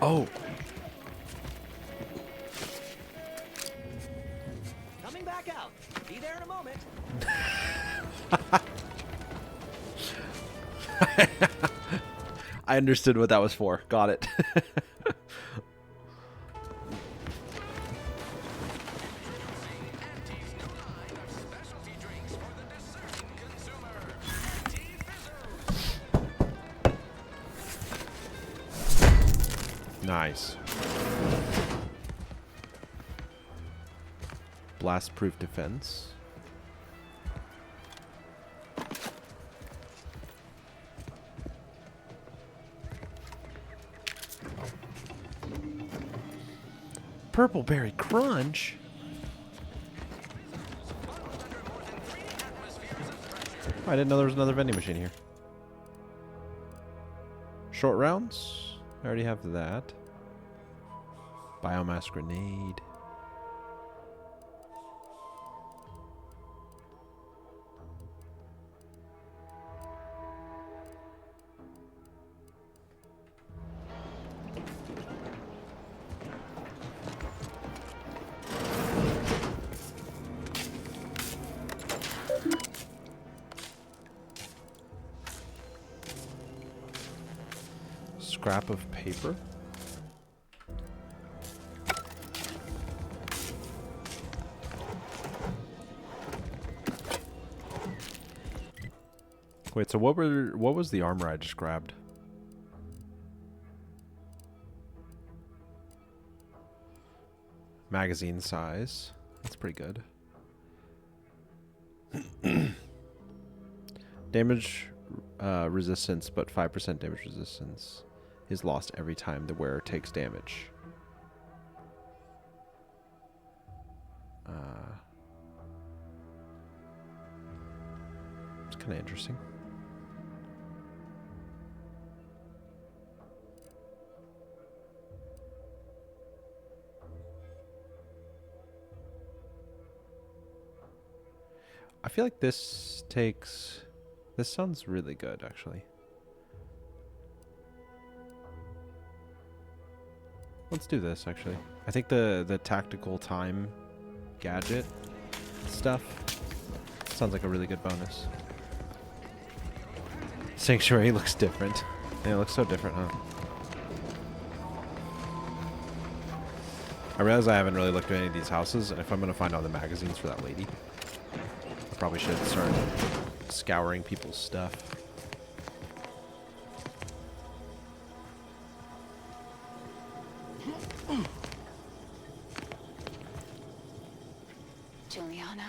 Oh. Coming back out. Be there in a moment. I understood what that was for. Got it. Nice. Blast-proof defense. Purple berry crunch. Oh, I didn't know there was another vending machine here. Short rounds. I already have that. Biomass grenade. Scrap of paper. Wait, so what was the armor I just grabbed? Magazine size. That's pretty good. Damage resistance, but 5% damage resistance is lost every time the wearer takes damage. It's kind of interesting. I feel like this sounds really good, actually. Let's do this, actually. I think the tactical time gadget stuff sounds like a really good bonus. Sanctuary looks different. Yeah, it looks so different, huh? I realize I haven't really looked at any of these houses, and if I'm going to find all the magazines for that lady, I probably should start scouring people's stuff. Juliana.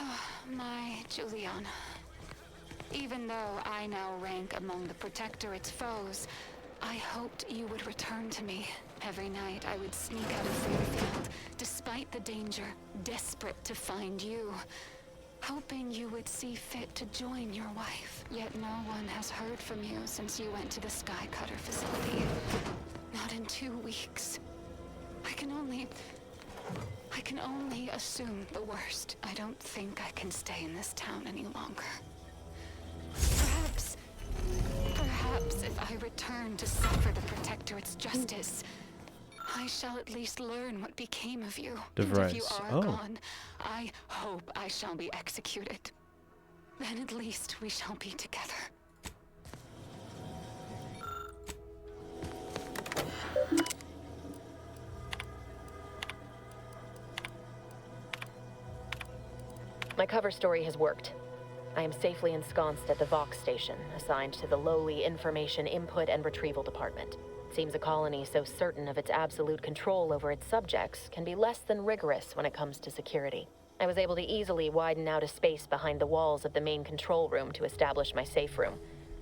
Oh, my Juliana. Even though I now rank among the Protectorate's foes, I hoped you would return to me. Every night I would sneak out of Fairfield, despite the danger, desperate to find you. Hoping you would see fit to join your wife. Yet no one has heard from you since you went to the Skycutter facility. Not in 2 weeks. I can only assume the worst. I don't think I can stay in this town any longer. Perhaps if I return to suffer the Protectorate's justice, I shall at least learn what became of you. And if you are gone, I hope I shall be executed. Then at least we shall be together. My cover story has worked. I am safely ensconced at the Vox station, assigned to the lowly Information Input and Retrieval Department. Seems a colony so certain of its absolute control over its subjects can be less than rigorous when it comes to security. I was able to easily widen out a space behind the walls of the main control room to establish my safe room,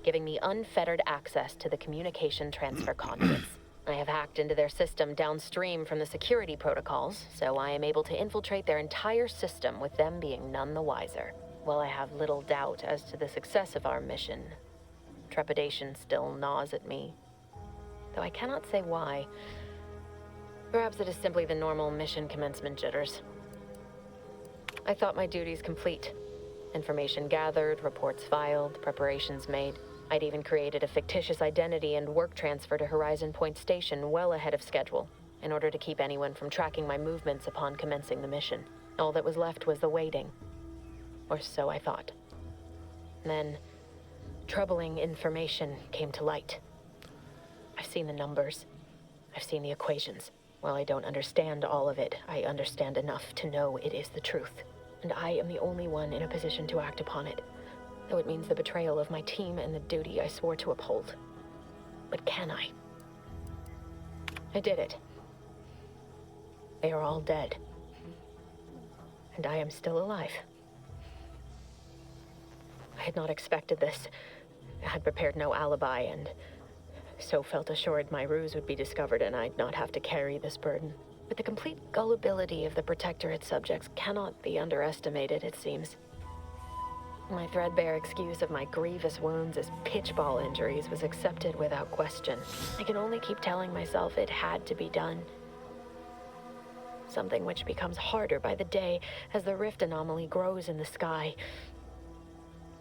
giving me unfettered access to the communication transfer conduits. I have hacked into their system downstream from the security protocols, so I am able to infiltrate their entire system with them being none the wiser. While I have little doubt as to the success of our mission, trepidation still gnaws at me. Though I cannot say why. Perhaps it is simply the normal mission commencement jitters. I thought my duties complete. Information gathered, reports filed, preparations made. I'd even created a fictitious identity and work transfer to Horizon Point Station well ahead of schedule, in order to keep anyone from tracking my movements upon commencing the mission. All that was left was the waiting. Or so I thought. Then, troubling information came to light. I've seen the numbers. I've seen the equations. While I don't understand all of it, I understand enough to know it is the truth. And I am the only one in a position to act upon it. Though it means the betrayal of my team and the duty I swore to uphold. But can I? I did it. They are all dead. And I am still alive. I had not expected this. I had prepared no alibi, and so felt assured my ruse would be discovered and I'd not have to carry this burden. But the complete gullibility of the Protectorate subjects cannot be underestimated, it seems. My threadbare excuse of my grievous wounds as pitchball injuries was accepted without question. I can only keep telling myself it had to be done. Something which becomes harder by the day as the rift anomaly grows in the sky.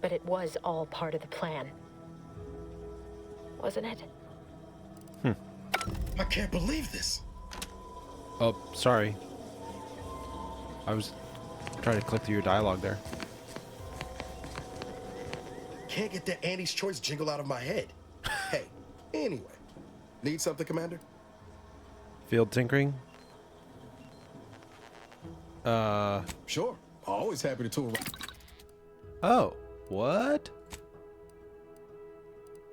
But it was all part of the plan. Wasn't it? I can't believe this. Oh, sorry. I was trying to click through your dialogue there. Can't get that Andy's Choice jingle out of my head. Hey, anyway. Need something, Commander? Field tinkering? Sure. Always happy to tool. Oh, what?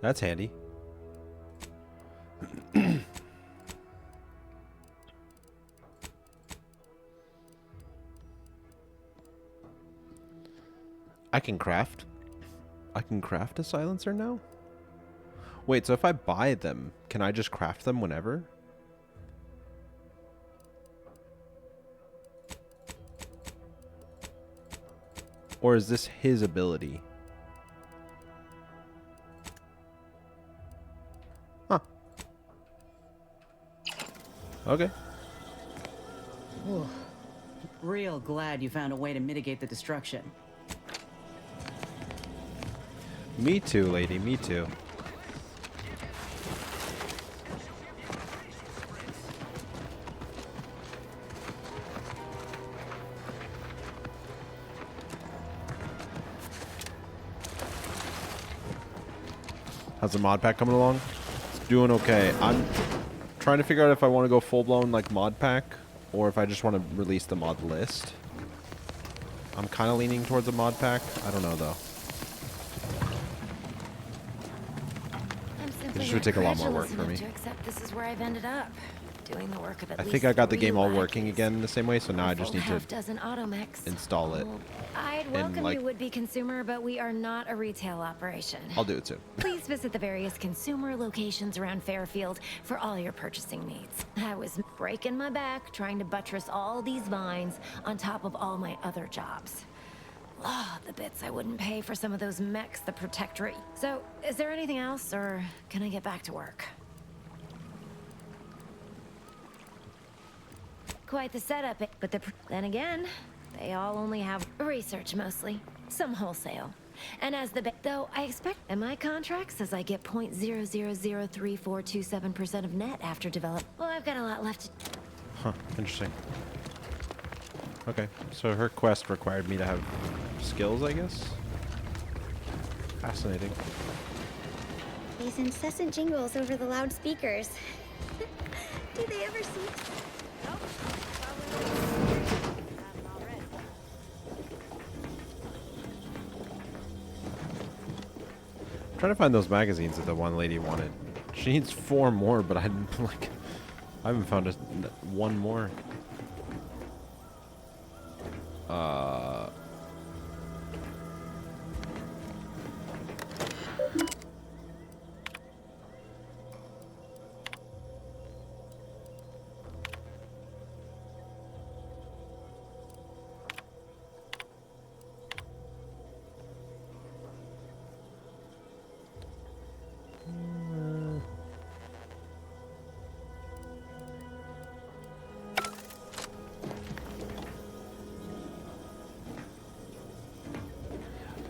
That's handy. I can craft a silencer now? Wait, so if I buy them, can I just craft them whenever? Or is this his ability? Huh. Okay. Real glad you found a way to mitigate the destruction. Me too, lady. Me too. How's the mod pack coming along? It's doing okay. I'm trying to figure out if I want to go full-blown like mod pack or if I just want to release the mod list. I'm kind of leaning towards a mod pack. I don't know though. It would take a lot more work for me. To accept this is where I've ended up, doing the work of at I least think I got the 3 game all Lackys. working again the same way, so now I just need to half-dozen automechs. install it. I'd welcome you, would-be consumer, but we are not a retail operation. I'll do it too. Please visit the various consumer locations around Fairfield for all your purchasing needs. I was breaking my back trying to buttress all these vines on top of all my other jobs. The bits I wouldn't pay for some of those mechs the Protectorate. So, is there anything else, or can I get back to work? Quite the setup, but then again, they all only have research mostly, some wholesale. And as the though I expect, and my contract says I get 0.003427% of net after develop. Well, I've got a lot left to. Huh, interesting. Okay, so her quest required me to have skills, I guess? Fascinating. These incessant jingles over the loudspeakers. Do they ever cease? I'm trying to find those magazines that the one lady wanted. She needs 4 more, but I haven't found one more.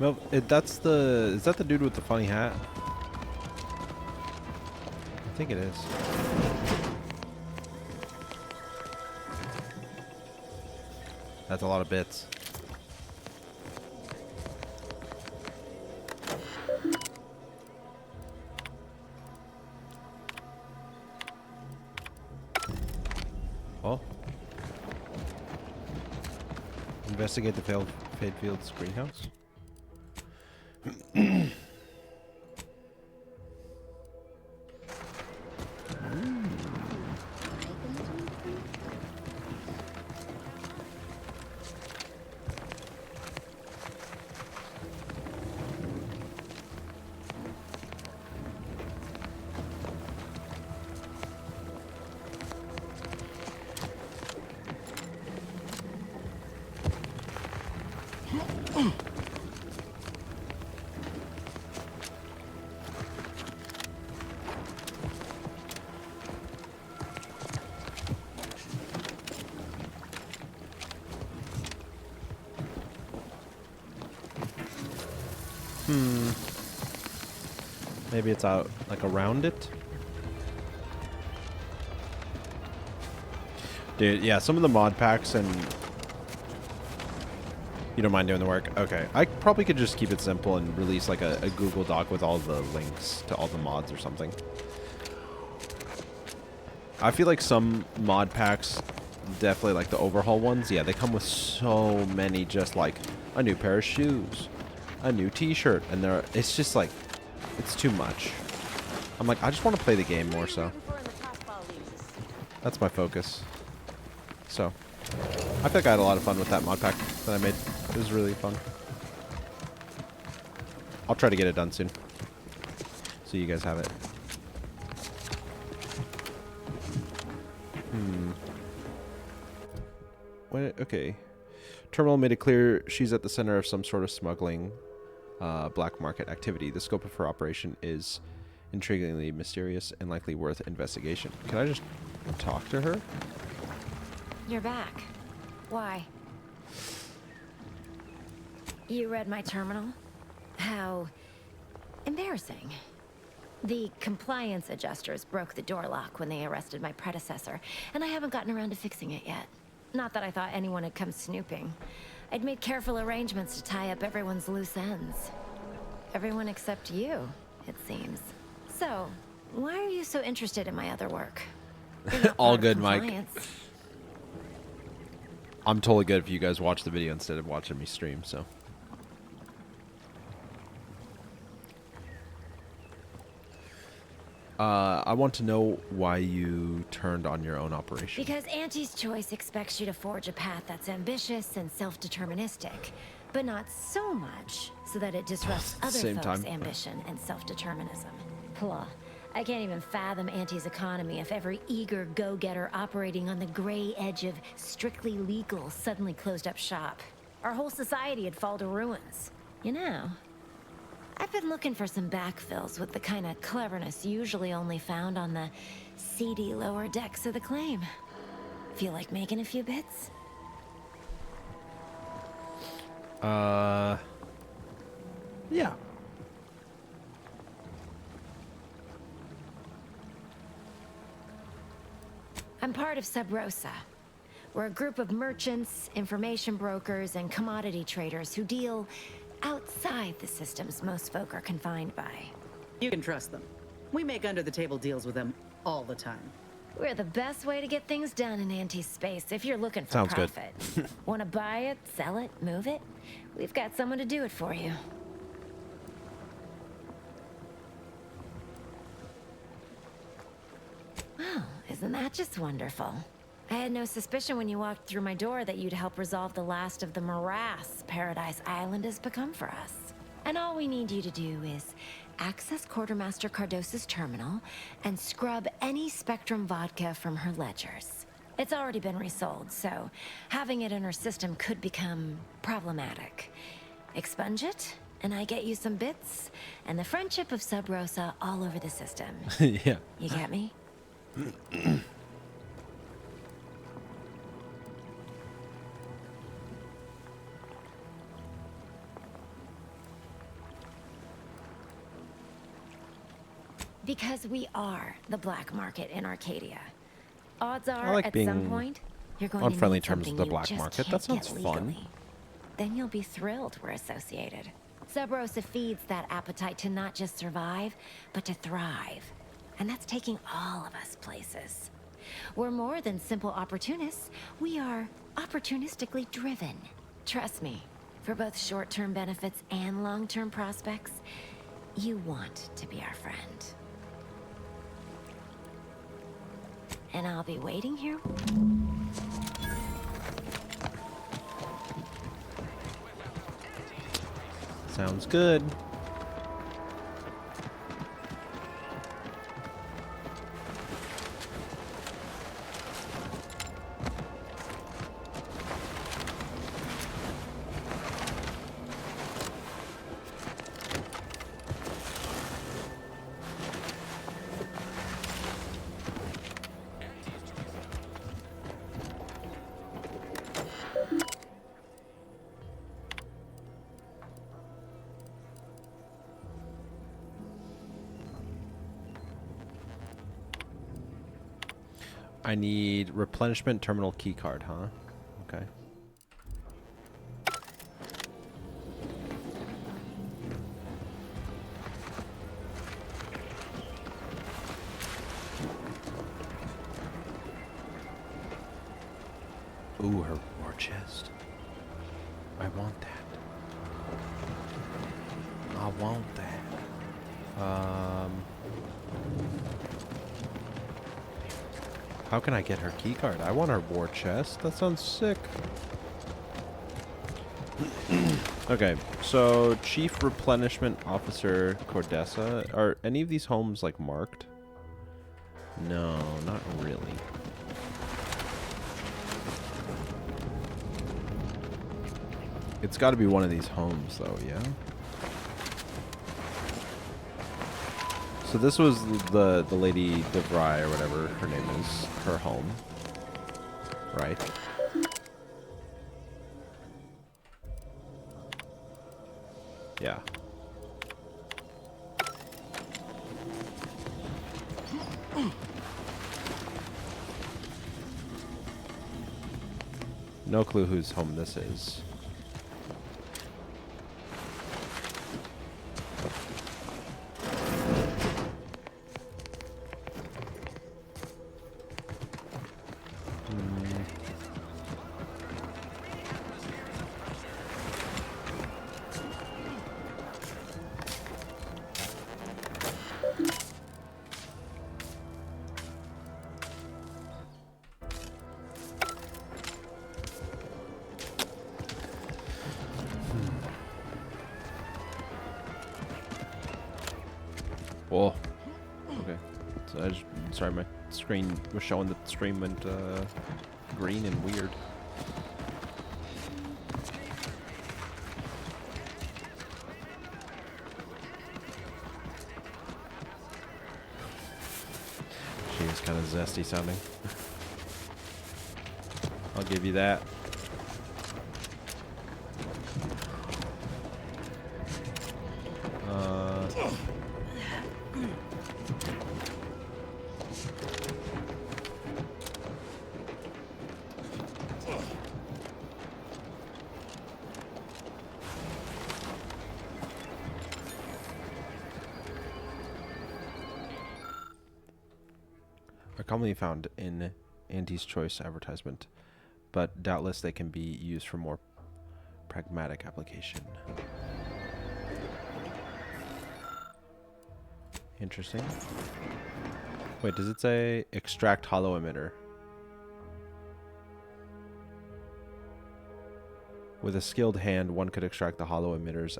No, is that the dude with the funny hat? I think it is. That's a lot of bits. Oh. Investigate the Fade Fields greenhouse. Maybe it's out like around it. Dude, yeah, some of the mod packs and you don't mind doing the work? Okay. I probably could just keep it simple and release like a Google Doc with all the links to all the mods or something. I feel like some mod packs, definitely like the overhaul ones, yeah, they come with so many, just like a new pair of shoes, a new t-shirt, and it's just like, it's too much. I'm like, I just want to play the game more so. That's my focus. So, I think I had a lot of fun with that mod pack that I made. It was really fun. I'll try to get it done soon, so you guys have it. Okay. Terminal made it clear she's at the center of some sort of smuggling black market activity. The scope of her operation is intriguingly mysterious and likely worth investigation. Can I just talk to her? You're back. Why? You read my terminal? How embarrassing. The compliance adjusters broke the door lock when they arrested my predecessor, and I haven't gotten around to fixing it yet. Not that I thought anyone had come snooping. I'd made careful arrangements to tie up everyone's loose ends. Everyone except you, it seems. So, why are you so interested in my other work? All good, Mike. I'm totally good if you guys watch the video instead of watching me stream, so. I want to know why you turned on your own operation. Because Auntie's Choice expects you to forge a path that's ambitious and self-deterministic, but not so much so that it disrupts other folks' ambition and self-determinism. Blah. I can't even fathom Auntie's economy if every eager go-getter operating on the gray edge of strictly legal suddenly closed up shop. Our whole society would fall to ruins. You know, I've been looking for some backfills with the kind of cleverness usually only found on the seedy lower decks of the Claim. Feel like making a few bits? Yeah. I'm part of Sub Rosa. We're a group of merchants, information brokers, and commodity traders who deal outside the systems most folk are confined by. You can trust them. We make under-the-table deals with them all the time. We're the best way to get things done in anti-space if you're looking for Sounds good. profit. Want to buy it, sell it, move it? We've got someone to do it for you. Well, isn't that just wonderful? I had no suspicion when you walked through my door that you'd help resolve the last of the morass Paradise Island has become for us. And all we need you to do is access Quartermaster Cardos's terminal and scrub any Spectrum vodka from her ledgers. It's already been resold, so having it in her system could become problematic. Expunge it, and I get you some bits, and the friendship of Sub Rosa all over the system. Yeah. You get me? Because we are the black market in Arcadia. Odds are, like at being some point, you're going on to friendly need terms with something the black you just market. can't That sounds get fun. legally. Then you'll be thrilled we're associated. Sub Rosa feeds that appetite to not just survive, but to thrive. And that's taking all of us places. We're more than simple opportunists. We are opportunistically driven. Trust me, for both short-term benefits and long-term prospects, you want to be our friend. And I'll be waiting here. Sounds good. I need replenishment terminal key card, huh? Okay. Ooh, her war chest. I want that. I want that. How can I get her key card? I want her war chest. That sounds sick. Okay, so Chief Replenishment Officer Cordessa. Are any of these homes like marked? No, not really. It's got to be one of these homes, though, yeah? So this was the Lady DeVry, or whatever her name is, her home, right? Yeah. No clue whose home this is. Whoa. Okay. So I just, sorry, my screen was showing that the stream went green and weird. She is kind of zesty sounding. I'll give you that. Are commonly found in Auntie's Choice advertisement, but doubtless they can be used for more pragmatic application. Interesting. Wait, does it say extract hollow emitter? With a skilled hand, one could extract the hollow emitters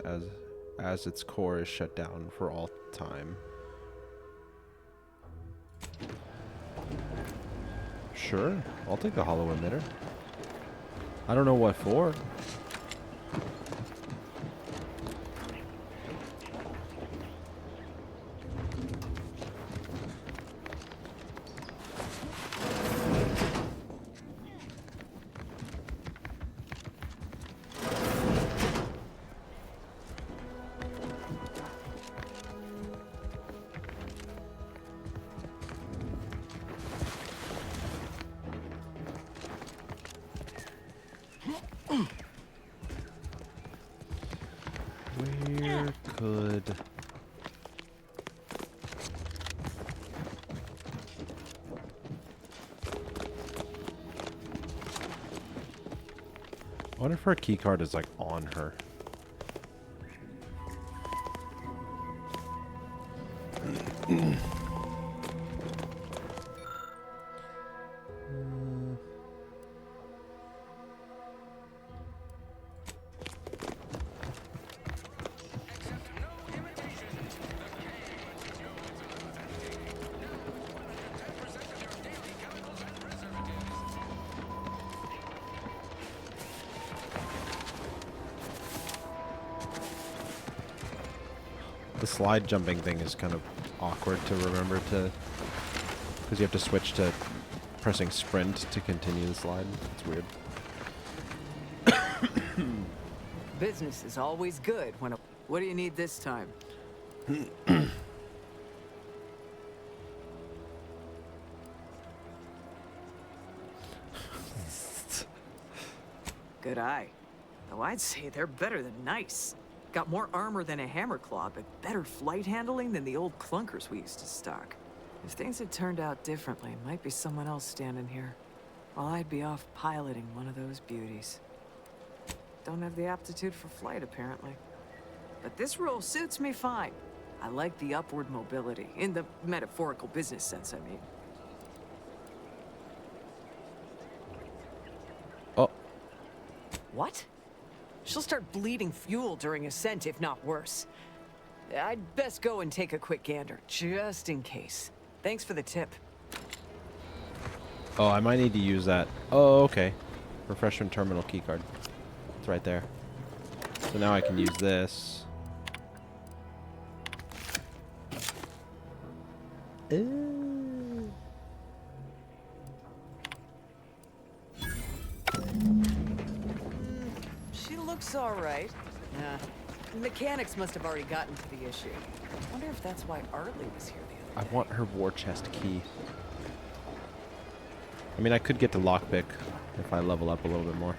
as its core is shut down for all time. Sure, I'll take the hollow emitter. I don't know what for. Where could... I wonder if her key card is like on her. The slide jumping thing is kind of awkward to remember to, because you have to switch to pressing sprint to continue the slide. It's weird. Business is always good when what do you need this time? Good eye. Though I'd say they're better than nice. Got more armor than a Hammerclaw, but better flight handling than the old clunkers we used to stock. If things had turned out differently, it might be someone else standing here, while I'd be off piloting one of those beauties. Don't have the aptitude for flight, apparently. But this role suits me fine. I like the upward mobility, in the metaphorical business sense, I mean. Oh. What? She'll start bleeding fuel during ascent, if not worse. I'd best go and take a quick gander, just in case. Thanks for the tip. Oh, I might need to use that. Oh, okay. Refreshment terminal keycard. It's right there. So now I can use this. She looks all right. Mechanics must have already gotten to the issue. I wonder if that's why Artley was here the other day. I want her war chest key. I mean, I could get to lockpick if I level up a little bit more.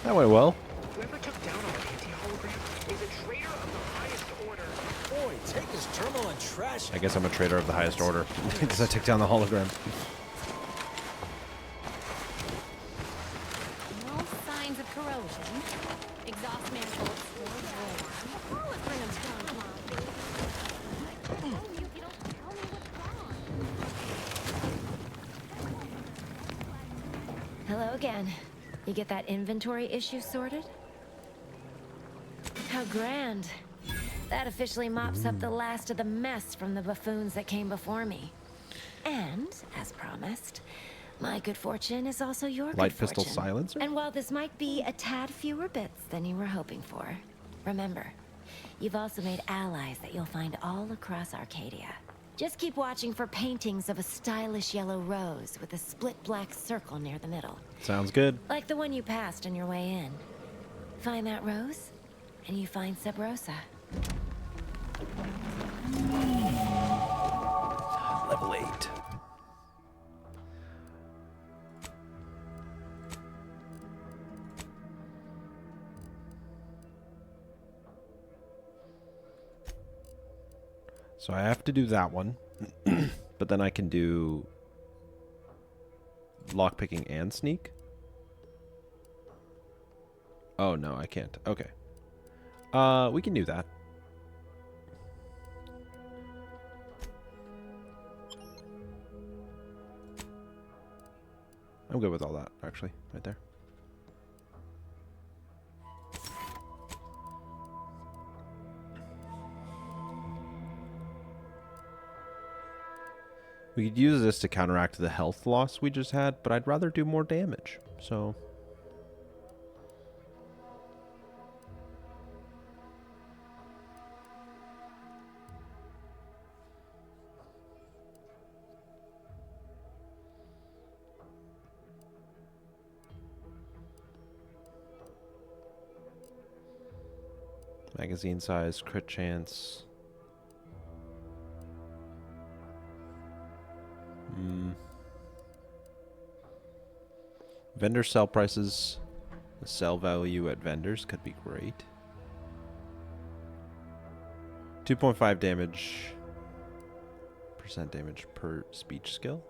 That went well. Whoever took down our anti-hologram is a traitor of the highest order. Boy, take his terminal and trash it. I guess I'm a traitor of the highest order because I took down the hologram. No signs of corrosion. Exhaust manifold still warm. Oh, let's bring them down. Come on. Oh, you don't tell me what's wrong. Hello again. You get that inventory issue sorted? How grand. That officially mops up the last of the mess from the buffoons that came before me. And, as promised, my good fortune is also your good Light fortune. pistol silencer? And while this might be a tad fewer bits than you were hoping for, remember, you've also made allies that you'll find all across Arcadia. Just keep watching for paintings of a stylish yellow rose with a split black circle near the middle. Sounds good. Like the one you passed on your way in. Find that rose, and you find Sub Rosa. Level 8. So I have to do that one, but then I can do lockpicking and sneak. Oh no, I can't. Okay. We can do that. I'm good with all that, actually, right there. We could use this to counteract the health loss we just had, but I'd rather do more damage, so... Magazine size, crit chance... Vendor sell prices, the sell value at vendors could be great. 2.5 damage, % damage per speech skill.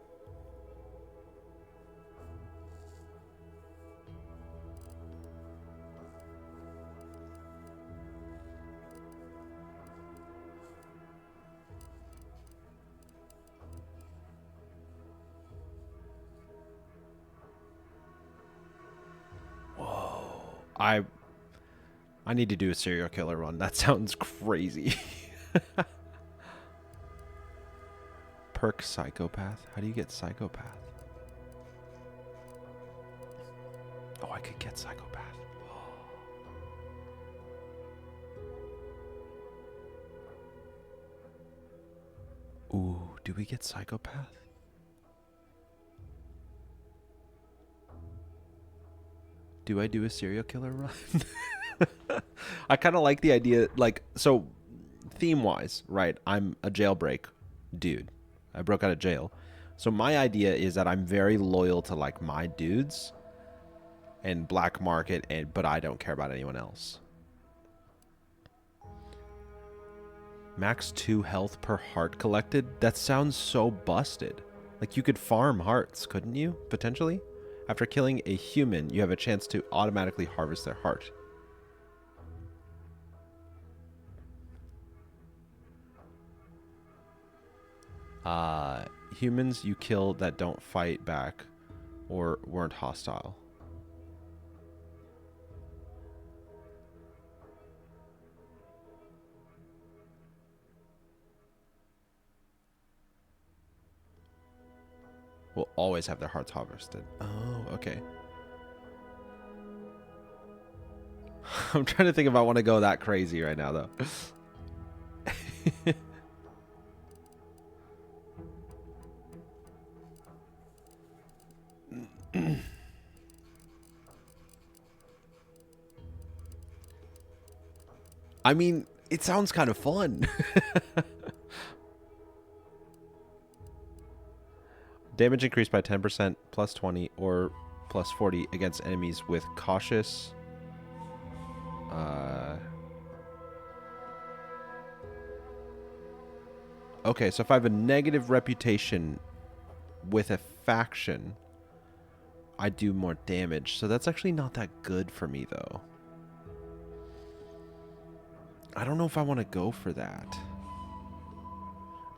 I need to do a serial killer run. That sounds crazy. Perk psychopath. How do you get psychopath? Oh, I could get psychopath. Ooh, do we get psychopath? Do I do a serial killer run? I kind of like the idea, like, so theme-wise, right? I'm a jailbreak dude. I broke out of jail. So my idea is that I'm very loyal to, like, my dudes and black market, but I don't care about anyone else. Max 2 health per heart collected? That sounds so busted. Like, you could farm hearts, couldn't you? Potentially? After killing a human, you have a chance to automatically harvest their heart. Humans you kill that don't fight back or weren't hostile. Will always have their hearts harvested. Oh, okay. I'm trying to think if I want to go that crazy right now, though. I mean, it sounds kind of fun. Damage increased by 10%, plus 20, or plus 40 against enemies with cautious. Okay, so if I have a negative reputation with a faction, I do more damage. So that's actually not that good for me, though. I don't know if I want to go for that.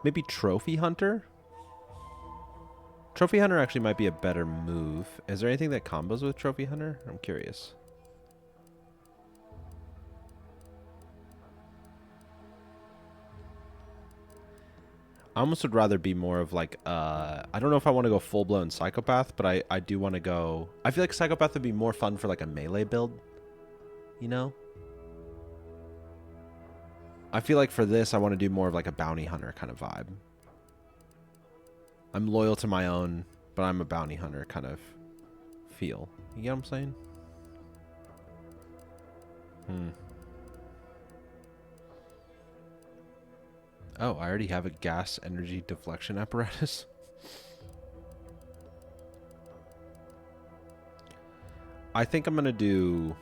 Maybe Trophy Hunter? Trophy Hunter actually might be a better move. Is there anything that combos with Trophy Hunter? I'm curious. I almost would rather be more of like, I don't know if I want to go full-blown Psychopath, but I do want to go... I feel like Psychopath would be more fun for like a melee build, you know? I feel like for this, I want to do more of like a Bounty Hunter kind of vibe. I'm loyal to my own, but I'm a bounty hunter kind of feel. You get what I'm saying? Oh, I already have a gas energy deflection apparatus. I think I'm going to do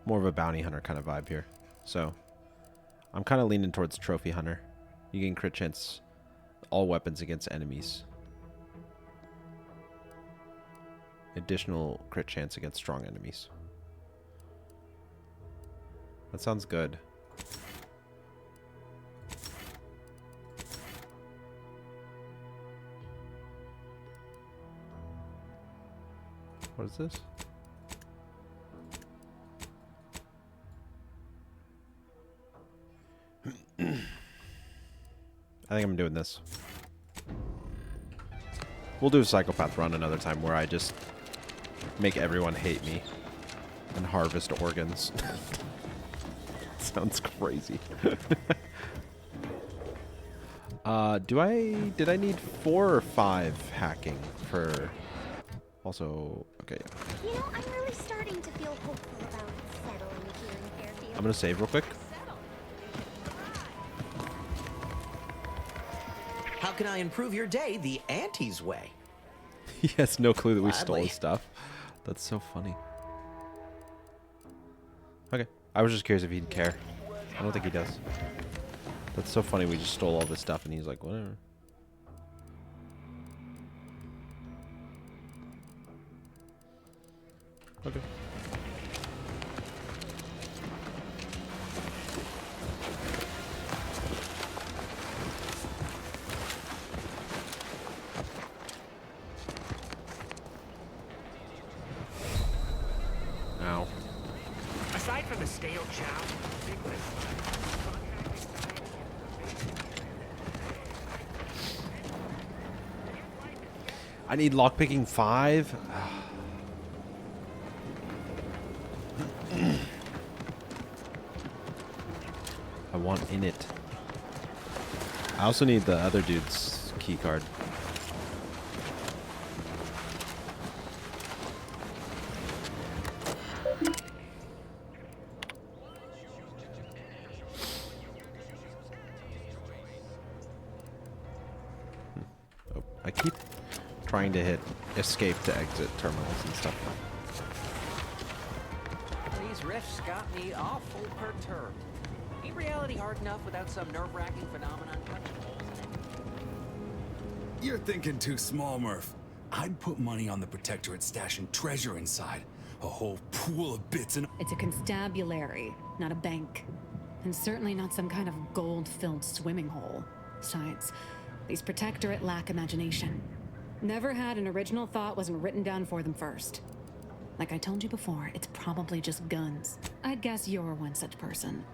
more of a bounty hunter kind of vibe here. So I'm kind of leaning towards trophy hunter. You gain crit chance all weapons against enemies. Additional crit chance against strong enemies. That sounds good. What is this? I think I'm doing this. We'll do a psychopath run another time where I just make everyone hate me and harvest organs. Sounds crazy. Did I need 4 or 5 hacking for also okay. You know, I'm really starting to feel hopeful about settling here in Fairfield. I'm gonna save real quick. How can I improve your day the Auntie's way? He has no clue that we stole Gladly. his stuff. That's so funny. Okay. I was just curious if he'd care. I don't think he does. That's so funny. We just stole all this stuff and he's like, whatever. Okay. Ow. Aside from the stale chow, big I need lockpicking 5. I want in it. I also need the other dude's key card. Oh, I keep trying to hit escape to exit terminals and stuff. These riffs got me awful perturbed. Ain't reality hard enough without some nerve-wracking phenomenon punching holes in it? You're thinking too small, Murph. I'd put money on the Protectorate stashing treasure inside. A whole pool of bits and... It's a constabulary, not a bank. And certainly not some kind of gold-filled swimming hole. Besides, these Protectorate lack imagination. Never had an original thought wasn't written down for them first. Like I told you before, it's probably just guns. I'd guess you're one such person.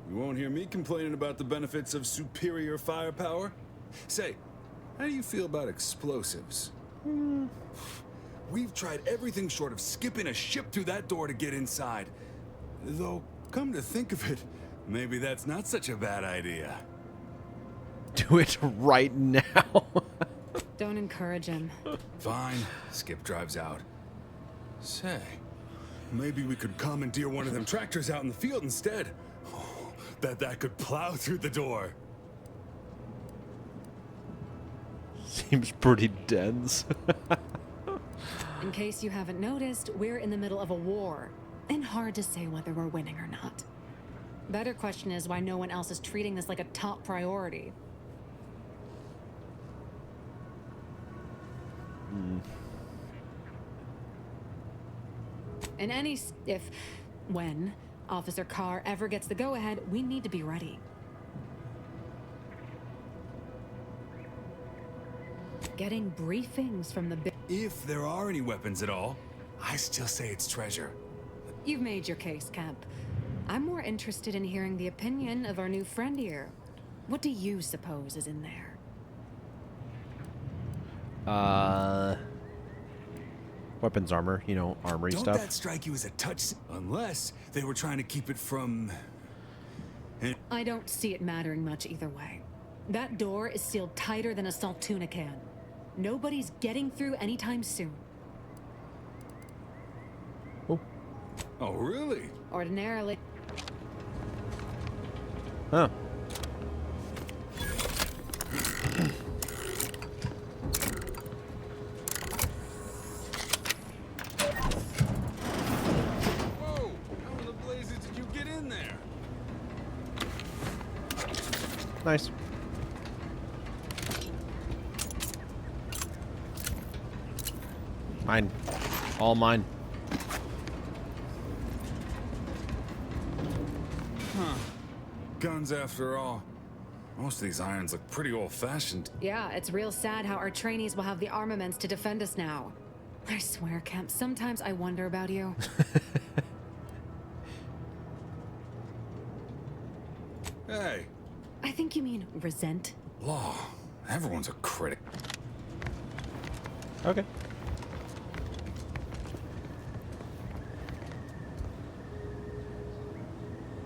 You won't hear me complaining about the benefits of superior firepower. Say, how do you feel about explosives? We've tried everything short of skipping a ship through that door to get inside. Though, come to think of it, maybe that's not such a bad idea. Do it right now. Don't encourage him. Fine. Skip drives out. Say, maybe we could commandeer one of them tractors out in the field instead. Oh, that could plow through the door. Seems pretty dense. In case you haven't noticed, we're in the middle of a war. And hard to say whether we're winning or not. Better question is why no one else is treating this like a top priority. In any when Officer Carr ever gets the go-ahead, we need to be ready. Getting briefings from the If there are any weapons at all, I still say it's treasure. You've made your case, Kemp. I'm more interested in hearing the opinion of our new friend here. What do you suppose is in there? Weapons, armor, you know, armory Don't stuff. that strike you as a touch? Unless they were trying to keep it from I don't see it mattering much either way. That door is sealed tighter than a salt tuna can. Nobody's getting through anytime soon. Oh, really? Ordinarily. Huh. Whoa! How in the blazes did you get in there? Nice. Mine. All mine. Huh. Guns after all. Most of these irons look pretty old-fashioned. Yeah, it's real sad how our trainees will have the armaments to defend us now. I swear, Kemp, sometimes I wonder about you. Hey. I think you mean resent. Law. Everyone's a critic. Okay.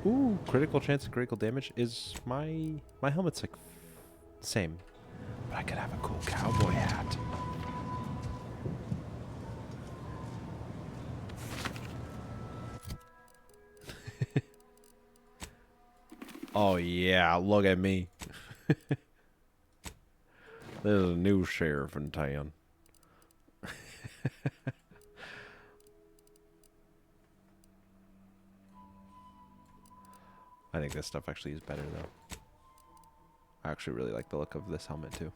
Ooh, critical chance of critical damage. Is my helmet's like same, but I could have a cool cowboy hat. Oh yeah, look at me. There's a new sheriff in town. I think this stuff actually is better though. I actually really like the look of this helmet too.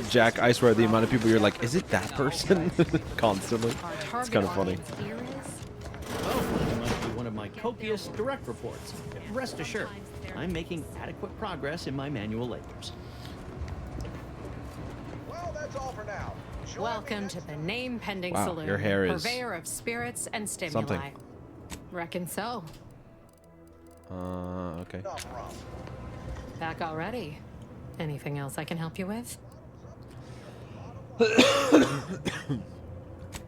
Jack, I swear the amount of people you're like, is it that person? Constantly. It's kind of funny. Oh, it must be one of my copious direct reports. Rest assured, I'm making adequate progress in my manual labors. Well, that's all for now. Welcome to the Name Pending Wow, Saloon, your hair is purveyor of spirits and stimuli. something. Reckon so. Okay. Back already. Anything else I can help you with?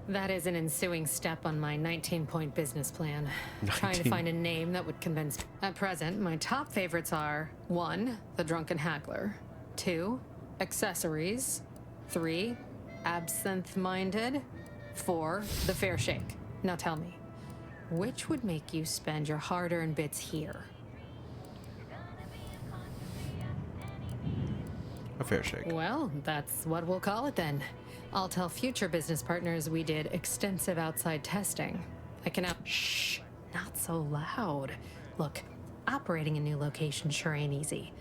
That is an ensuing step on my 19-point business plan. Trying to 19. find a name that would convince. At present, my top favorites are 1. The Drunken Haggler, 2. Accessories, 3. Absinthe-Minded, 4. The Fair Shake. Now tell me, which would make you spend your hard-earned bits here? A fair shake. Well, that's what we'll call it then. I'll tell future business partners we did extensive outside testing. I can Shh, not so loud. Look, operating a new location sure ain't easy.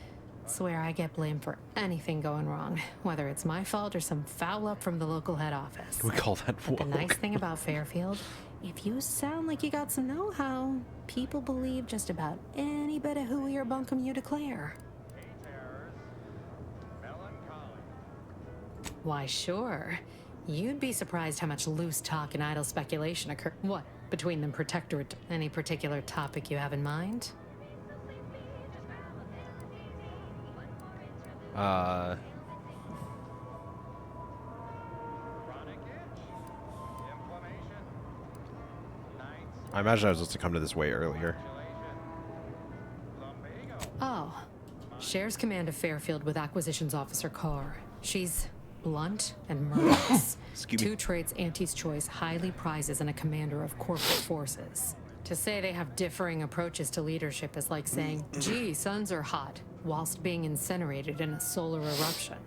Swear I get blamed for anything going wrong, whether it's my fault or some foul up from the local head office. We call that But the woke. nice thing about Fairfield, if you sound like you got some know-how, people believe just about any bit of hooey or bunkum you declare. Why, sure. You'd be surprised how much loose talk and idle speculation occur. What, between the Protectorate? Any particular topic you have in mind? I imagine I was supposed to come to this way earlier. Oh. Shares command of Fairfield with Acquisitions Officer Carr. She's blunt and murderous. Excuse me. Two traits Auntie's Choice highly prizes in a commander of corporate forces. To say they have differing approaches to leadership is like saying, gee, suns are hot, whilst being incinerated in a solar eruption.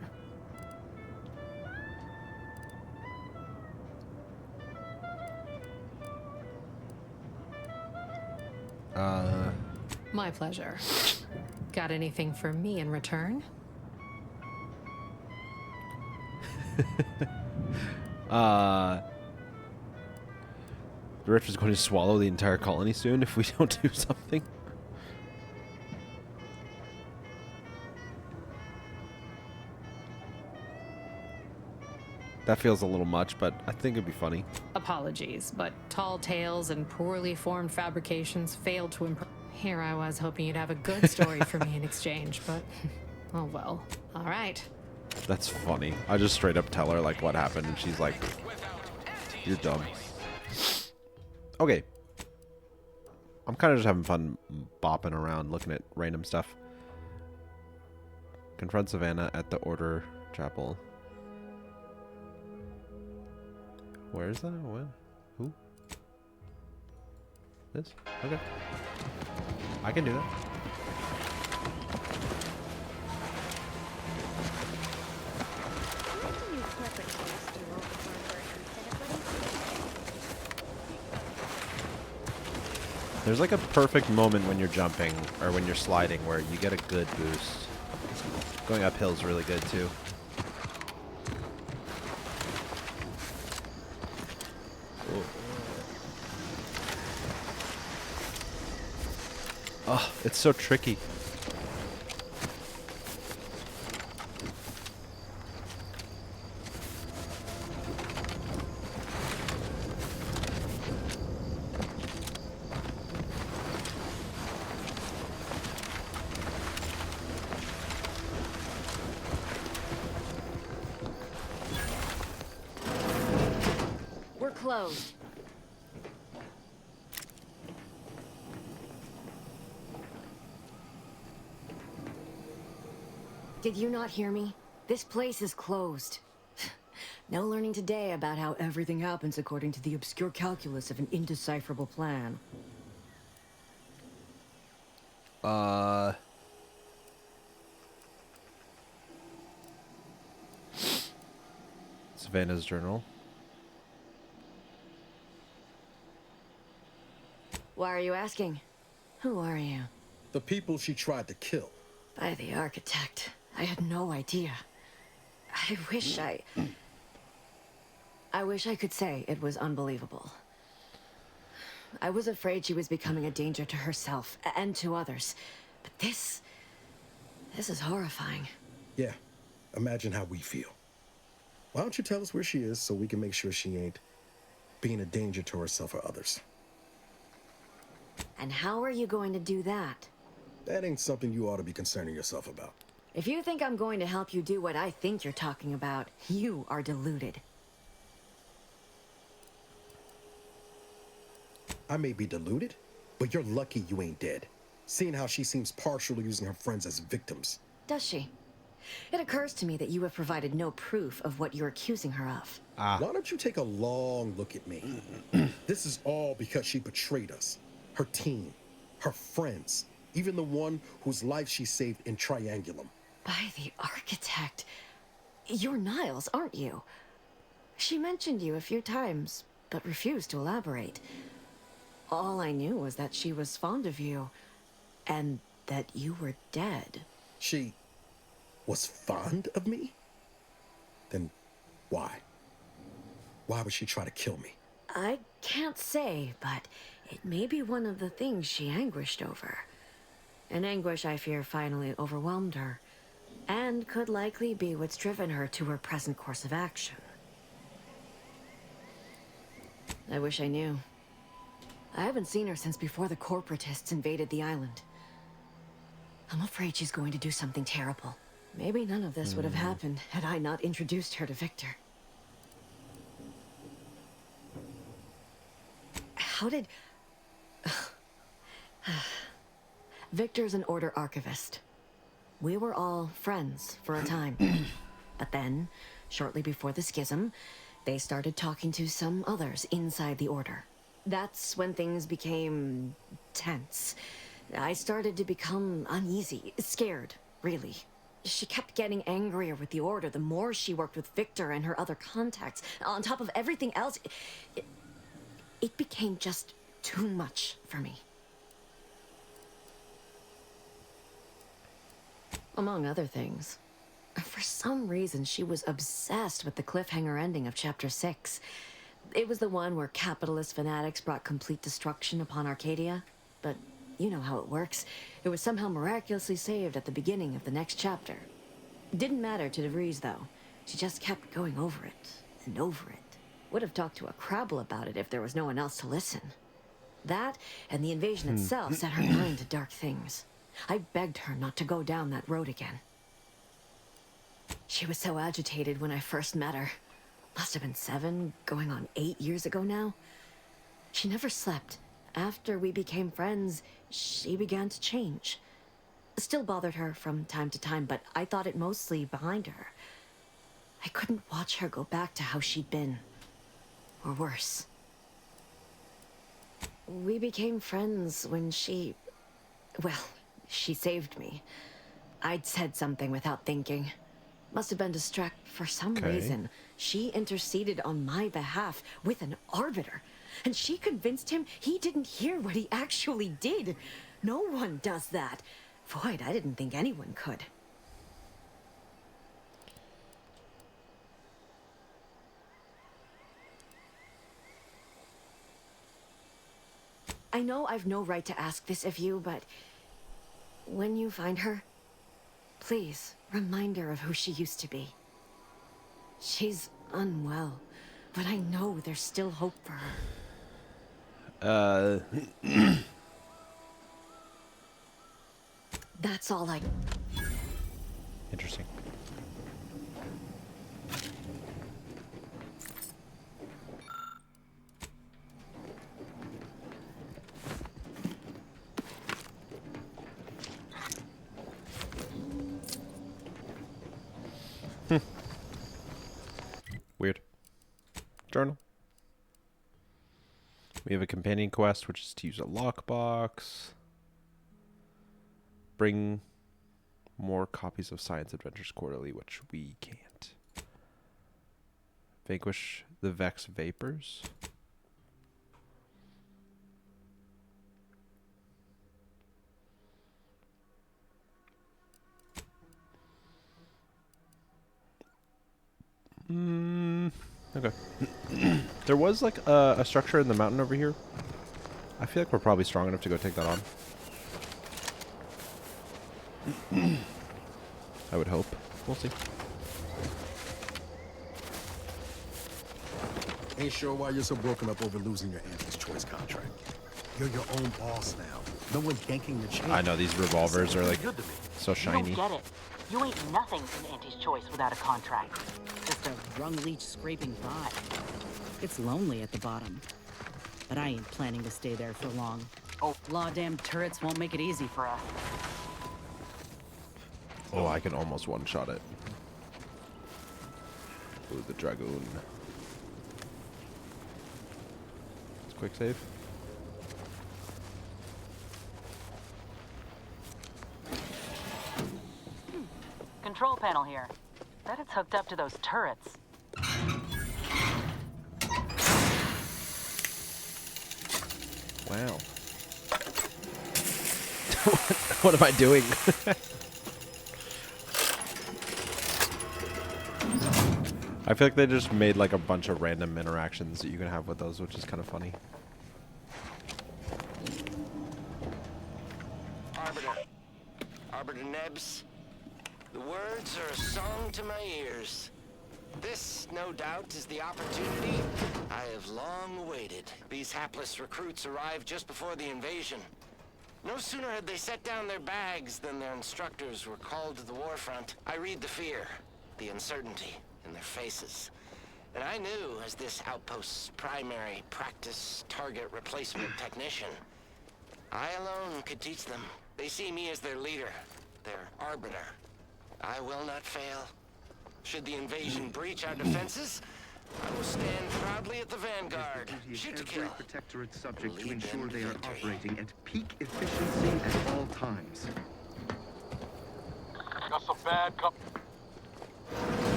My pleasure. Got anything for me in return? The Rift is going to swallow the entire colony soon if we don't do something. That feels a little much, but I think it'd be funny. Apologies, but tall tales and poorly formed fabrications failed to impress. Here I was hoping you'd have a good story for me in exchange, but oh well. All right. That's funny. I just straight up tell her like what happened, and she's like, "You're dumb." Okay. I'm kind of just having fun bopping around, looking at random stuff. Confront Savannah at the Order Chapel. Where is that? What? Who? This? Okay. I can do that. There's like a perfect moment when you're jumping or when you're sliding where you get a good boost. Going uphill is really good too. Oh, it's so tricky. We're closed. Did you not hear me? This place is closed. No learning today about how everything happens according to the obscure calculus of an indecipherable plan. Savannah's journal. Why are you asking? Who are you? The people she tried to kill. By the architect. I had no idea. I wish I could say it was unbelievable. I was afraid she was becoming a danger to herself and to others. But this is horrifying. Yeah, imagine how we feel. Why don't you tell us where she is so we can make sure she ain't being a danger to herself or others? And how are you going to do that? That ain't something you ought to be concerning yourself about. If you think I'm going to help you do what I think you're talking about, you are deluded. I may be deluded, but you're lucky you ain't dead. Seeing how she seems partial to using her friends as victims. Does she? It occurs to me that you have provided no proof of what you're accusing her of. Why don't you take a long look at me? This is all because she betrayed us. Her team, her friends, even the one whose life she saved in Triangulum. By the architect. You're Niles, aren't you? She mentioned you a few times, but refused to elaborate. All I knew was that she was fond of you, and that you were dead. She was fond of me? Then why? Why would she try to kill me? I can't say, but it may be one of the things she anguished over. An anguish I fear finally overwhelmed her, and could likely be what's driven her to her present course of action. I wish I knew. I haven't seen her since before the corporatists invaded the island. I'm afraid she's going to do something terrible. Maybe none of this would have happened had I not introduced her to Victor. How did... Victor's an Order archivist. We were all friends for a time. But then, shortly before the schism, they started talking to some others inside the Order. That's when things became tense. I started to become uneasy, scared, really. She kept getting angrier with the Order the more she worked with Victor and her other contacts. On top of everything else, it became just too much for me. Among other things. For some reason, she was obsessed with the cliffhanger ending of Chapter 6. It was the one where capitalist fanatics brought complete destruction upon Arcadia. But you know how it works. It was somehow miraculously saved at the beginning of the next chapter. It didn't matter to DeVries, though. She just kept going over it and over it. Would have talked to a Crabble about it if there was no one else to listen. That, and the invasion itself, set her mind to dark things. I begged her not to go down that road again. She was so agitated when I first met her. Must have been 7, going on 8 years ago now. She never slept. After we became friends, she began to change. Still bothered her from time to time, but I thought it mostly behind her. I couldn't watch her go back to how she'd been. Or worse. We became friends when she... well, she saved me. I'd said something without thinking. Must have been distracted for some reason. She interceded on my behalf with an arbiter. And she convinced him he didn't hear what he actually did. No one does that. Void, I didn't think anyone could. I know I've no right to ask this of you, but when you find her, please remind her of who she used to be. She's unwell, but I know there's still hope for her. That's all I... Interesting. Weird. Journal. We have a companion quest, which is to use a lockbox. Bring more copies of Science Adventures Quarterly, which we can't. Vanquish the Vex Vapors. Okay. There was like a structure in the mountain over here. I feel like we're probably strong enough to go take that on. I would hope. We'll see. Ain't sure why you're so broken up over losing your Anti's Choice contract. You're your own boss now. No one's yanking the chain. I know these revolvers are like so You shiny. don't get it. You ain't nothing in Auntie's Choice without a contract. Just a rung leech scraping by. It's lonely at the bottom. But I ain't planning to stay there for long. Oh, law-damn turrets won't make it easy for us. Oh, I can almost one-shot it. Ooh, the Dragoon. It's quick save. Control panel here. Bet it's hooked up to those turrets. Wow. What am I doing? I feel like they just made like a bunch of random interactions that you can have with those, which is kind of funny. Arbiter Nebs, the words are a song to my ears. This, no doubt, is the opportunity I have long awaited. These hapless recruits arrived just before the invasion. No sooner had they set down their bags than their instructors were called to the war front. I read the fear, the uncertainty in their faces. And I knew, as this outpost's primary practice target replacement technician, I alone could teach them. They see me as their leader, their arbiter. I will not fail. Should the invasion breach our defenses, I will stand proudly at the vanguard. Shoot to kill. Protectorate subject to ensure they are operating at peak efficiency at all times. Got some bad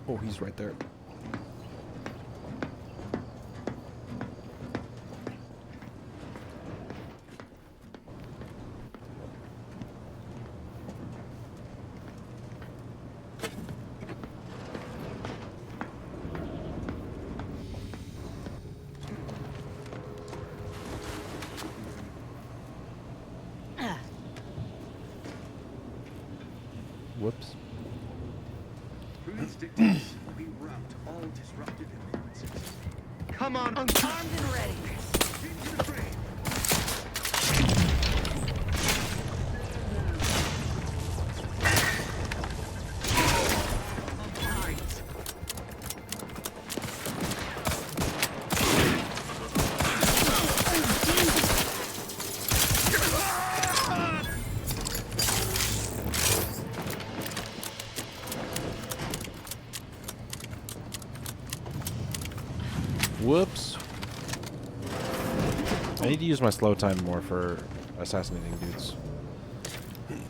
Oh, he's right there. Whoops. Prudence dictates we rout all disruptive influences. Come on, armed and ready. Into the fray. Whoops. I need to use my slow time more for assassinating dudes.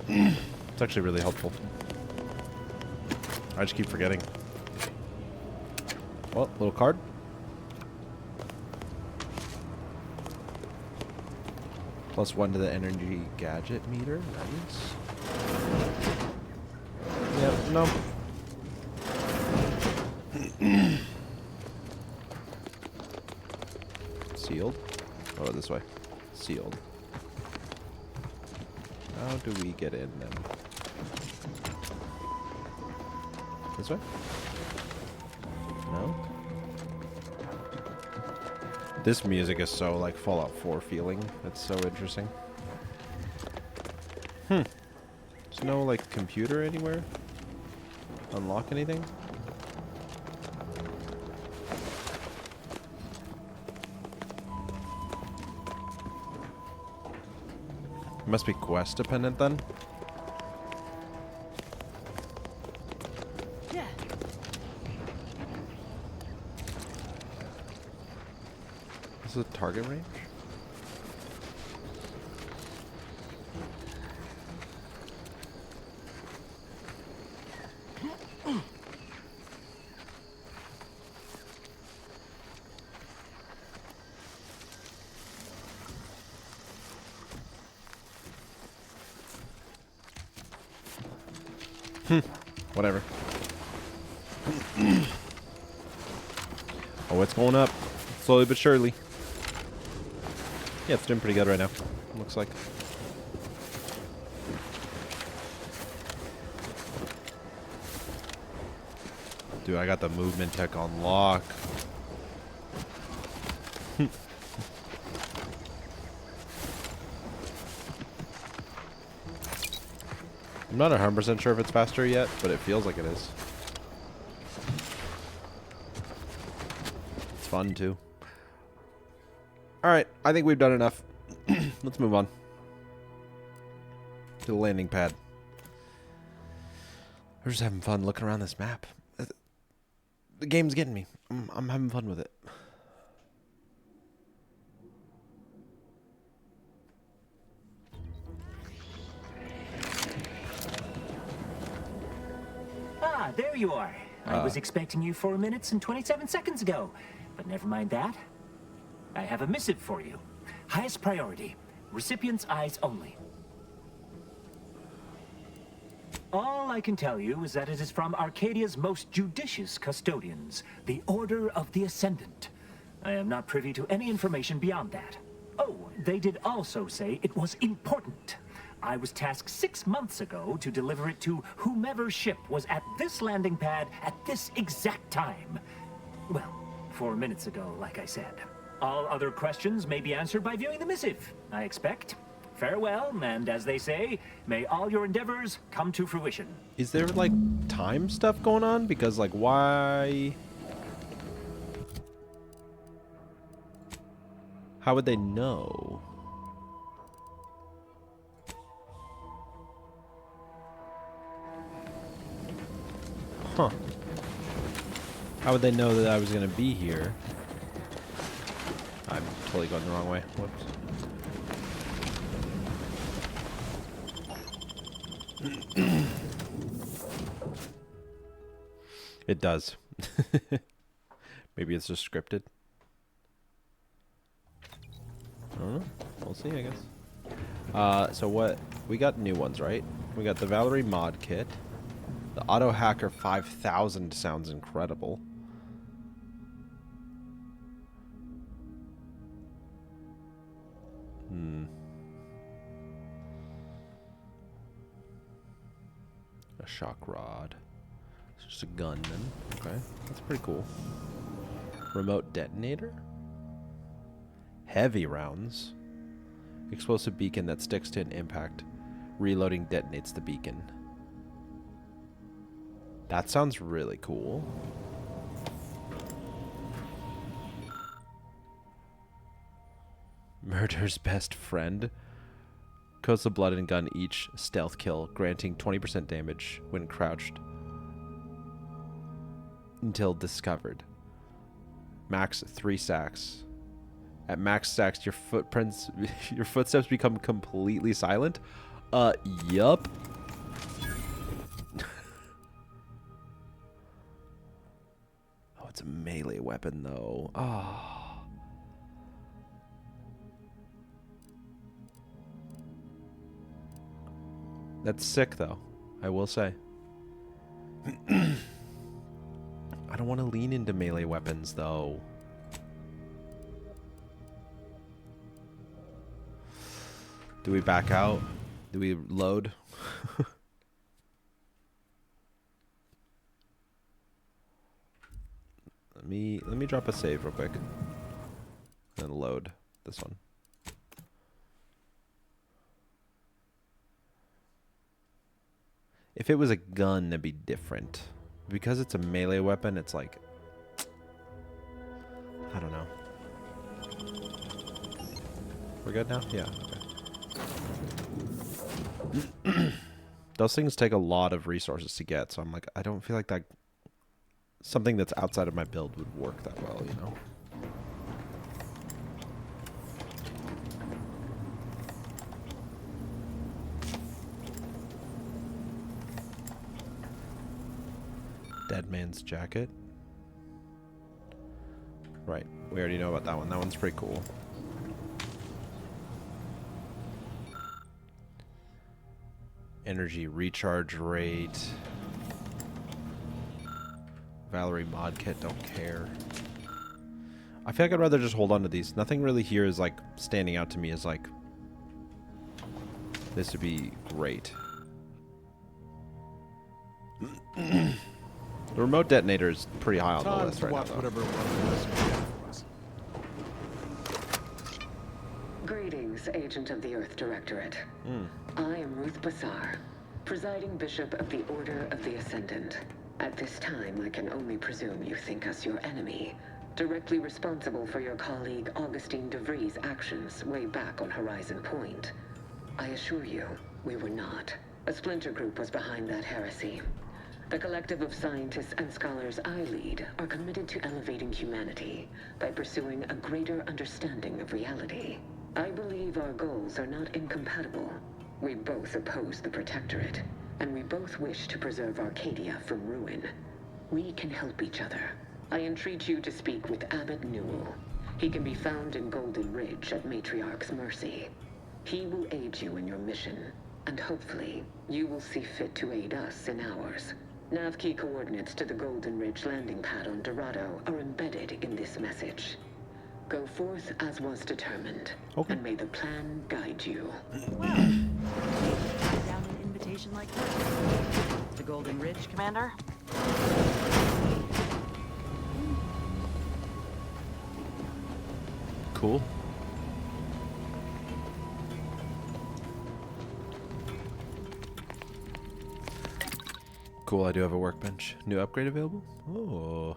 It's actually really helpful. I just keep forgetting. Well, little card. +1 to the energy gadget meter. Nice. Yep, no. Sealed. Oh, this way. Sealed. How do we get in then? This way? No? This music is so like Fallout 4 feeling. It's so interesting. There's no like computer anywhere? Unlock anything? Must be quest dependent then. Yeah. This is a target range? Whatever. Oh, it's going up. Slowly but surely. Yeah, it's doing pretty good right now. Looks like. Dude, I got the movement tech on lock. I'm not 100% sure if it's faster yet, but it feels like it is. It's fun too. Alright, I think we've done enough. Let's move on to the landing pad. We're just having fun looking around this map. The game's getting me. I'm having fun with it. Ah, there you are. I was expecting you 4 minutes and 27 seconds ago. But never mind that. I have a missive for you. Highest priority. Recipient's eyes only. All I can tell you is that it is from Arcadia's most judicious custodians, the Order of the Ascendant. I am not privy to any information beyond that. Oh, they did also say it was important. I was tasked 6 months ago to deliver it to whomever ship was at this landing pad at this exact time. Well, 4 minutes ago, like I said. All other questions may be answered by viewing the missive, I expect. Farewell, and as they say, may all your endeavors come to fruition. Is there like time stuff going on? Because like why? How would they know? Huh. How would they know that I was going to be here? I'm totally going the wrong way. Whoops. It does. Maybe it's just scripted. I don't know. We'll see, I guess. So what? We got new ones, right? We got the Valerie mod kit. The Auto Hacker 5000 sounds incredible. A shock rod. It's just a gun then. Okay, that's pretty cool. Remote detonator? Heavy rounds. Explosive beacon that sticks to an impact. Reloading detonates the beacon. That sounds really cool. Murder's best friend. Coats of blood and gun each stealth kill, granting 20% damage when crouched until discovered. Max 3 stacks. At max stacks, your footsteps become completely silent. Yup. Oh, it's a melee weapon though. Oh. That's sick, though, I will say. I don't want to lean into melee weapons, though. Do we back out? Do we load? Let me drop a save real quick. And load this one. If it was a gun, it'd be different. Because it's a melee weapon, it's like... I don't know. We're good now? Yeah, okay. Those things take a lot of resources to get, so I'm like, I don't feel like that... Something that's outside of my build would work that well, you know? Dead man's jacket. Right, we already know about that one. That one's pretty cool. Energy recharge rate. Valerie mod kit, don't care. I feel like I'd rather just hold on to these. Nothing really here is like standing out to me as like this would be great. The remote detonator is pretty high on the list right now, though. Greetings, Agent of the Earth Directorate. I am Ruth Bassar, presiding Bishop of the Order of the Ascendant. At this time, I can only presume you think us your enemy, directly responsible for your colleague Augustine DeVries' actions way back on Horizon Point. I assure you, we were not. A splinter group was behind that heresy. The collective of scientists and scholars I lead are committed to elevating humanity by pursuing a greater understanding of reality. I believe our goals are not incompatible. We both oppose the Protectorate, and we both wish to preserve Arcadia from ruin. We can help each other. I entreat you to speak with Abbot Newell. He can be found in Golden Ridge at Matriarch's mercy. He will aid you in your mission, and hopefully, you will see fit to aid us in ours. Nav key coordinates to the Golden Ridge landing pad on Dorado are embedded in this message. Go forth as was determined, and may the plan guide you. Well, down an invitation like that. The Golden Ridge, Commander? Cool. Cool, I do have a workbench. New upgrade available? Oh.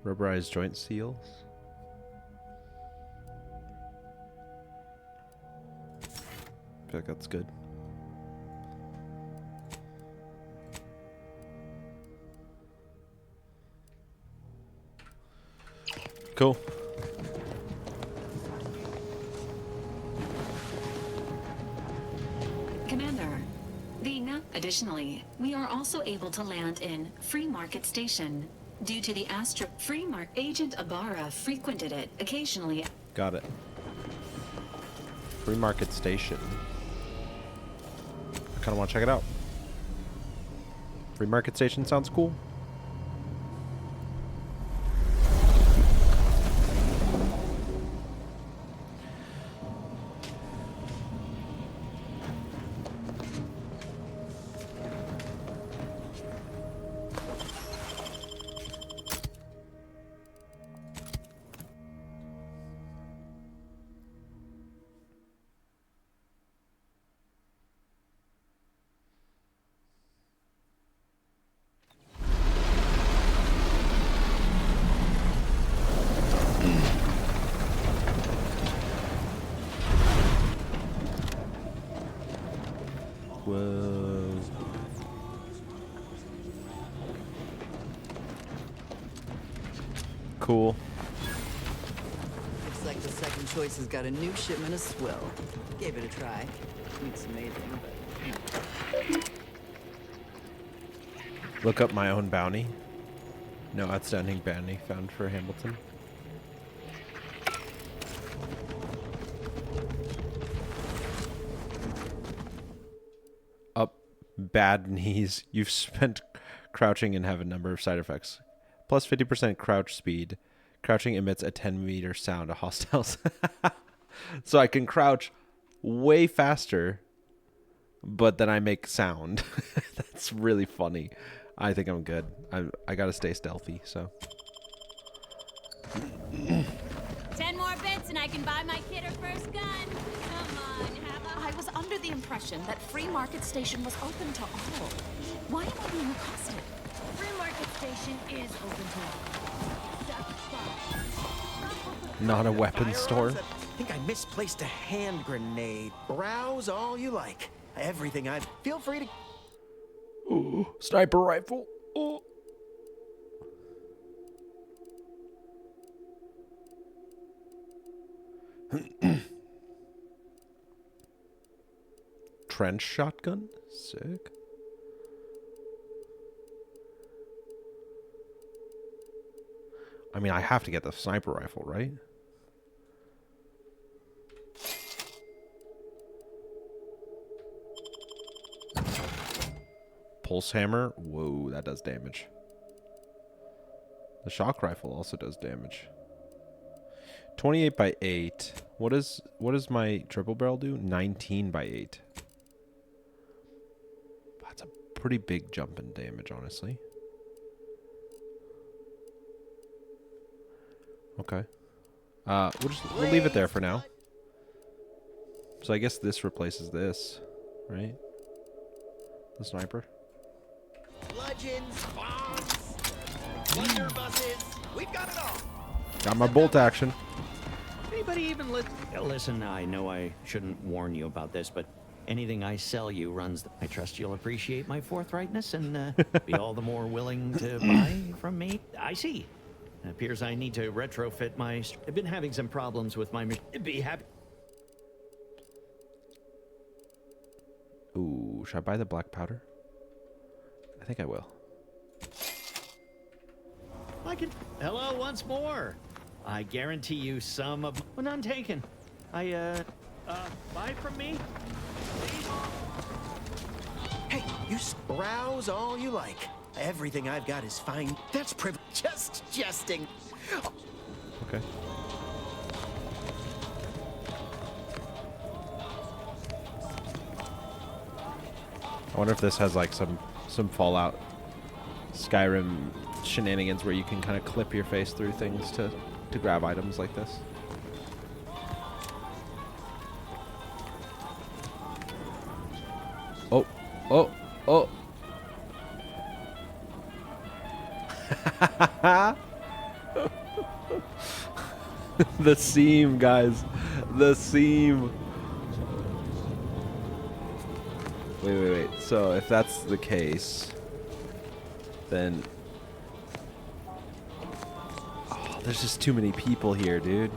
Rubberized joint seals. I feel like that's good. Cool. Commander, additionally, we are also able to land in Free Market Station. Due to the Astra Free Market, Agent Ibarra frequented it occasionally. Got it. Free Market Station. I kind of want to check it out. Free Market Station sounds cool. Whoa. Cool. Looks like the second choice has got a new shipment of swill. Gave it a try. It's amazing, but... Look up my own bounty. No outstanding bounty found for Hamilton. Up, bad knees. You've spent crouching and have a number of side effects. Plus 50% crouch speed. Crouching emits a 10-meter sound to hostiles. So I can crouch way faster, but then I make sound. That's really funny. I think I'm good. I gotta stay stealthy, so. 10 more bits and I can buy my kid her first gun. Come on, have a... I was under the impression that Free Market Station was open to all. Why am I being accosted? Free Market Station is open to all. Not a weapons store. I think I misplaced a hand grenade. Browse all you like. Everything I've... Feel free to... Ooh, sniper rifle. Ooh. Trench shotgun? Sick. I mean, I have to get the sniper rifle, right? Pulse hammer. Whoa, that does damage. The shock rifle also does damage. 28 by 8. What does my triple barrel do? 19 by 8. That's a pretty big jump in damage, honestly. Okay. We'll leave it there for now. So I guess this replaces this, right? The sniper. Bludgeons, bombs, blunderbusses. We've got it all. Got my bolt action. Anybody even listen? I know I shouldn't warn you about this, but anything I sell you runs. I trust you'll appreciate my forthrightness and be all the more willing to buy from me. I see. It appears I need to retrofit my... I've been having some problems with my... Be happy... Ooh, should I buy the black powder? I think I will. I can... Hello, once more. I guarantee you some of... Well, none taken. Buy from me? Hey, you browse all you like. Everything I've got is fine. That's just jesting. Okay. I wonder if this has like some Fallout Skyrim shenanigans where you can kind of clip your face through things to grab items like this. Oh, oh, oh. The seam, guys. The seam. Wait. So if that's the case, then... Oh, there's just too many people here, dude.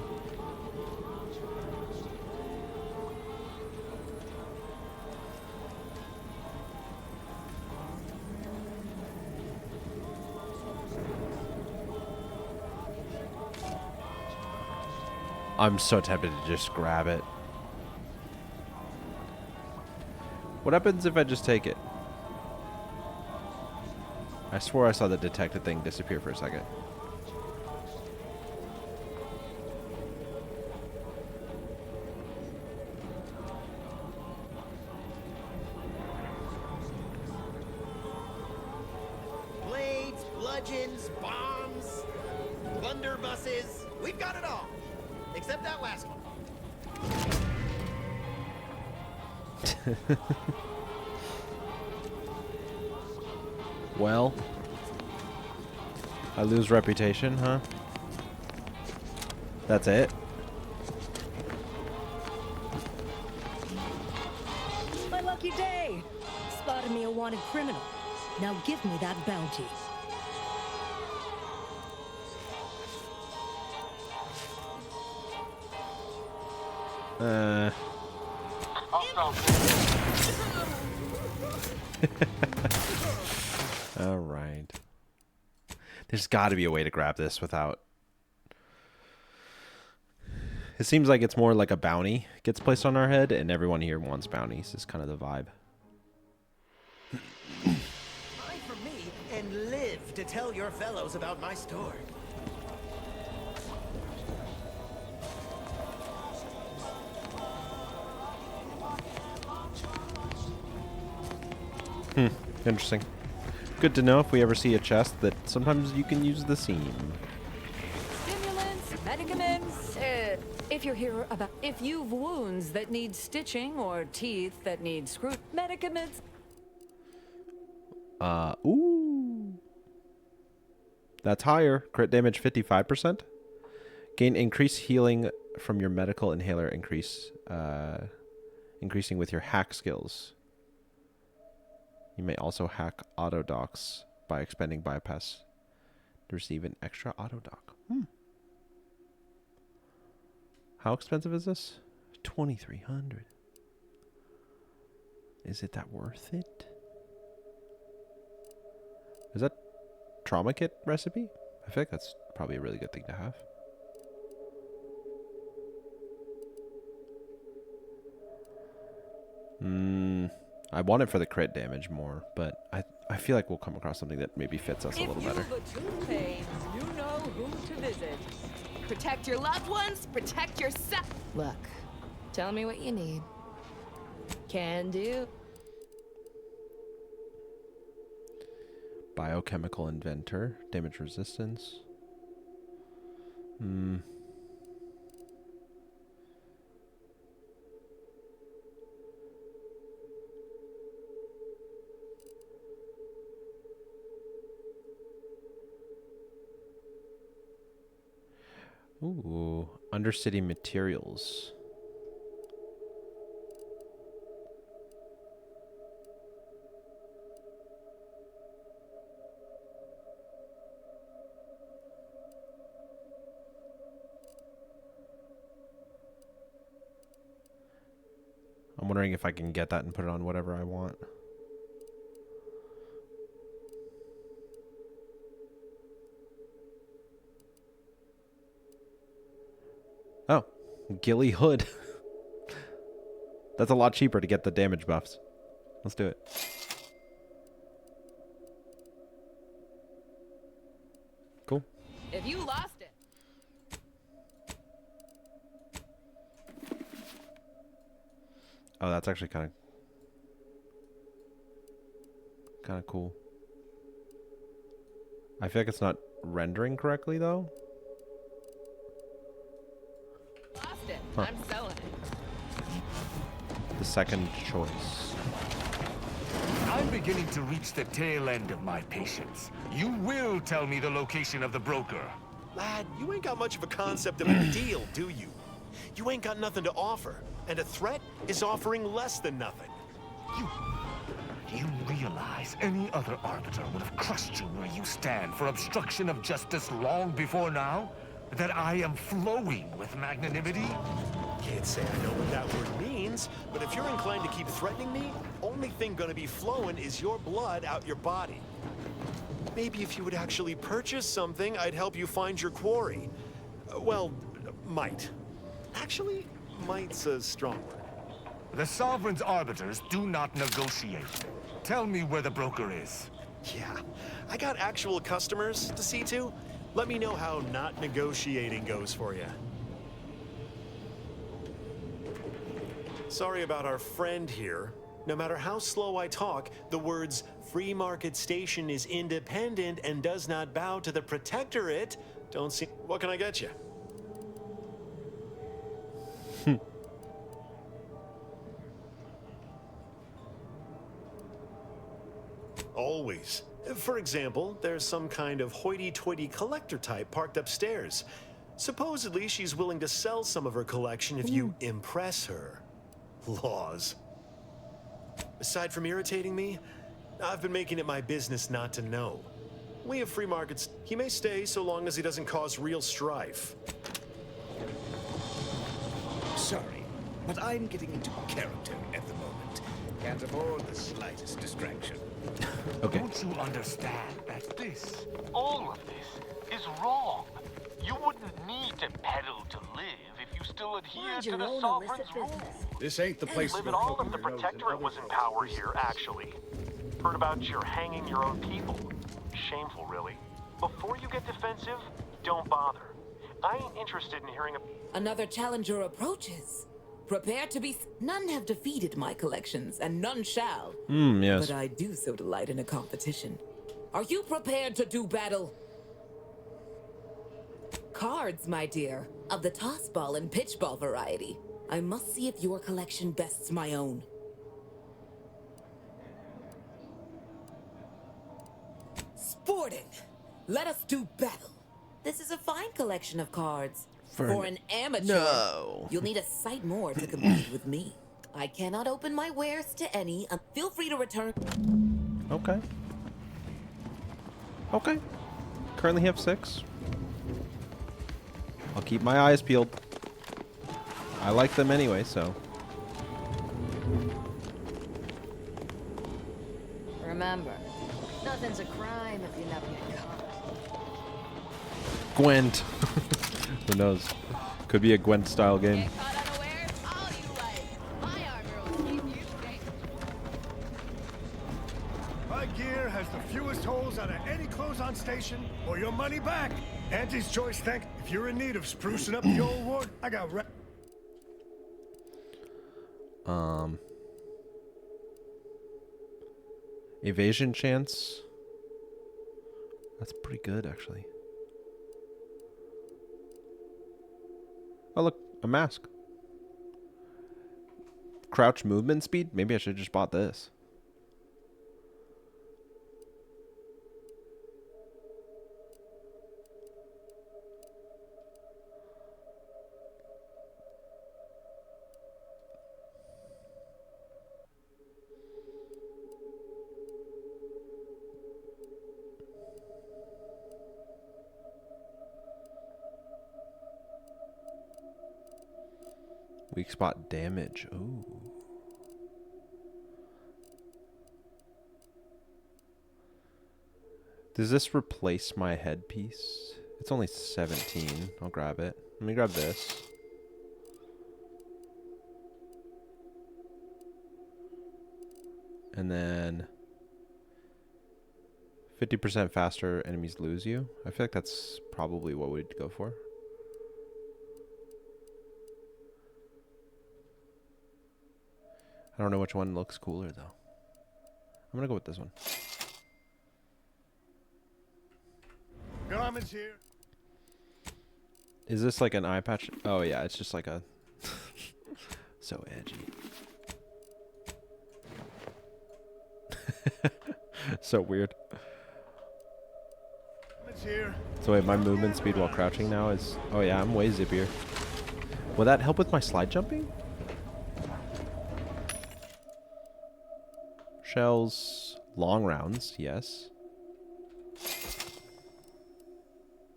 I'm so tempted to just grab it. What happens if I just take it? I swore I saw the detected thing disappear for a second. Blades, bludgeons, bombs, blunderbusses. We've got it all. Except that last one. Well, I lose reputation, huh? That's it? My lucky day. Spotted me a wanted criminal. Now give me that bounty. All right. There's got to be a way to grab this without... It seems like it's more like a bounty gets placed on our head, and everyone here wants bounties. Is kind of the vibe. Buy from me and live to tell your fellows about my store. Interesting. Good to know if we ever see a chest that sometimes you can use the seam. Stimulants, medicaments. If you're here about if you've wounds that need stitching or teeth that need screw medicaments. Ooh. That's higher. Crit damage 55%. Gain increased healing from your medical inhaler increasing with your hack skills. You may also hack auto docks by expending bypass to receive an extra auto dock. How expensive is this? 2,300. Is it that worth it? Is that trauma kit recipe? I feel like that's probably a really good thing to have. I want it for the crit damage more, but I feel like we'll come across something that maybe fits us a little better. If you've a tooth pain, you know who to visit. Protect your loved ones, protect yourself. Look, tell me what you need. Can do. Biochemical inventor, damage resistance. Ooh, Undercity materials. I'm wondering if I can get that and put it on whatever I want. Oh, Ghillie Hood. That's a lot cheaper to get the damage buffs. Let's do it. Cool. If you lost it. Oh, that's actually kind of cool. I feel like it's not rendering correctly though. Lost it. Huh. I'm selling it. The second choice. I'm beginning to reach the tail end of my patience. You will tell me the location of the broker. Lad, you ain't got much of a concept of a deal, do you? You ain't got nothing to offer, and a threat is offering less than nothing. You realize any other arbiter would have crushed you where you stand for obstruction of justice long before now? That I am flowing with magnanimity? Can't say I know what that word means, but if you're inclined to keep threatening me, only thing gonna be flowing is your blood out your body. Maybe if you would actually purchase something, I'd help you find your quarry. Well, might. Actually, might's a strong word. The Sovereign's arbiters do not negotiate. Tell me where the broker is. Yeah, I got actual customers to see to. Let me know how not negotiating goes for you. Sorry about our friend here. No matter how slow I talk, the words "Free Market Station is independent and does not bow to the Protectorate" don't seem... What can I get you? Always. For example, there's some kind of hoity-toity collector type parked upstairs. Supposedly, she's willing to sell some of her collection if you impress her. Laws. Aside from irritating me, I've been making it my business not to know. We have free markets. He may stay so long as he doesn't cause real strife. Sorry, but I'm getting into character at the moment. Can't afford the slightest distraction. Okay. Don't you understand that this, all of this, is wrong? You wouldn't need to peddle to live if you still adhere to the sovereign's rules. This ain't the place to Live go it all poking if the your nose in Protectorate other was in folks' power business. here, actually. Heard about your hanging your own people. Shameful, really. Before you get defensive, don't bother. I ain't interested in hearing a... Another challenger approaches. Prepare to be... None have defeated my collections, and none shall. Yes. But I do so delight in a competition. Are you prepared to do battle? Cards, my dear, of the toss ball and pitch ball variety. I must see if your collection bests my own. Sporting! Let us do battle. This is a fine collection of cards. For an amateur, No. you'll need a sight more to compete with me. I cannot open my wares to any. Feel free to return. Okay. Okay. Currently have 6. I'll keep my eyes peeled. I like them anyway, so. Remember, nothing's a crime if you never get caught. Gwent. Who knows? Could be a Gwent style game. My gear has the fewest holes out of any clothes-on station, or your money back. Auntie's Choice, thank. If you're in need of sprucing up the old ward, I got Evasion chance. That's pretty good, actually. Oh, look, a mask. Crouch movement speed? Maybe I should have just bought this. Weak spot damage. Ooh. Does this replace my headpiece? It's only 17. I'll grab it. Let me grab this. And then 50% faster enemies lose you. I feel like that's probably what we'd go for. I don't know which one looks cooler though. I'm gonna go with this one. garments here. Is this like an eye patch? Oh yeah, it's just like a so edgy. So weird. Here. So wait, my movement speed while crouching now is... Oh yeah, I'm way zippier. Will that help with my slide jumping? Shells. Long rounds, yes.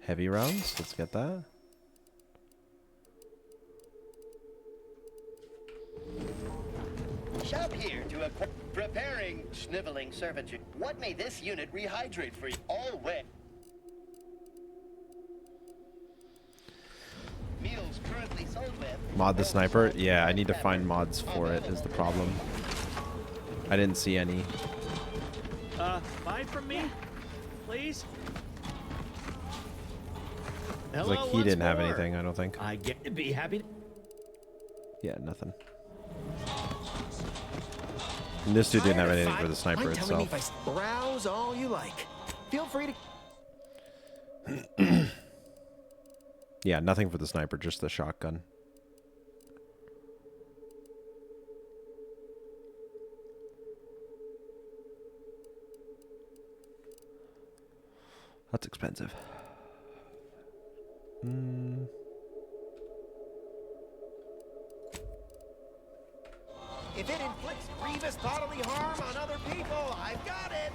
Heavy rounds, let's get that. Shop here to preparing sniveling servitude. What may this unit rehydrate for you? All wet. Meals currently sold with. Mod the sniper? Yeah, I need to find mods for it is the problem. I didn't see any. Buy from me, please. It's like he didn't have anything, I don't think. I get to be happy. Yeah, nothing. And this dude didn't have anything for the sniper telling me itself. if I browse all you like. Feel free to. Yeah, nothing for the sniper, just the shotgun. That's expensive. If it inflicts grievous bodily harm on other people, I've got it.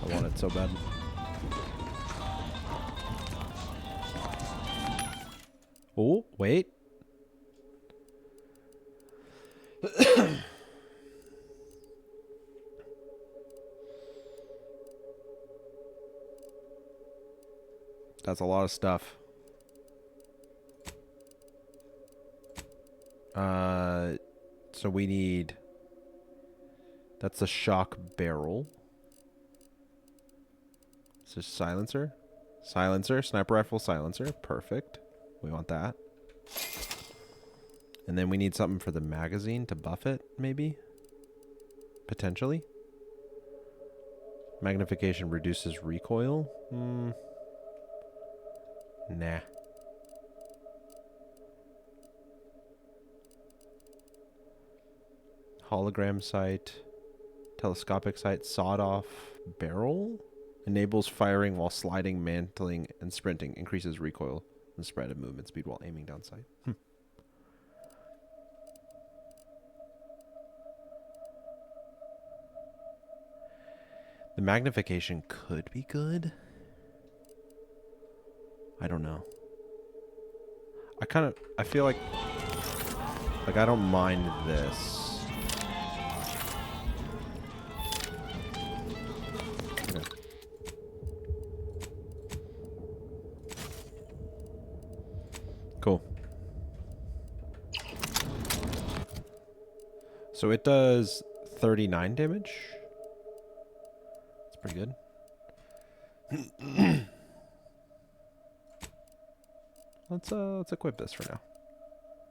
I want it so bad. Oh, wait. That's a lot of stuff. So we need... That's the shock barrel. Is this silencer? Silencer, sniper rifle silencer. Perfect. We want that. And then we need something for the magazine to buff it, maybe? Potentially? Magnification reduces recoil? Nah. Hologram sight. Telescopic sight. Sawed-off barrel? Enables firing while sliding, mantling, and sprinting. Increases recoil and spread of movement speed while aiming down sight. The magnification could be good. I don't know. I feel like I don't mind this. Okay. Cool. So it does 39 damage. That's pretty good. Let's equip this for now.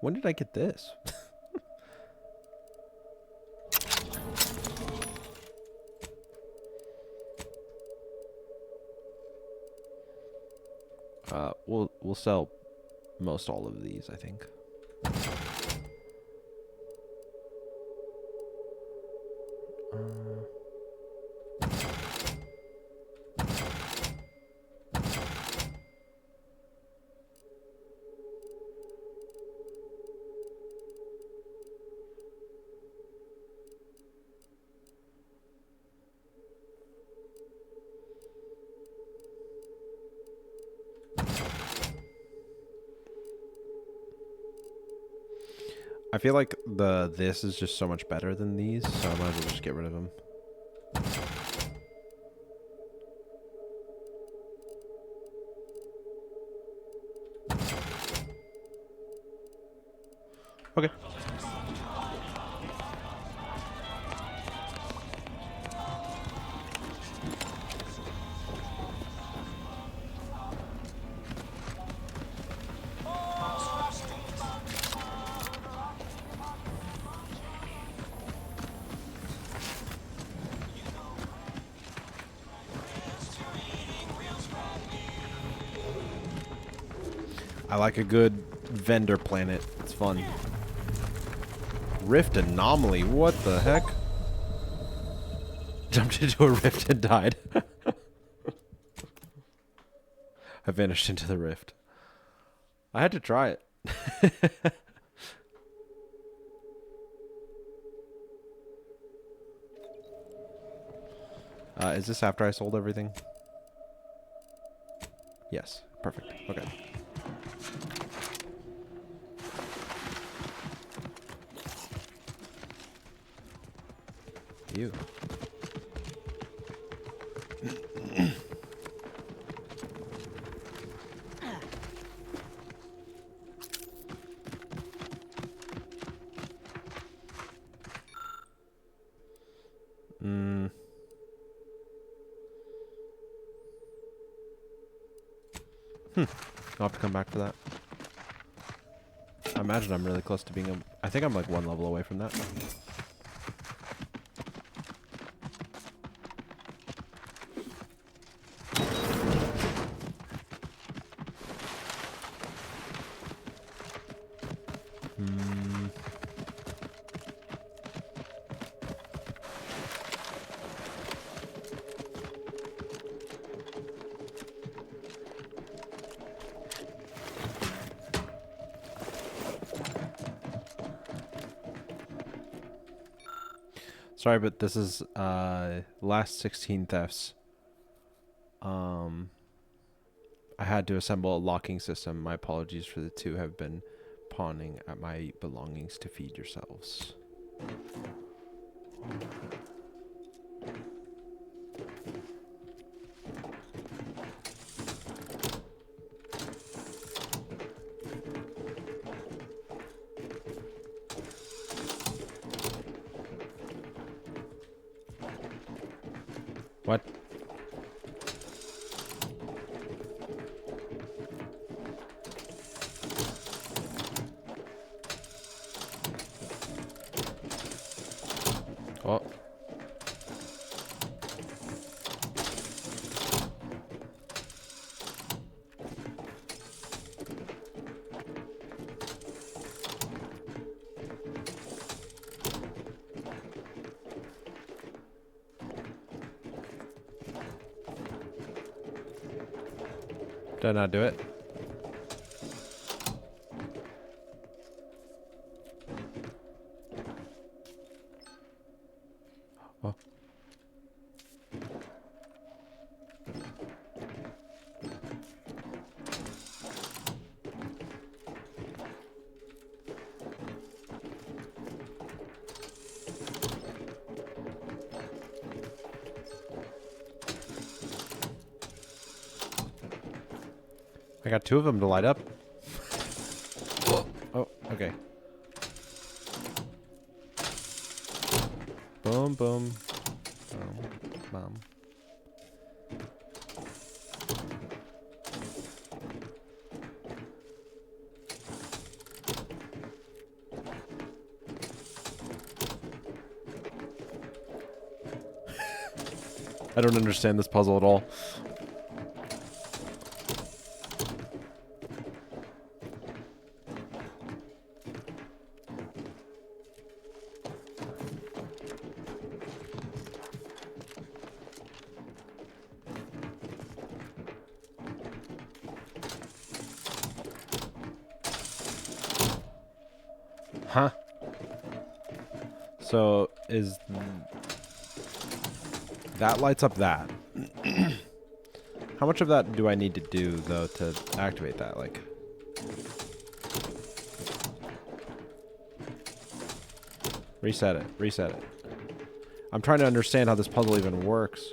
When did I get this? We'll sell most all of these, I think. I feel like this is just so much better than these, so I might as well just get rid of them. Okay. I like a good vendor planet. It's fun. Rift anomaly. What the heck? Jumped into a rift and died. I vanished into the rift. I had to try it. Is this after I sold everything? Yes. Perfect. Okay. You. I'll have to come back for that. I imagine I'm really close to being I think I'm like one level away from that. Sorry, but this is last 16 thefts. I had to assemble a locking system. My apologies for the two have been pawning at my belongings to feed yourselves. What? Oh. Did I not do it? Oh. I got two of them to light up. Oh, okay. Boom, boom. Boom, boom. I don't understand this puzzle at all. Huh? So is that lights up that? How much of that do I need to do though to activate that? Like, reset it. Reset it. I'm trying to understand how this puzzle even works.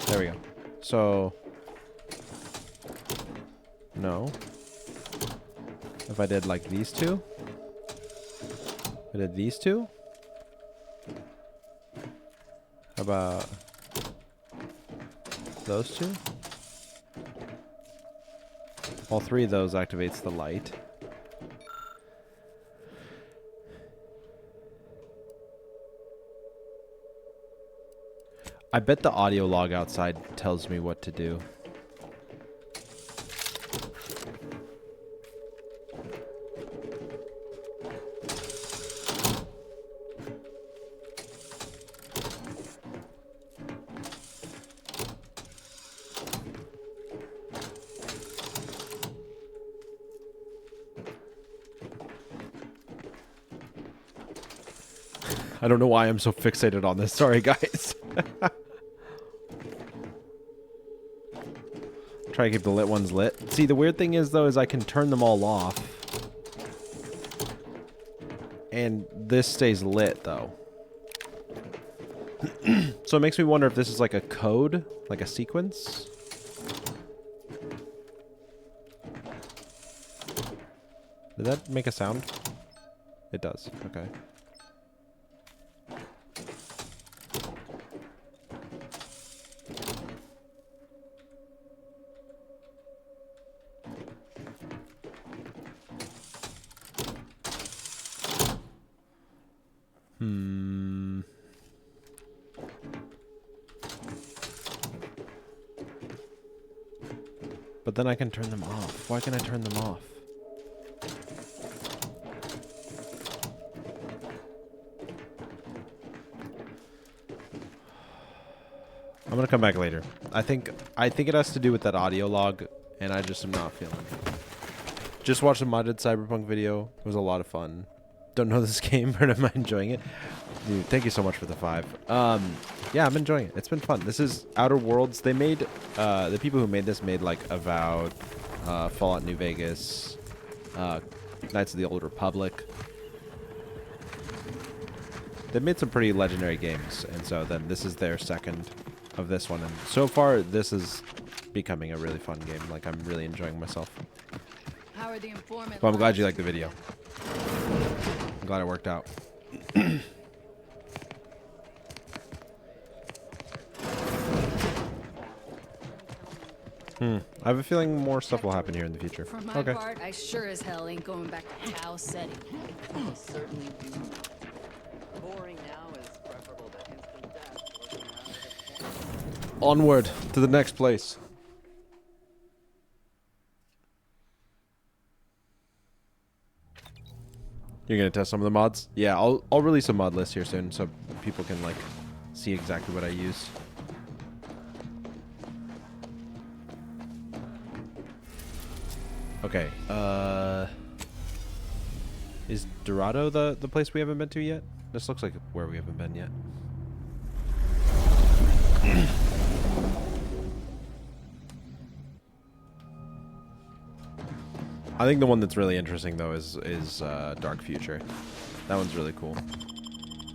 There we go. So no. If I did like these two, I did these two. How about those two? All three of those activates the light. I bet the audio log outside tells me what to do. I don't know why I'm so fixated on this. Sorry, guys. Try to keep the lit ones lit. See, the weird thing is, though, is I can turn them all off. And this stays lit, though. So it makes me wonder if this is like a code, like a sequence. Did that make a sound? It does. Okay. But then I can turn them off. Why can I turn them off? I'm gonna come back later. I think it has to do with that audio log, and I just am not feeling it. Just watched a modded Cyberpunk video. It was a lot of fun. don't know this game, but am I enjoying it? Dude, thank you so much for the 5. Yeah, I'm enjoying it. It's been fun. This is Outer Worlds. They made, the people who made this made like Avowed, Fallout New Vegas, Knights of the Old Republic. They made some pretty legendary games, and so then this is their second of this one. And so far, this is becoming a really fun game. Like, I'm really enjoying myself. How are the informant? Well, I'm glad you liked the video. I'm glad it worked out. I have a feeling more stuff will happen here in the future. For my Okay. part, I sure as hell ain't going back to Tau Ceti. Certainly do. Boring now is preferable to instant death. Onward to the next place. You're gonna test some of the mods? Yeah, I'll release a mod list here soon so people can like see exactly what I use. Okay, is Dorado the place we haven't been to yet? This looks like where we haven't been yet. I think the one that's really interesting though is Dark Future. That one's really cool.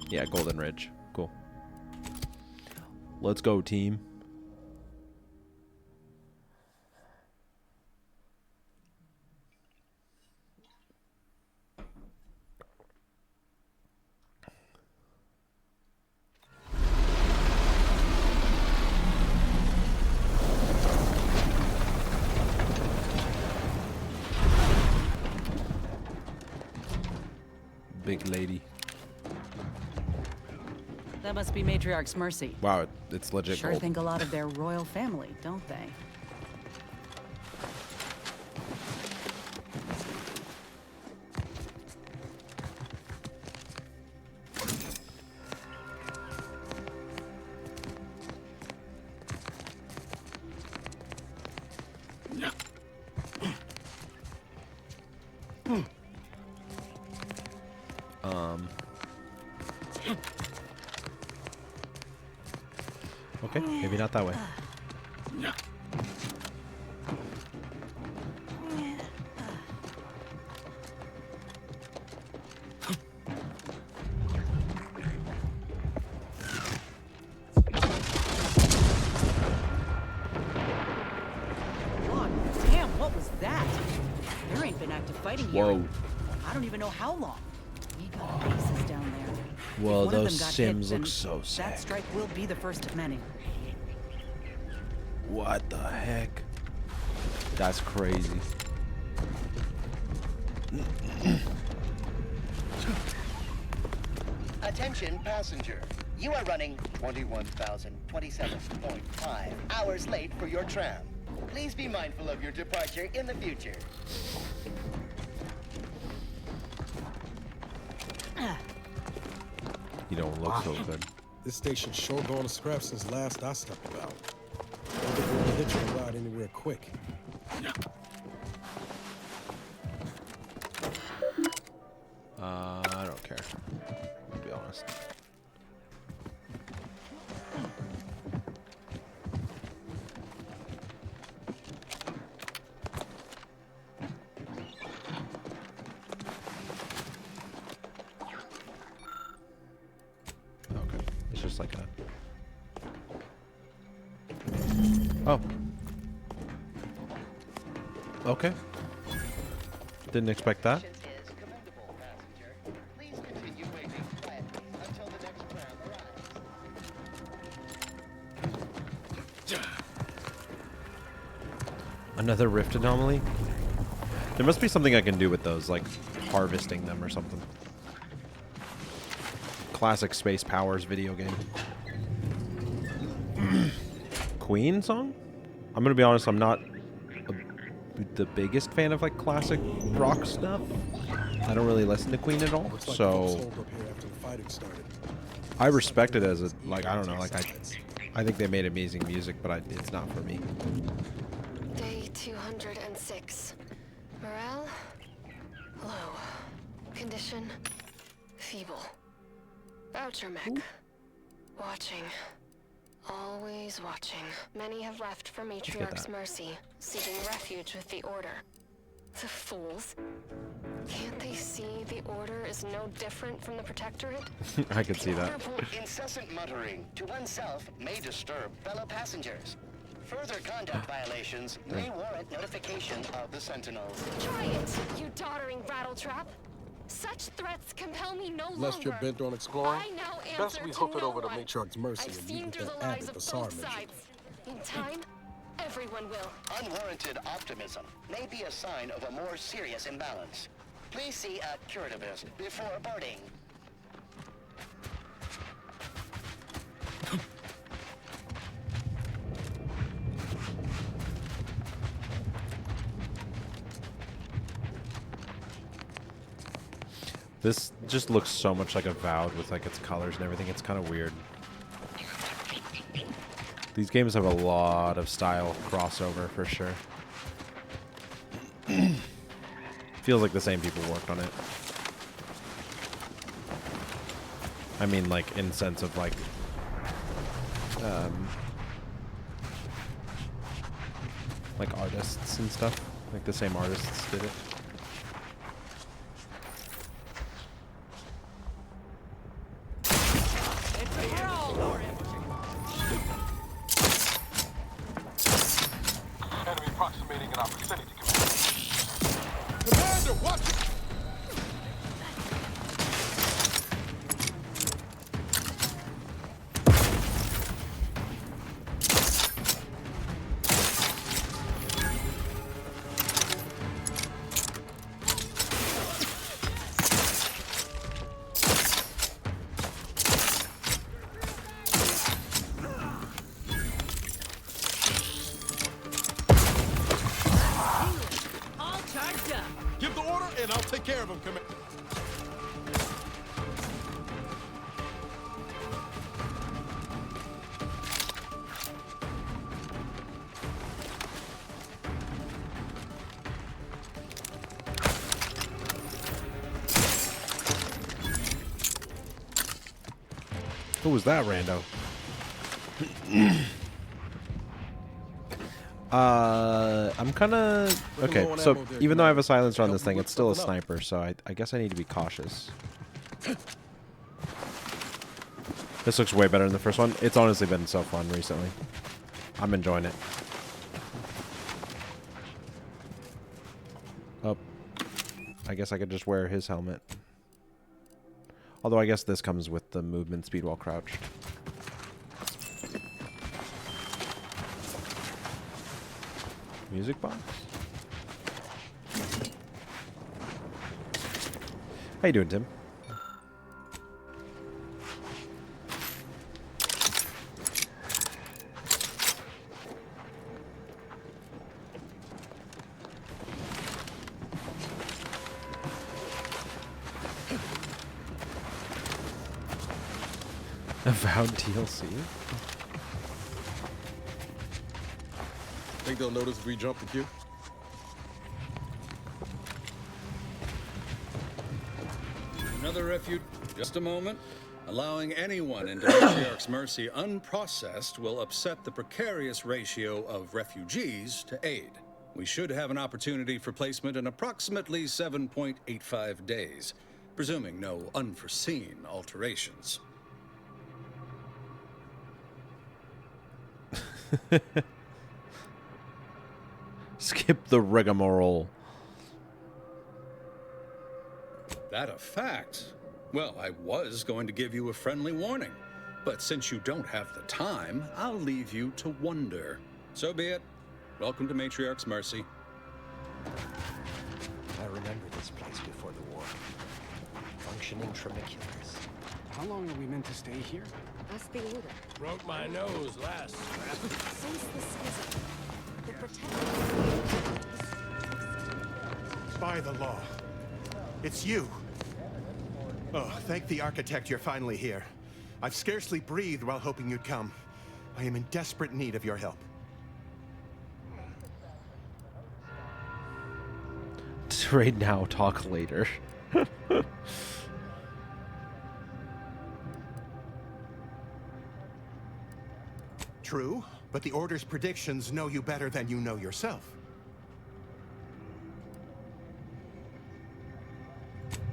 Yeah, Golden Ridge. Cool. Let's go, team. Big lady. That must be Matriarch's Mercy. Wow, it's legit Sure gold. think a lot of their royal family, don't they? Okay, maybe not that way. God damn, what was that? There ain't been active fighting here. Whoa. I don't even know how long. We got bases down there. Whoa, If one of those them got Sims hit, look then so sick. that strike will be the first of many. What the heck? That's crazy. Attention passenger. You are running 21,027.5 hours late for your tram. Please be mindful of your departure in the future. You don't look so good. This station's sure going to scrap since last I stepped about. Don't think we're gonna hitch a ride anywhere quick. I don't care, to be honest. Okay, it's just like a... Oh. Okay. Didn't expect that. Another rift anomaly? There must be something I can do with those, like harvesting them or something. Classic Space Powers video game. Queen song? I'm gonna be honest, I'm not the biggest fan of like classic rock stuff. I don't really listen to Queen at all, so I respect it as a, like, I don't know, like I think they made amazing music, but it's not for me. Day 206. Morale? Low. Condition? Feeble. Voucher mech. Watching. Always watching. Many have left for Matriarch's mercy, seeking refuge with the Order. The fools. Can't they see the Order is no different from the Protectorate? I could see that. Incessant muttering to oneself may disturb fellow passengers. Further conduct violations may warrant notification of the Sentinels. Try it, you doddering rattletrap. Such threats compel me no longer. Lest you're bent on exploring, I now answer best we to hoof it no over to one. Matriarch's mercy I've and seen meet through with the that lies added of Bassar both mission. sides. In time, everyone will. Unwarranted optimism may be a sign of a more serious imbalance. Please see a curativist before boarding. This just looks so much like Avowed with like its colors and everything. It's kind of weird. These games have a lot of style crossover for sure. Feels like the same people worked on it. I mean, like in sense of like, like artists and stuff. Like the same artists did it. Enemy approximating in our vicinity, Commander. Commander, watch it! All charged up. Give the order, and I'll take care of him, Commander. Who was that rando? I'm kind of okay. So even though I have a silencer on this thing, it's still a sniper. So I guess I need to be cautious. This looks way better than the first one. It's honestly been so fun recently. I'm enjoying it. Oh, I guess I could just wear his helmet. Although I guess this comes with the movement speed while crouched. Music box? How you doing, Tim? Avowed DLC? Think they'll notice if we jump the queue? Another refuge. Just a moment. Allowing anyone into Matriarch's mercy unprocessed will upset the precarious ratio of refugees to aid. We should have an opportunity for placement in approximately 7.85 days, presuming no unforeseen alterations. Skip the rigmarole. That a fact? Well, I was going to give you a friendly warning, but since you don't have the time, I'll leave you to wonder. So be it. Welcome to Matriarch's mercy. I remember this place before the war. Functioning tramiculars. How long are we meant to stay here? Ask the Order. Broke my nose last scrap. Since the schism, the Protectorate... By the law. It's you. Oh, thank the architect you're finally here. I've scarcely breathed while hoping you'd come. I am in desperate need of your help. Trade now, talk later. True, but the Order's predictions know you better than you know yourself.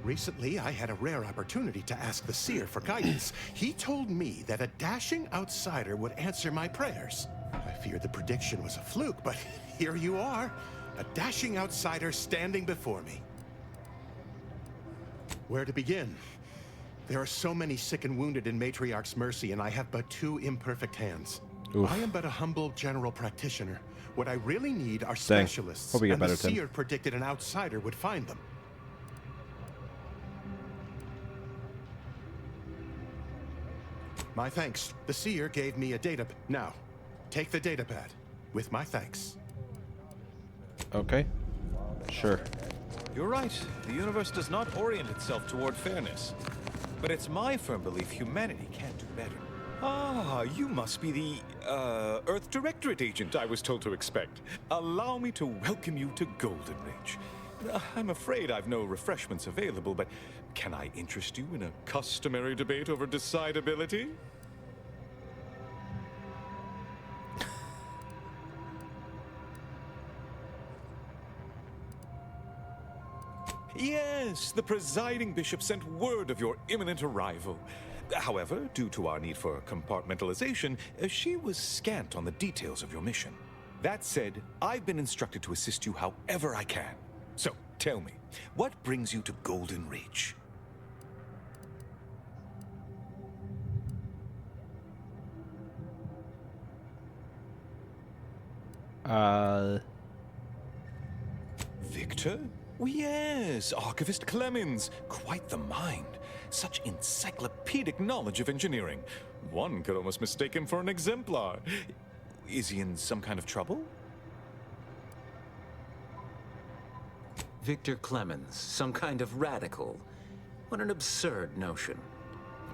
Recently, I had a rare opportunity to ask the Seer for guidance. He told me that a dashing outsider would answer my prayers. I feared the prediction was a fluke, but here you are, a dashing outsider standing before me. Where to begin? There are so many sick and wounded in Matriarch's Mercy, and I have but 2 imperfect hands. Oof. I am but a humble general practitioner. What I really need are specialists, Hope we get and better, the Seer predicted an outsider would find them. My thanks. The Seer gave me a data. Now, take the datapad. With my thanks. Okay. Sure. You're right. The universe does not orient itself toward fairness. But it's my firm belief humanity can do better. Ah, you must be the, Earth Directorate agent I was told to expect. Allow me to welcome you to Golden Ridge. I'm afraid I've no refreshments available, but can I interest you in a customary debate over decidability? Yes, the presiding bishop sent word of your imminent arrival. However, due to our need for compartmentalization, she was scant on the details of your mission. That said, I've been instructed to assist you however I can. So, tell me, what brings you to Golden Ridge? Victor? Oh, yes, Archivist Clemens. Quite the mind. Such encyclopedic knowledge of engineering. One could almost mistake him for an exemplar. Is he in some kind of trouble? Victor Clemens, some kind of radical. What an absurd notion.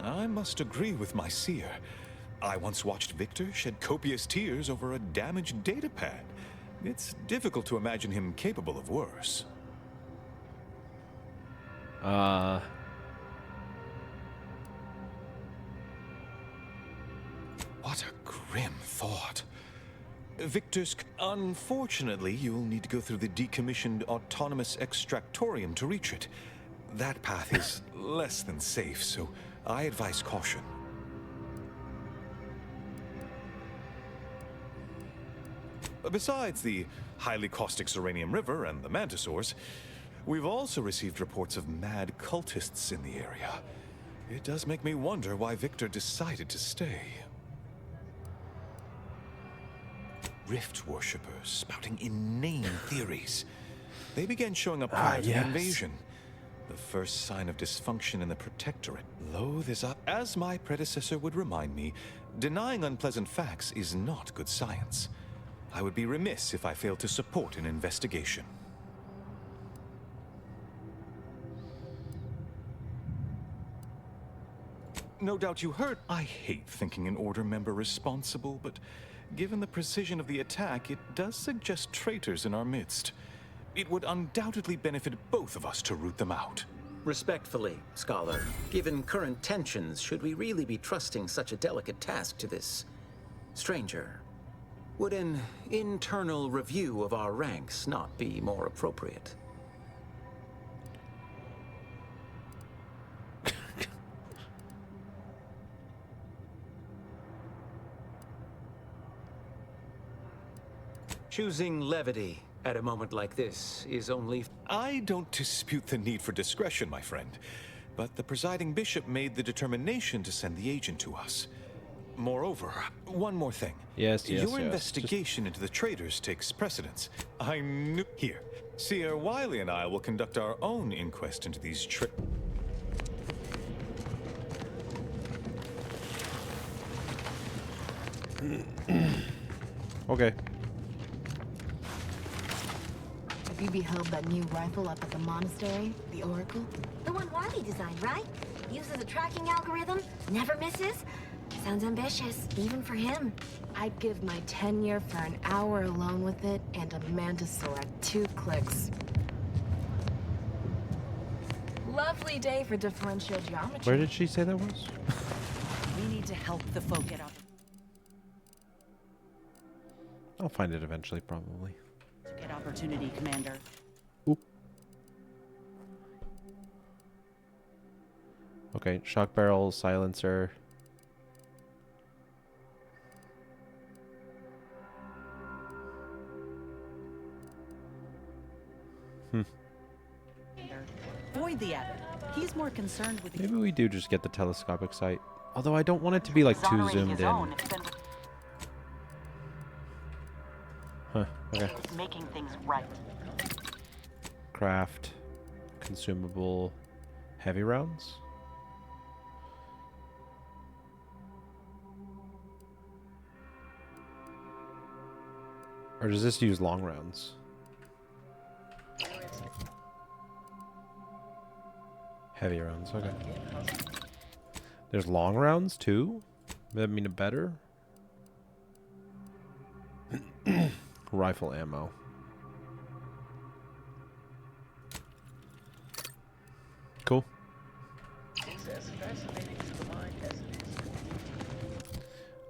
I must agree with my seer. I once watched Victor shed copious tears over a damaged datapad. It's difficult to imagine him capable of worse. What a grim thought. Victor's... Unfortunately, you'll need to go through the decommissioned autonomous extractorium to reach it. That path is less than safe, so I advise caution. Besides the highly caustic Serenium River and the Mantisaurs, we've also received reports of mad cultists in the area. It does make me wonder why Victor decided to stay. Rift worshippers spouting inane theories. They began showing up prior to the invasion. The first sign of dysfunction in the Protectorate. Loath is up. As my predecessor would remind me, denying unpleasant facts is not good science. I would be remiss if I failed to support an investigation. No doubt you heard. I hate thinking an Order member responsible, but given the precision of the attack, it does suggest traitors in our midst. It would undoubtedly benefit both of us to root them out. Respectfully, Scholar, given current tensions, should we really be trusting such a delicate task to this stranger? Would an internal review of our ranks not be more appropriate? Choosing levity at a moment like this is only... I don't dispute the need for discretion, my friend. But the presiding bishop made the determination to send the agent to us. Moreover, one more thing. Yes. Your investigation into the traitors takes precedence. I knew... Here, Seer Wiley and I will conduct our own inquest into these Okay. Have you beheld that new rifle up at the monastery? The Oracle? The one Wiley designed, right? Uses a tracking algorithm, never misses. Sounds ambitious, even for him. I'd give my tenure for an hour alone with it and a Mantisaur at 2 clicks. Lovely day for differential geometry. Where did she say that was? We need to help the folk get out. I'll find it eventually, probably. Get opportunity, Commander. Oop. Okay, shock barrel, silencer. Void the abbot. He's more concerned with. Maybe we do just get the telescopic sight. Although I don't want it to be like too zoomed in. Huh. Okay. Making things right. Craft, consumable, heavy rounds. Or does this use long rounds? Heavy rounds, okay. There's long rounds too? That mean it better? Rifle ammo. Cool.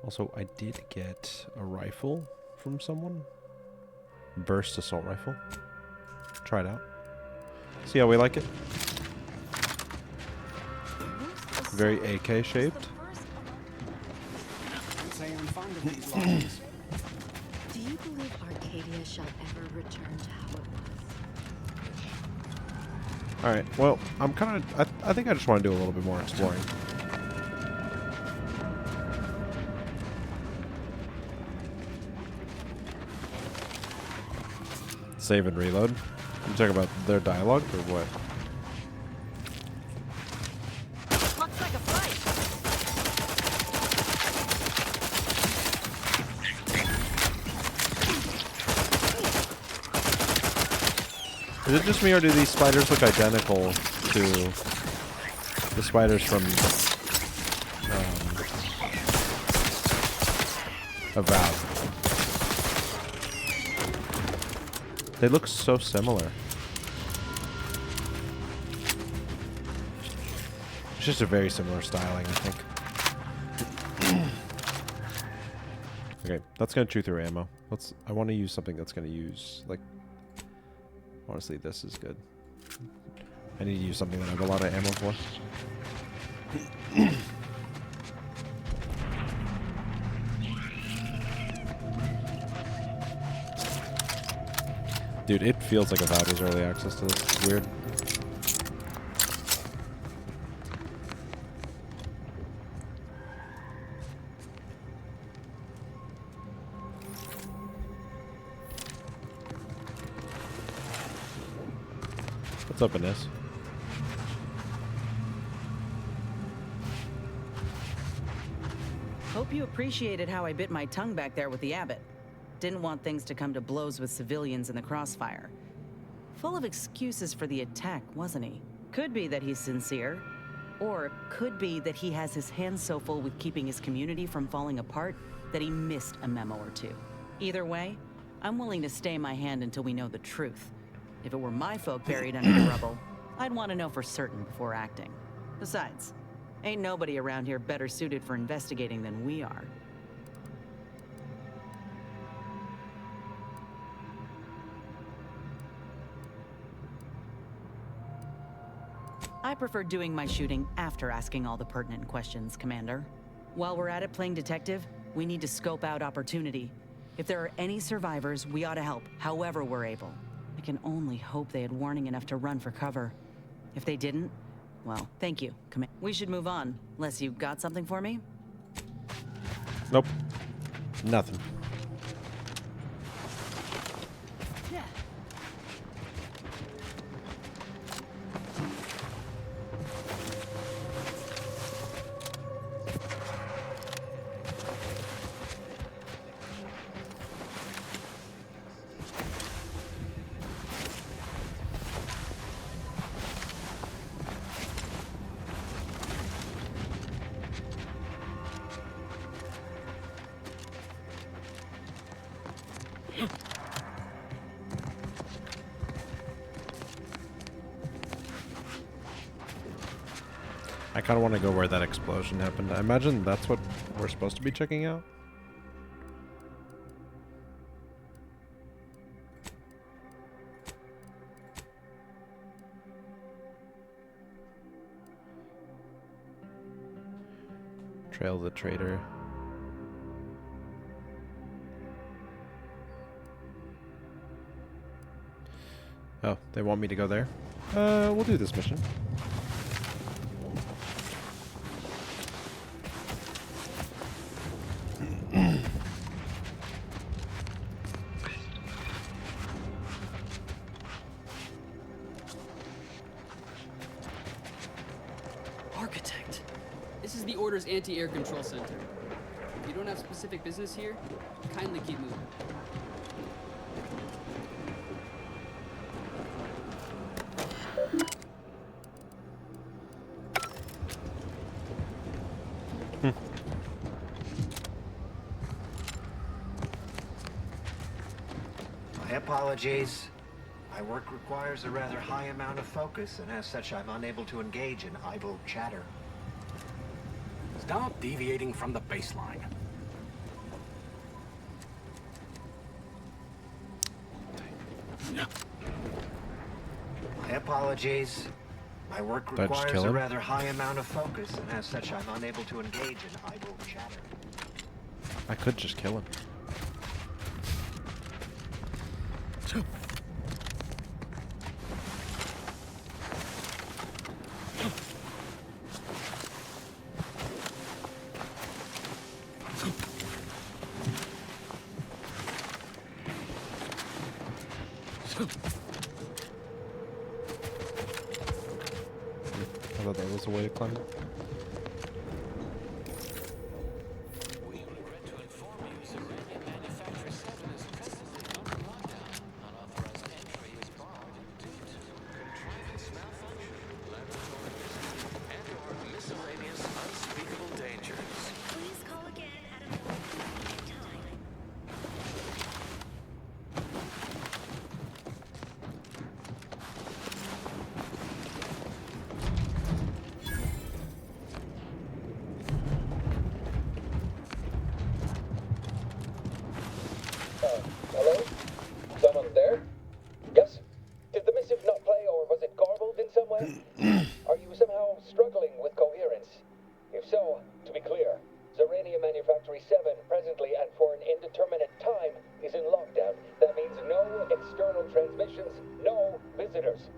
Also, I did get a rifle from someone. Burst assault rifle. Try it out. See how we like it? Very AK shaped. Do you believe Arcadia shall ever return to how it was? Alright, well, I'm kind of... I think I just want to do a little bit more exploring. Save and reload. You talking about their dialogue or what? Looks like a fight. Is it just me, or do these spiders look identical to the spiders from Avowed? They look so similar. It's just a very similar styling, I think. Okay, that's gonna chew through ammo. I want to use something that's gonna use, like, honestly, this is good. I need to use something that I have a lot of ammo for. Dude, it feels like Avowed was early access to this. It's weird. What's up in this? Hope you appreciated how I bit my tongue back there with the abbot. Didn't want things to come to blows with civilians in the crossfire. Full of excuses for the attack, wasn't he? Could be that he's sincere, or could be that he has his hands so full with keeping his community from falling apart that he missed a memo or two. Either way, I'm willing to stay my hand until we know the truth. If it were my folk buried under the rubble, I'd want to know for certain before acting. Besides, ain't nobody around here better suited for investigating than we are. I prefer doing my shooting after asking all the pertinent questions, Commander. While we're at it playing detective, we need to scope out opportunity. If there are any survivors, we ought to help, however we're able. I can only hope they had warning enough to run for cover. If they didn't, well, thank you, Commander. We should move on, unless you got something for me? Nope. Nothing. I kind of want to go where that explosion happened. I imagine that's what we're supposed to be checking out. Trail the traitor. Oh, they want me to go there? We'll do this mission. Architect. This is the Order's anti-air control center. If you don't have specific business here, kindly keep moving. My apologies. My work requires a rather high amount of focus, and as such, I'm unable to engage in idle chatter. Stop deviating from the baseline. My apologies. My work Did I just requires kill a him? rather high amount of focus, and as such, I'm unable to engage in idle chatter. I could just kill him. I thought that was a way to climb. Hello? Someone there? Yes? Did the missive not play, or was it garbled in some way? Are you somehow struggling with coherence? If so, to be clear, Zerania Manufactory 7 presently and for an indeterminate time is in lockdown. That means no external transmissions, no visitors.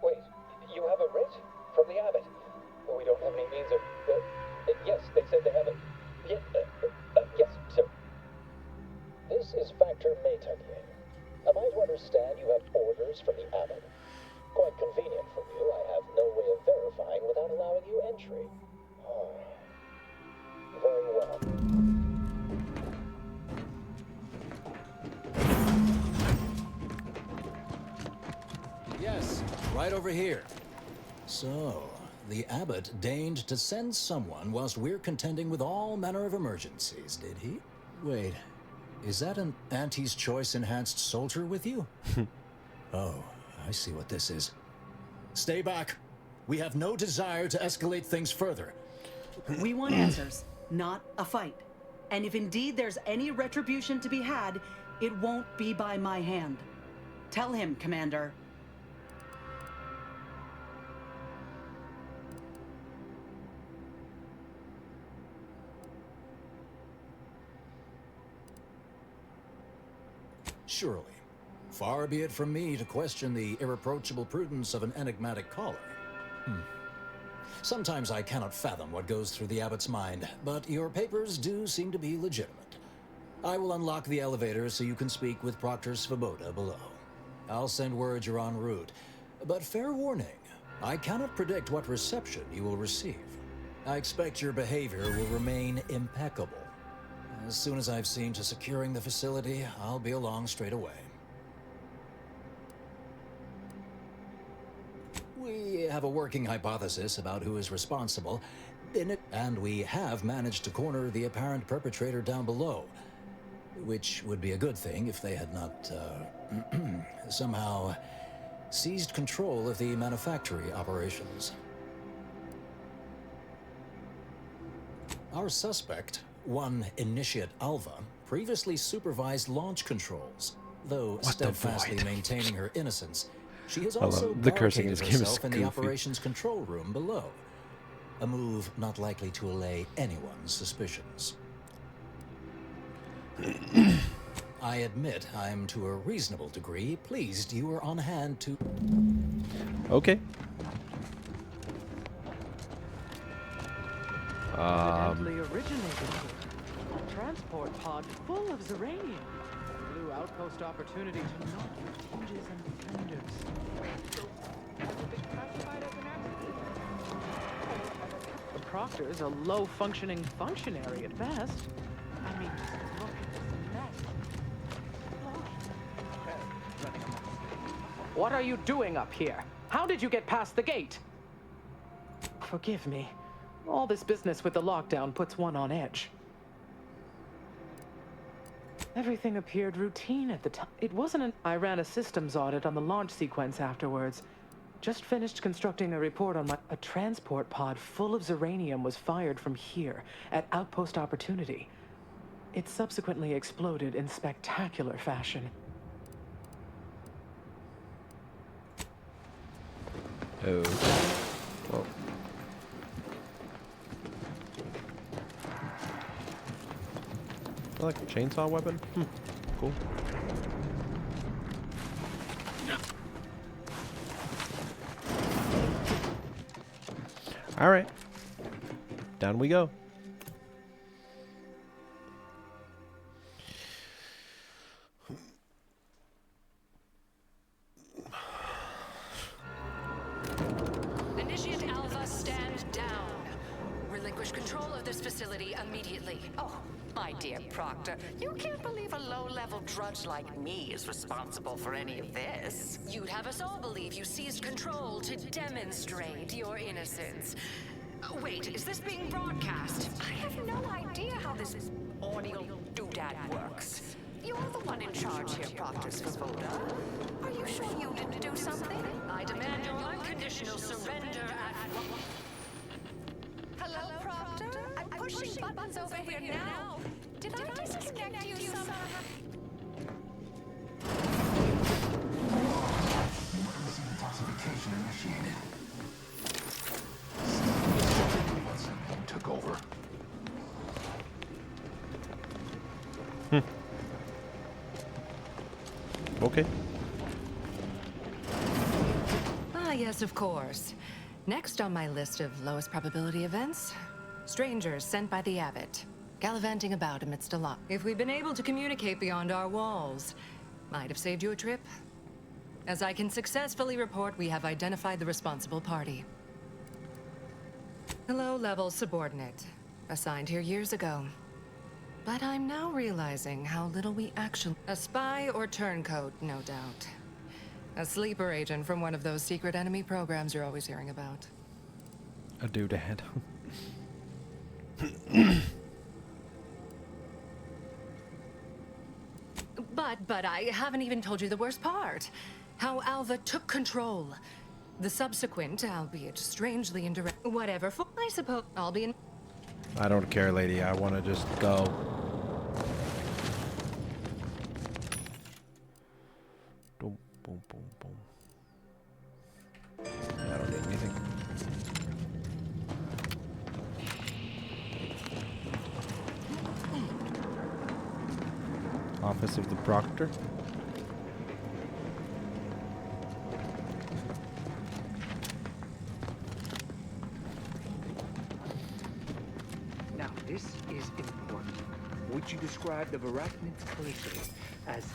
Wait, you have a writ? From the Abbot? We don't have any means of... yes, they said they have it. Yes, sir. This is Factor Maytugier. Am I to understand you have orders from the Abbot? Quite convenient for you. I have no way of verifying without allowing you entry. Oh. Very well. Yes, right over here. So, the Abbot deigned to send someone whilst we're contending with all manner of emergencies, did he? Wait, is that an Auntie's Choice enhanced soldier with you? Oh, I see what this is. Stay back. We have no desire to escalate things further. We want answers, not a fight. And if indeed there's any retribution to be had, it won't be by my hand. Tell him, Commander. Surely. Far be it from me to question the irreproachable prudence of an enigmatic caller. Sometimes I cannot fathom what goes through the Abbot's mind, but your papers do seem to be legitimate. I will unlock the elevator so you can speak with Proctor Svoboda below. I'll send word you're en route, but fair warning, I cannot predict what reception you will receive. I expect your behavior will remain impeccable. As soon as I've seen to securing the facility, I'll be along straight away. We have a working hypothesis about who is responsible in it, and we have managed to corner the apparent perpetrator down below, which would be a good thing if they had not, somehow seized control of the manufactory operations. Our suspect, one Initiate Alva, previously supervised launch controls. Though steadfastly maintaining her innocence, She has I love also the cursing in this barricaded game is herself in the goofy. operations control room below. A move not likely to allay anyone's suspicions. I admit I'm to a reasonable degree pleased you were on hand to... Okay. Evidently originated here. A transport pod full of Zeranium. Blue outpost opportunity to knock your hinges and defenders. The Proctor's a low-functioning functionary at best. I mean, look at this mess. What are you doing up here? How did you get past the gate? Forgive me. All this business with the lockdown puts one on edge. Everything appeared routine at the time. It wasn't I ran a systems audit on the launch sequence afterwards. Just finished constructing a report on a transport pod full of Zeranium was fired from here at Outpost Opportunity. It subsequently exploded in spectacular fashion. Oh. Well. I like a chainsaw weapon. Cool. All right. Down we go. Initiate Alpha, stand down. Relinquish control of this facility immediately. Oh, my dear Proctor, you can't believe a low-level drudge like me is responsible for any of this. You'd have us all believe you seized control to demonstrate your innocence. Wait, is this being broadcast? I have no idea how this audio doodad works. You're the one in charge here, Proctor Svoboda. Are you sure you didn't do something? I demand your unconditional surrender at... Hello, Proctor? I'm pushing buttons over here now. Did I disconnect you somehow? Detoxification initiated. Took over. Okay. Ah, yes, of course. Next on my list of lowest probability events, strangers sent by the Abbot, gallivanting about amidst a lot. If we'd been able to communicate beyond our walls, might have saved you a trip. As I can successfully report, we have identified the responsible party. A low-level subordinate, assigned here years ago. But I'm now realizing how little we actually... A spy or turncoat, no doubt. A sleeper agent from one of those secret enemy programs you're always hearing about. A doodad. But I haven't even told you the worst part. How Alva took control. The subsequent, albeit strangely indirect... Whatever, I suppose I'll be in... I don't care, lady. I want to just go. Boom, boom, boom, boom. I don't need anything. Office of the Proctor. Now, this is important. Would you describe the Varachnin's clicking as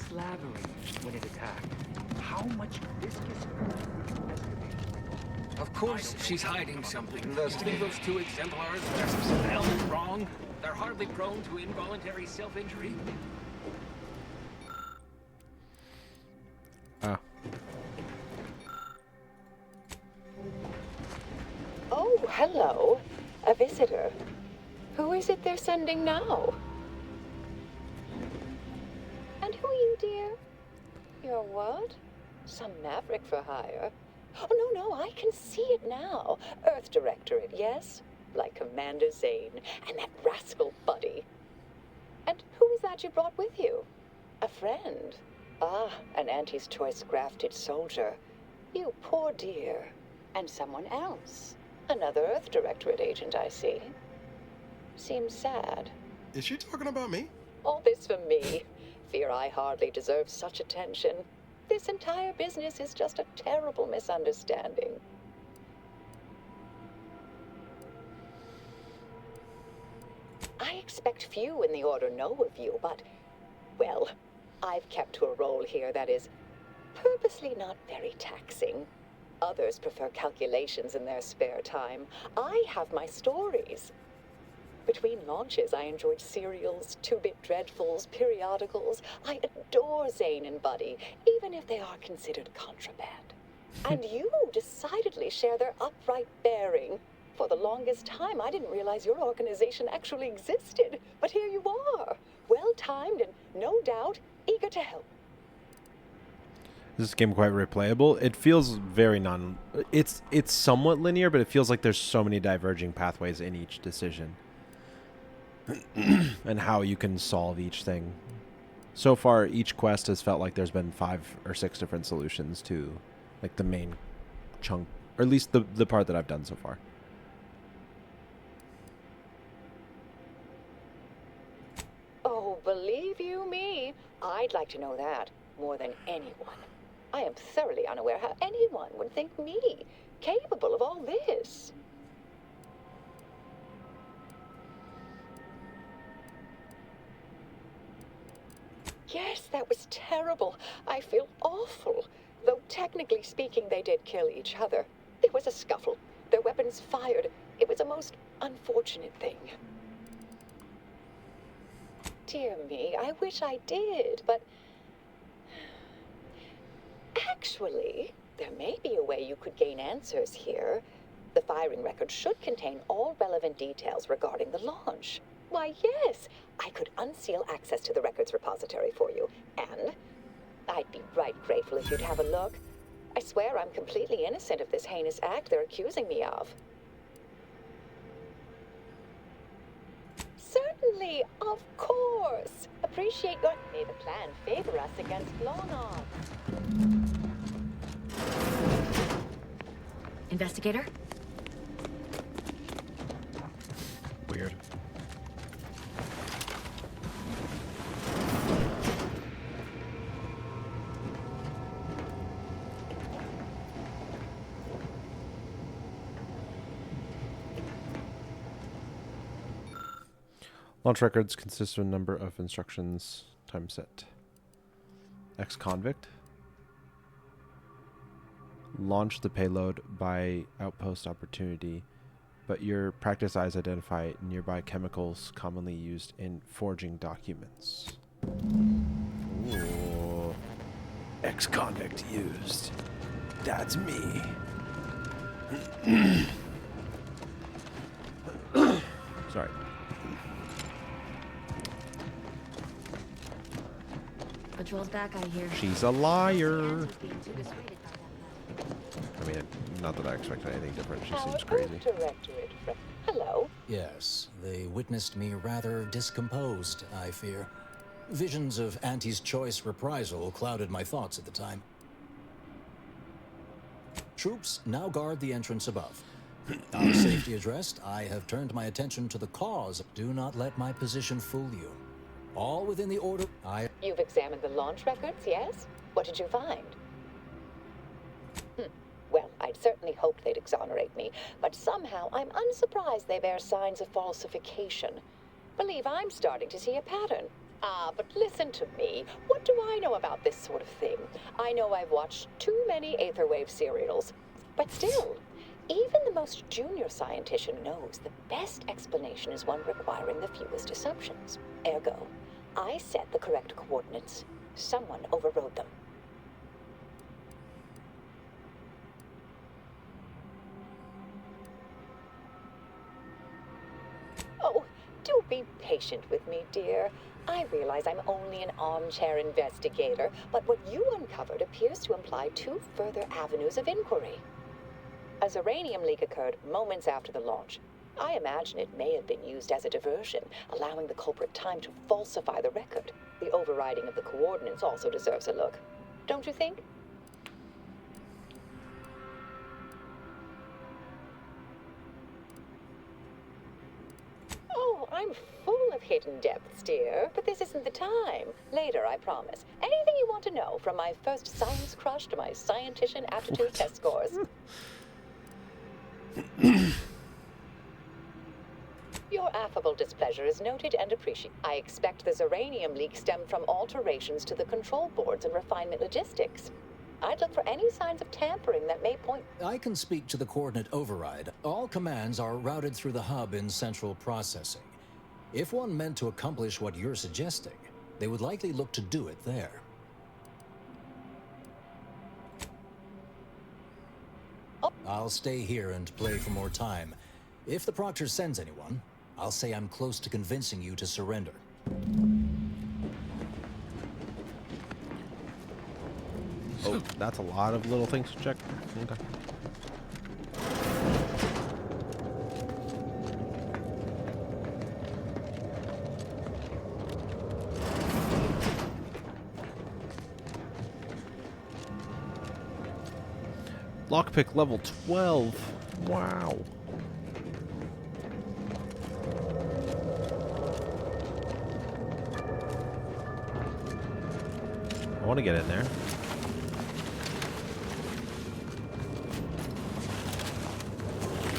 slavering when it attacked? How much viscous Of course, she's hiding something. You think those two exemplars are some element wrong? They're hardly prone to involuntary self-injury. Ah. Oh, hello. A visitor. Who is it they're sending now? And who are you, dear? You're what? Some maverick for hire? Oh, no, I can see it now. Earth Directorate, yes? Like Commander Zane and that rascal Buddy. And who is that you brought with you? A friend? Ah, an Auntie's choice grafted soldier. You poor dear. And someone else. Another Earth Directorate agent, I see. Seems sad. Is she talking about me? All this for me. Fear I hardly deserve such attention. This entire business is just a terrible misunderstanding. I expect few in the Order know of you, but, well, I've kept to a role here that is purposely not very taxing. Others prefer calculations in their spare time. I have my stories. Between launches, I enjoyed serials, 2-bit dreadfuls, periodicals. I adore Zane and Buddy, even if they are considered contraband. And you decidedly share their upright bearing. For the longest time, I didn't realize your organization actually existed. But here you are, well-timed and, no doubt, eager to help. Is this game quite replayable? It feels very it's somewhat linear, but it feels like there's so many diverging pathways in each decision. And how you can solve each thing. So far, each quest has felt like there's been 5 or 6 different solutions to like the main chunk, or at least the part that I've done so far. Oh, believe you me, I'd like to know that more than anyone. I am thoroughly unaware how anyone would think me capable of all this. Yes, that was terrible. I feel awful. Though technically speaking, they did kill each other. There was a scuffle. Their weapons fired. It was a most unfortunate thing. Dear me, I wish I did, but... Actually, there may be a way you could gain answers here. The firing record should contain all relevant details regarding the launch. Why, yes, I could unseal access to the records repository for you, and I'd be right grateful if you'd have a look. I swear I'm completely innocent of this heinous act they're accusing me of. Certainly, of course. Appreciate your... May the plan favor us against long odds. Investigator? Weird. Launch records consist of a number of instructions, time set. Ex-convict. Launch the payload by outpost opportunity, but your practice eyes identify nearby chemicals commonly used in forging documents. Ooh. Ex-convict used. That's me. Sorry. Patrol's back, I hear. She's a liar. I mean, not that I expected anything different. She seems crazy. Hello. Yes, they witnessed me rather discomposed, I fear. Visions of Auntie's choice reprisal clouded my thoughts at the time. Troops now guard the entrance above. Our safety addressed, I have turned my attention to the cause. Do not let my position fool you. All within the order. You've examined the launch records, yes? What did you find? Well, I'd certainly hoped they'd exonerate me, but somehow I'm unsurprised they bear signs of falsification. Believe I'm starting to see a pattern. But listen to me. What do I know about this sort of thing? I know I've watched too many Aetherwave serials. But still, even the most junior scientician knows the best explanation is one requiring the fewest assumptions. Ergo, I set the correct coordinates. Someone overrode them. Oh, do be patient with me, dear. I realize I'm only an armchair investigator, but what you uncovered appears to imply 2 further avenues of inquiry. A Zeranium leak occurred moments after the launch. I imagine it may have been used as a diversion, allowing the culprit time to falsify the record. The overriding of the coordinates also deserves a look. Don't you think? in depths, dear, but this isn't the time. Later, I promise. Anything you want to know, from my first science crush to my scientician aptitude test scores. Your affable displeasure is noted and appreciated. I expect the Zeranium leak stemmed from alterations to the control boards and refinement logistics. I'd look for any signs of tampering that may point... I can speak to the coordinate override. All commands are routed through the hub in central processing. If one meant to accomplish what you're suggesting, they would likely look to do it there. I'll stay here and play for more time. If the Proctor sends anyone, I'll say I'm close to convincing you to surrender. Oh, that's a lot of little things to check. Okay. Lockpick level 12. Wow. I want to get in there.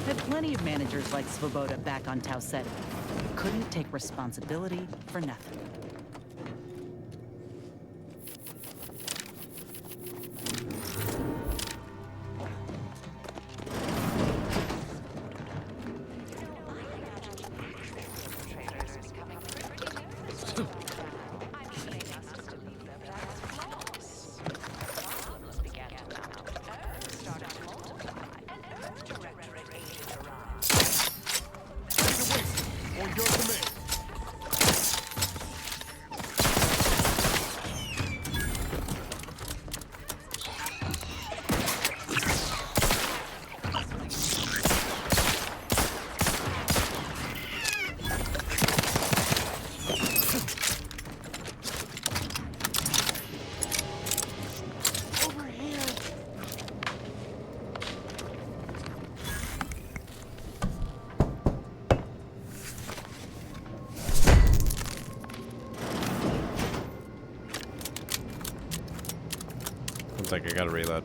Had plenty of managers like Svoboda back on Tau Ceti. Couldn't take responsibility for nothing. Like I gotta reload.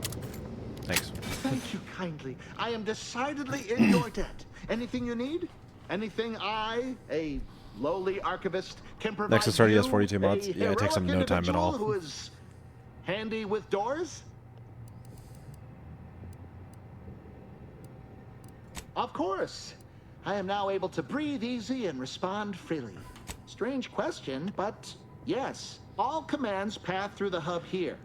Thanks. Thank you kindly. I am decidedly in your debt. Anything you need? Anything I, a lowly archivist, can provide Nexus already you? has 42 mods. Yeah, it takes them no time at all. Who is handy with doors? Of course. I am now able to breathe easy and respond freely. Strange question, but yes. All commands path through the hub here.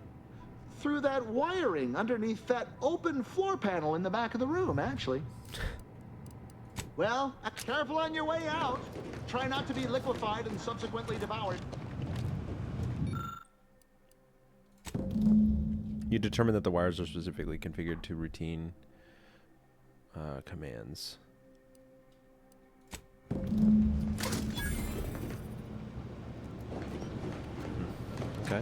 Through that wiring underneath that open floor panel in the back of the room, actually. Well, careful on your way out. Try not to be liquefied and subsequently devoured. You determine that the wires are specifically configured to routine commands. Okay.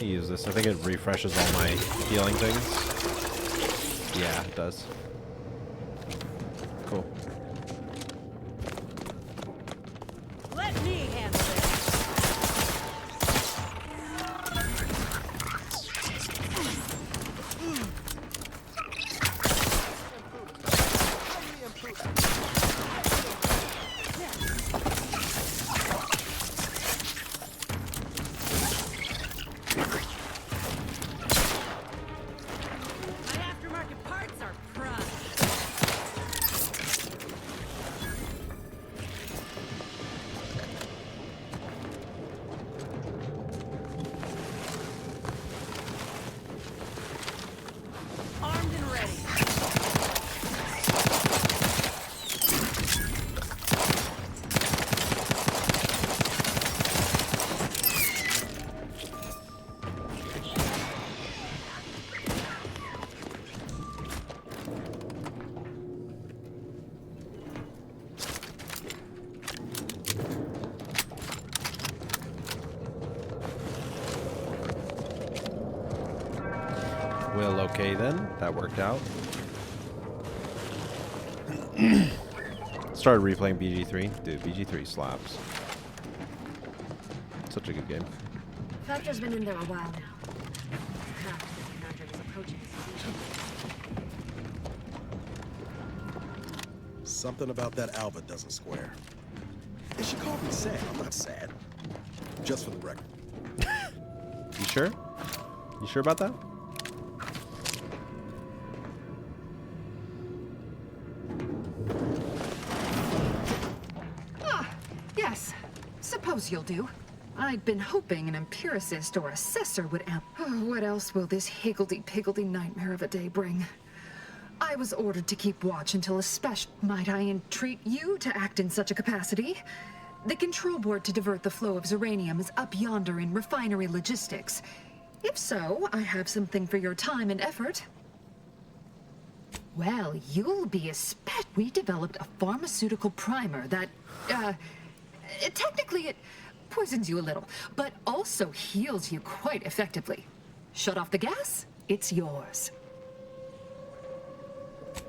Use this. I think it refreshes all my healing things. Yeah, it does. Cool. Let me handle this. Well, okay then. That worked out. Started replaying BG3. Dude, BG3 slaps. Such a good game. Factor's been in there a while now. Perhaps the commander is approaching his season. Something about that Alva doesn't square. And she called me sad. I'm not sad. Just for the record. You sure? You sure about that? Yes. Suppose you'll do. I'd been hoping an empiricist or assessor would what else will this higgledy-piggledy nightmare of a day bring? I was ordered to keep watch until a special... Might I entreat you to act in such a capacity? The control board to divert the flow of Zeranium is up yonder in refinery logistics. If so, I have something for your time and effort. Well, you'll be we developed a pharmaceutical primer that, technically it poisons you a little, but also heals you quite effectively. Shut off the gas, it's yours.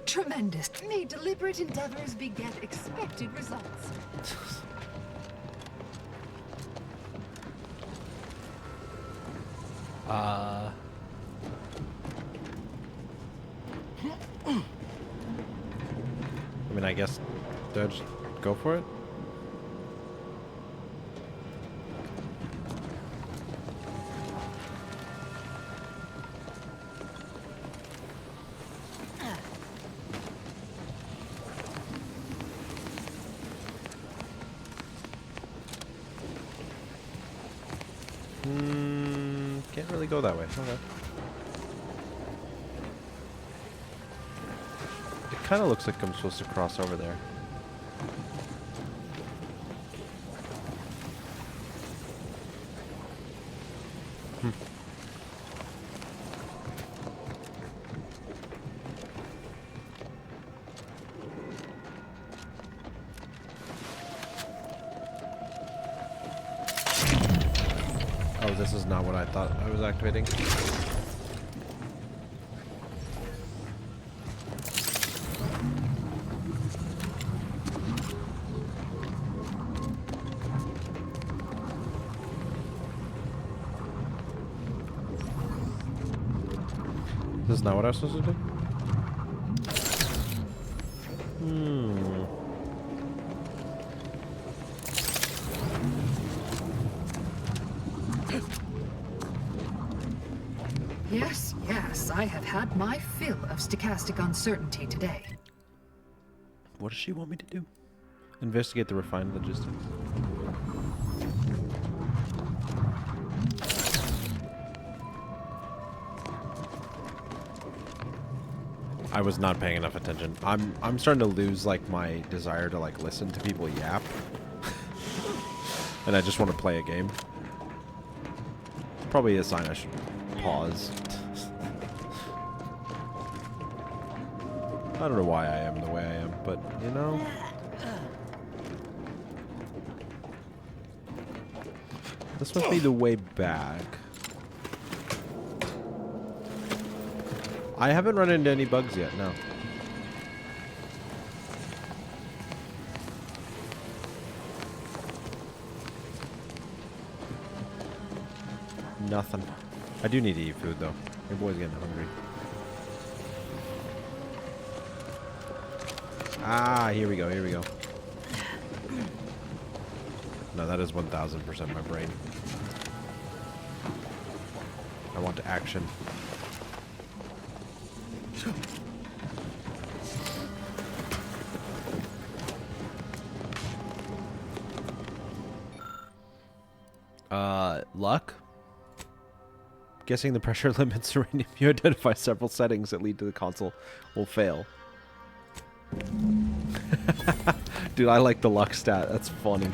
Tremendous. May deliberate endeavors beget expected results. I mean, I guess do I just go for it? Can't really go that way. Okay. It kind of looks like I'm supposed to cross over there. Oh, this is not what I thought I was activating. This is not what I was supposed to do? Yes, I have had my fill of stochastic uncertainty today. What does she want me to do? Investigate the refined logistics. I was not paying enough attention. I'm starting to lose like my desire to like listen to people yap. And I just want to play a game. It's probably a sign I should pause. I don't know why I am the way I am, but you know. This must be the way back. I haven't run into any bugs yet, no. Nothing. I do need to eat food though. Your boy's getting hungry. Ah, here we go, here we go. No, that is 1000% my brain. I want to action. Luck? Guessing the pressure limits if you identify several settings that lead to the console will fail. Dude, I like the luck stat. That's funny.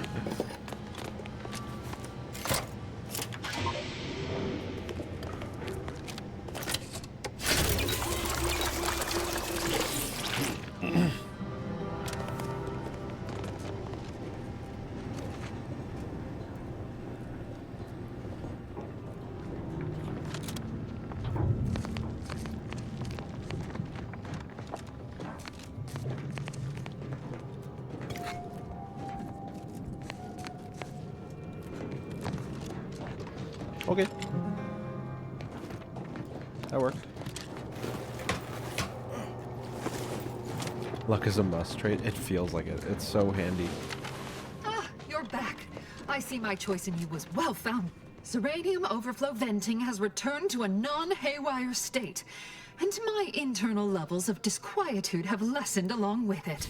Okay. That worked. Luck is a must trait. It feels like it. It's so handy. Ah, you're back. I see my choice in you was well found. Zeranium overflow venting has returned to a non-haywire state, and my internal levels of disquietude have lessened along with it.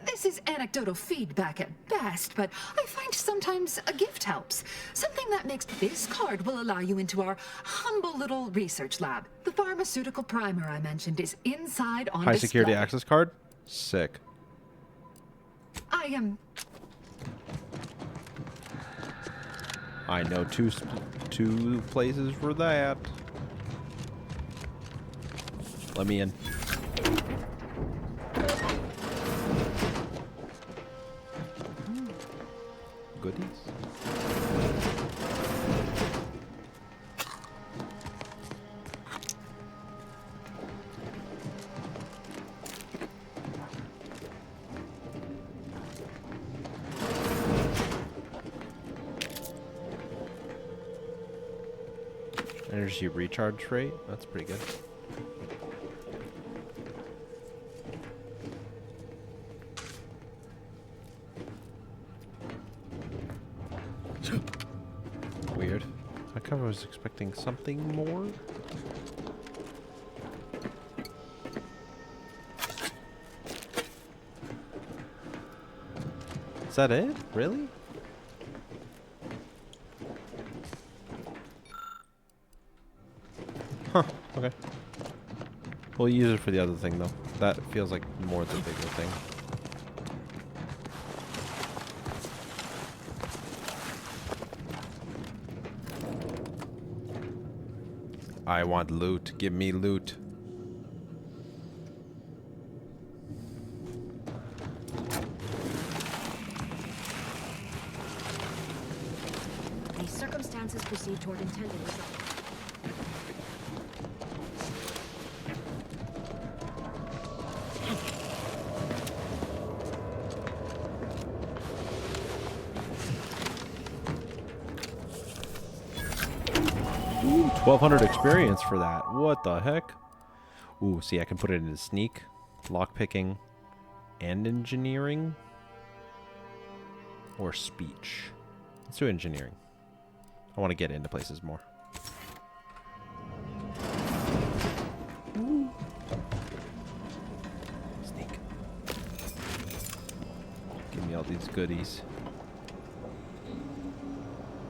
This is anecdotal feedback at best, but I find sometimes a gift helps. Something that makes this card will allow you into our humble little research lab. The pharmaceutical primer I mentioned is inside on High display. security access card? Sick. I am... I know two places for that. Let me in. Goodies. Energy recharge rate, that's pretty good. Weird. I kind of was expecting something more. Is that it? Really? Huh, okay. We'll use it for the other thing, though. That feels like more the bigger thing. I want loot. Give me loot. The circumstances proceed toward intended results. Ooh, 1,200 experience for that. What the heck? Ooh, see, I can put it into sneak, lockpicking, and engineering. Or speech. Let's do engineering. I want to get into places more. Ooh. Sneak. Give me all these goodies.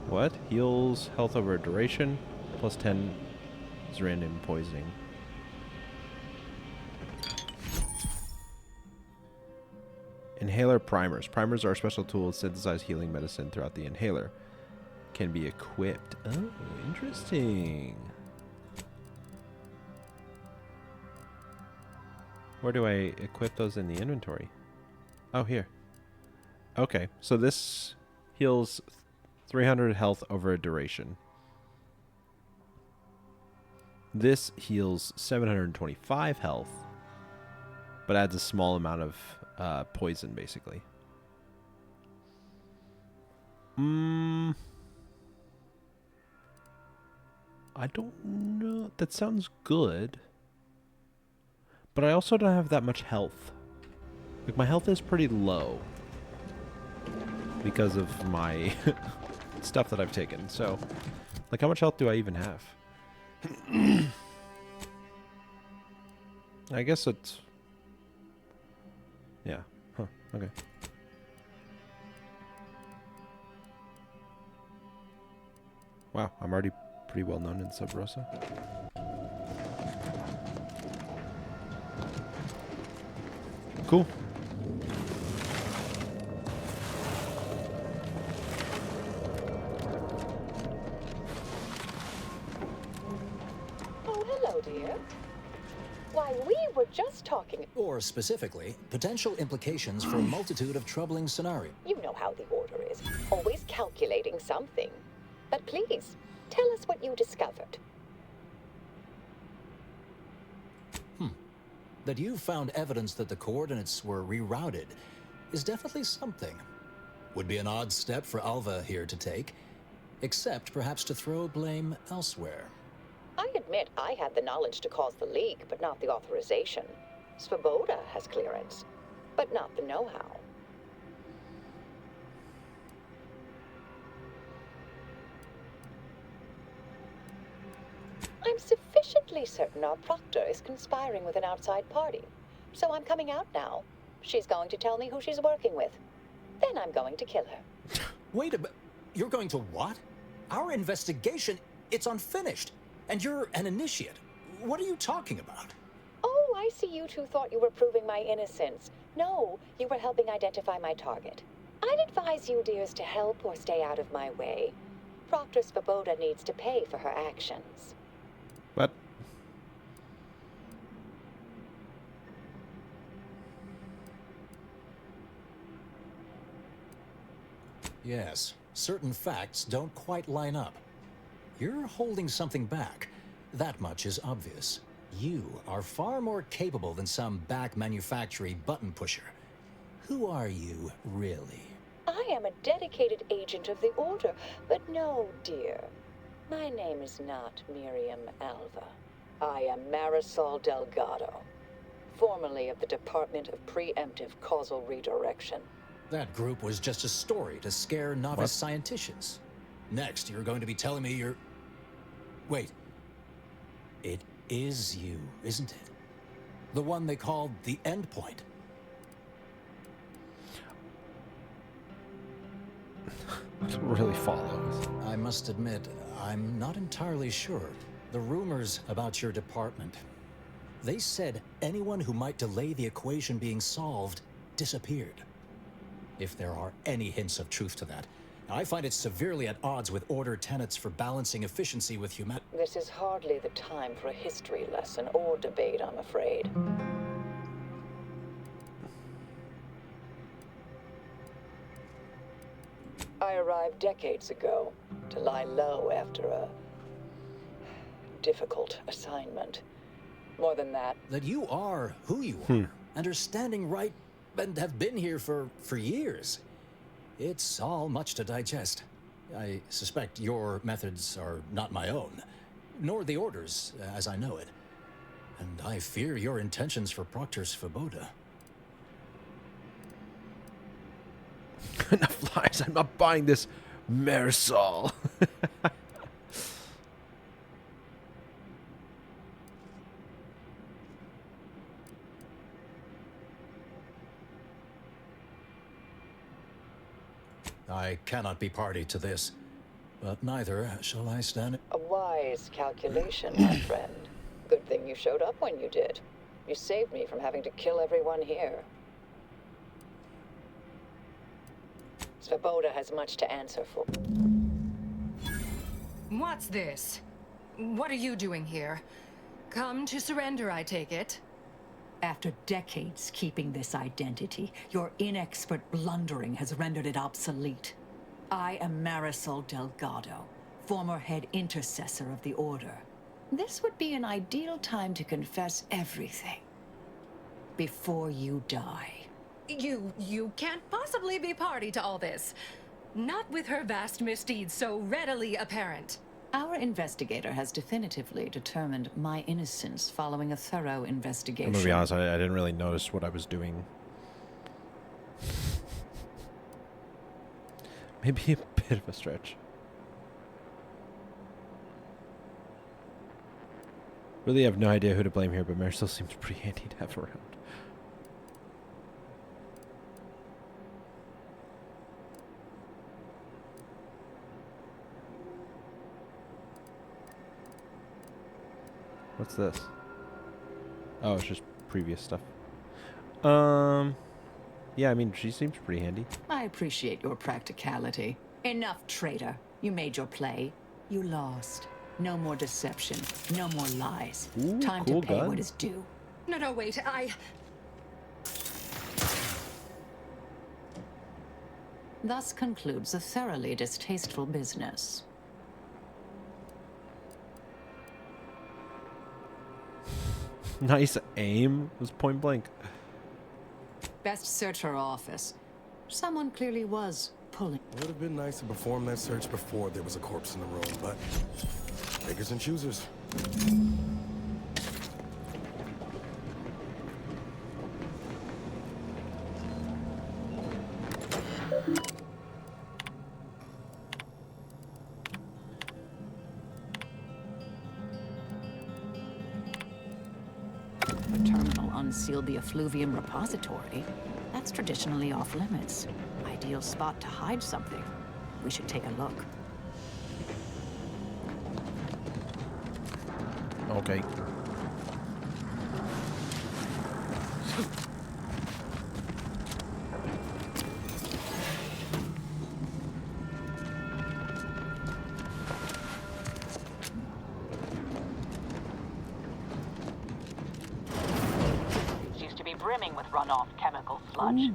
What? Heals health over duration. Plus 10 is random poisoning. Inhaler primers. Primers are a special tool to synthesize healing medicine throughout the inhaler. Can be equipped. Oh, interesting. Where do I equip those in the inventory? Oh, here. Okay, so this heals 300 health over a duration. This heals 725 health, but adds a small amount of poison, basically. I don't know. That sounds good. But I also don't have that much health. Like, my health is pretty low because of my stuff that I've taken. So, like, how much health do I even have? I guess it's... Yeah. Huh. Okay. Wow, I'm already pretty well known in Sub Rosa. Cool. Oh, hello, dear. Why, we were just talking. Or specifically, potential implications for a multitude of troubling scenarios. You know how the Order is. Always calculating something. But please, tell us what you discovered. That you found evidence that the coordinates were rerouted is definitely something. Would be an odd step for Alva here to take. except perhaps to throw blame elsewhere. I admit I had the knowledge to cause the leak, but not the authorization. Svoboda has clearance, but not the know-how. I'm sufficiently certain our proctor is conspiring with an outside party. So I'm coming out now. She's going to tell me who she's working with. Then I'm going to kill her. Wait a minute. You're going to what? Our investigation, it's unfinished. And you're an initiate. What are you talking about? Oh, I see you two thought you were proving my innocence. No, you were helping identify my target. I'd advise you dears to help or stay out of my way. Proctor Svoboda needs to pay for her actions. What? Yes, certain facts don't quite line up. You're holding something back. That much is obvious. You are far more capable than some back manufacturing button pusher. Who are you, really? I am a dedicated agent of the Order, but no, dear. My name is not Miriam Alva. I am Marisol Delgado, formerly of the Department of Preemptive Causal Redirection. That group was just a story to scare novice scienticians. Next, you're going to be telling me you're... Wait. It is you, isn't it? The one they called the Endpoint. It really follows. I must admit, I'm not entirely sure. The rumors about your department. They said anyone who might delay the equation being solved disappeared. If there are any hints of truth to that, I find it severely at odds with Order tenets for balancing efficiency with humanity. This is hardly the time for a history lesson or debate, I'm afraid. I arrived decades ago to lie low after a difficult assignment. More than that. That you are who you are, and are standing right and have been here for years. It's all much to digest. I suspect your methods are not my own, nor the Order's, as I know it. And I fear your intentions for Proctor Svoboda. Enough lies. I'm not buying this, Marisol. I cannot be party to this, but neither shall I stand. A wise calculation, my friend. Good thing you showed up when you did. You saved me from having to kill everyone here. Svoboda has much to answer for. What's this? What are you doing here? Come to surrender, I take it? After decades keeping this identity, your inexpert blundering has rendered it obsolete. I am Marisol Delgado, former head intercessor of the Order. This would be an ideal time to confess everything. Before you die. You can't possibly be party to all this. Not with her vast misdeeds so readily apparent. Our investigator has definitively determined my innocence following a thorough investigation. I'm gonna be honest, I didn't really notice what I was doing. Maybe a bit of a stretch. Really have no idea who to blame here, but Marisol seems pretty handy to have around. What's this? Oh, it's just previous stuff. Yeah, I mean, she seems pretty handy. I appreciate your practicality. Enough, traitor. You made your play. You lost. No more deception. No more lies. Ooh, Time cool to pay gun. what is due. No, wait, Thus concludes a thoroughly distasteful business. Nice aim. It was point blank. Best search her office. Someone clearly was pulling. Would have been nice to perform that search before there was a corpse in the room, but takers and choosers. The terminal unsealed the effluvium repository. That's traditionally off limits. Ideal spot to hide something. We should take a look. Okay. Used to be brimming with runoff chemical sludge.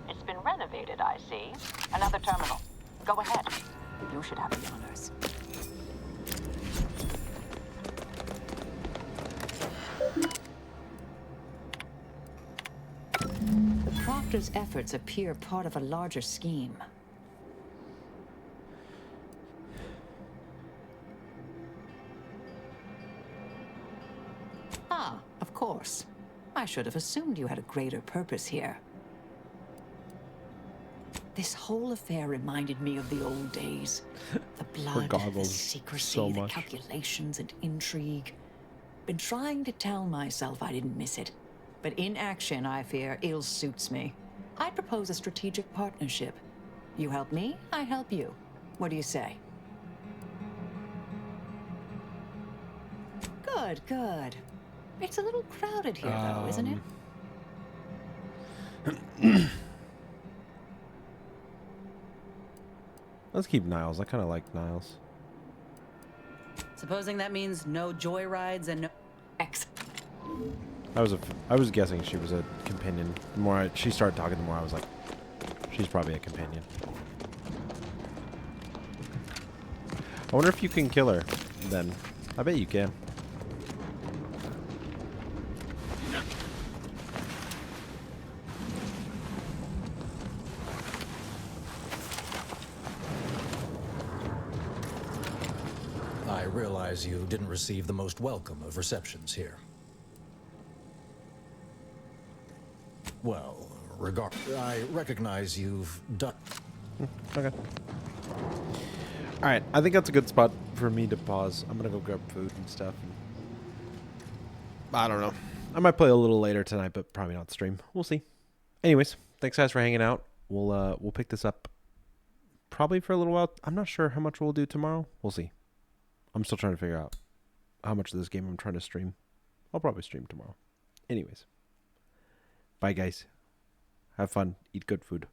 It's been renovated, I see. Another terminal. Go ahead. You should have the honors. The Proctor's efforts appear part of a larger scheme. Ah, of course. I should have assumed you had a greater purpose here. This whole affair reminded me of the old days. The blood, the secrecy, the calculations and intrigue. Been trying to tell myself I didn't miss it. But in action, I fear, ill suits me. I'd propose a strategic partnership. You help me, I help you. What do you say? Good, good. It's a little crowded here, though, isn't it? Let's keep Niles. I kind of like Niles. Supposing that means no joyrides and no... I was guessing she was a companion. The more she started talking, the more I was like, she's probably a companion. I wonder if you can kill her then. I bet you can. I realize you didn't receive the most welcome of receptions here. Well, I recognize you've done... Okay. Alright, I think that's a good spot for me to pause. I'm gonna go grab food and stuff. I don't know. I might play a little later tonight, but probably not stream. We'll see. Anyways, thanks guys for hanging out. We'll pick this up probably for a little while. I'm not sure how much we'll do tomorrow. We'll see. I'm still trying to figure out how much of this game I'm trying to stream. I'll probably stream tomorrow. Anyways. Bye, guys. Have fun. Eat good food.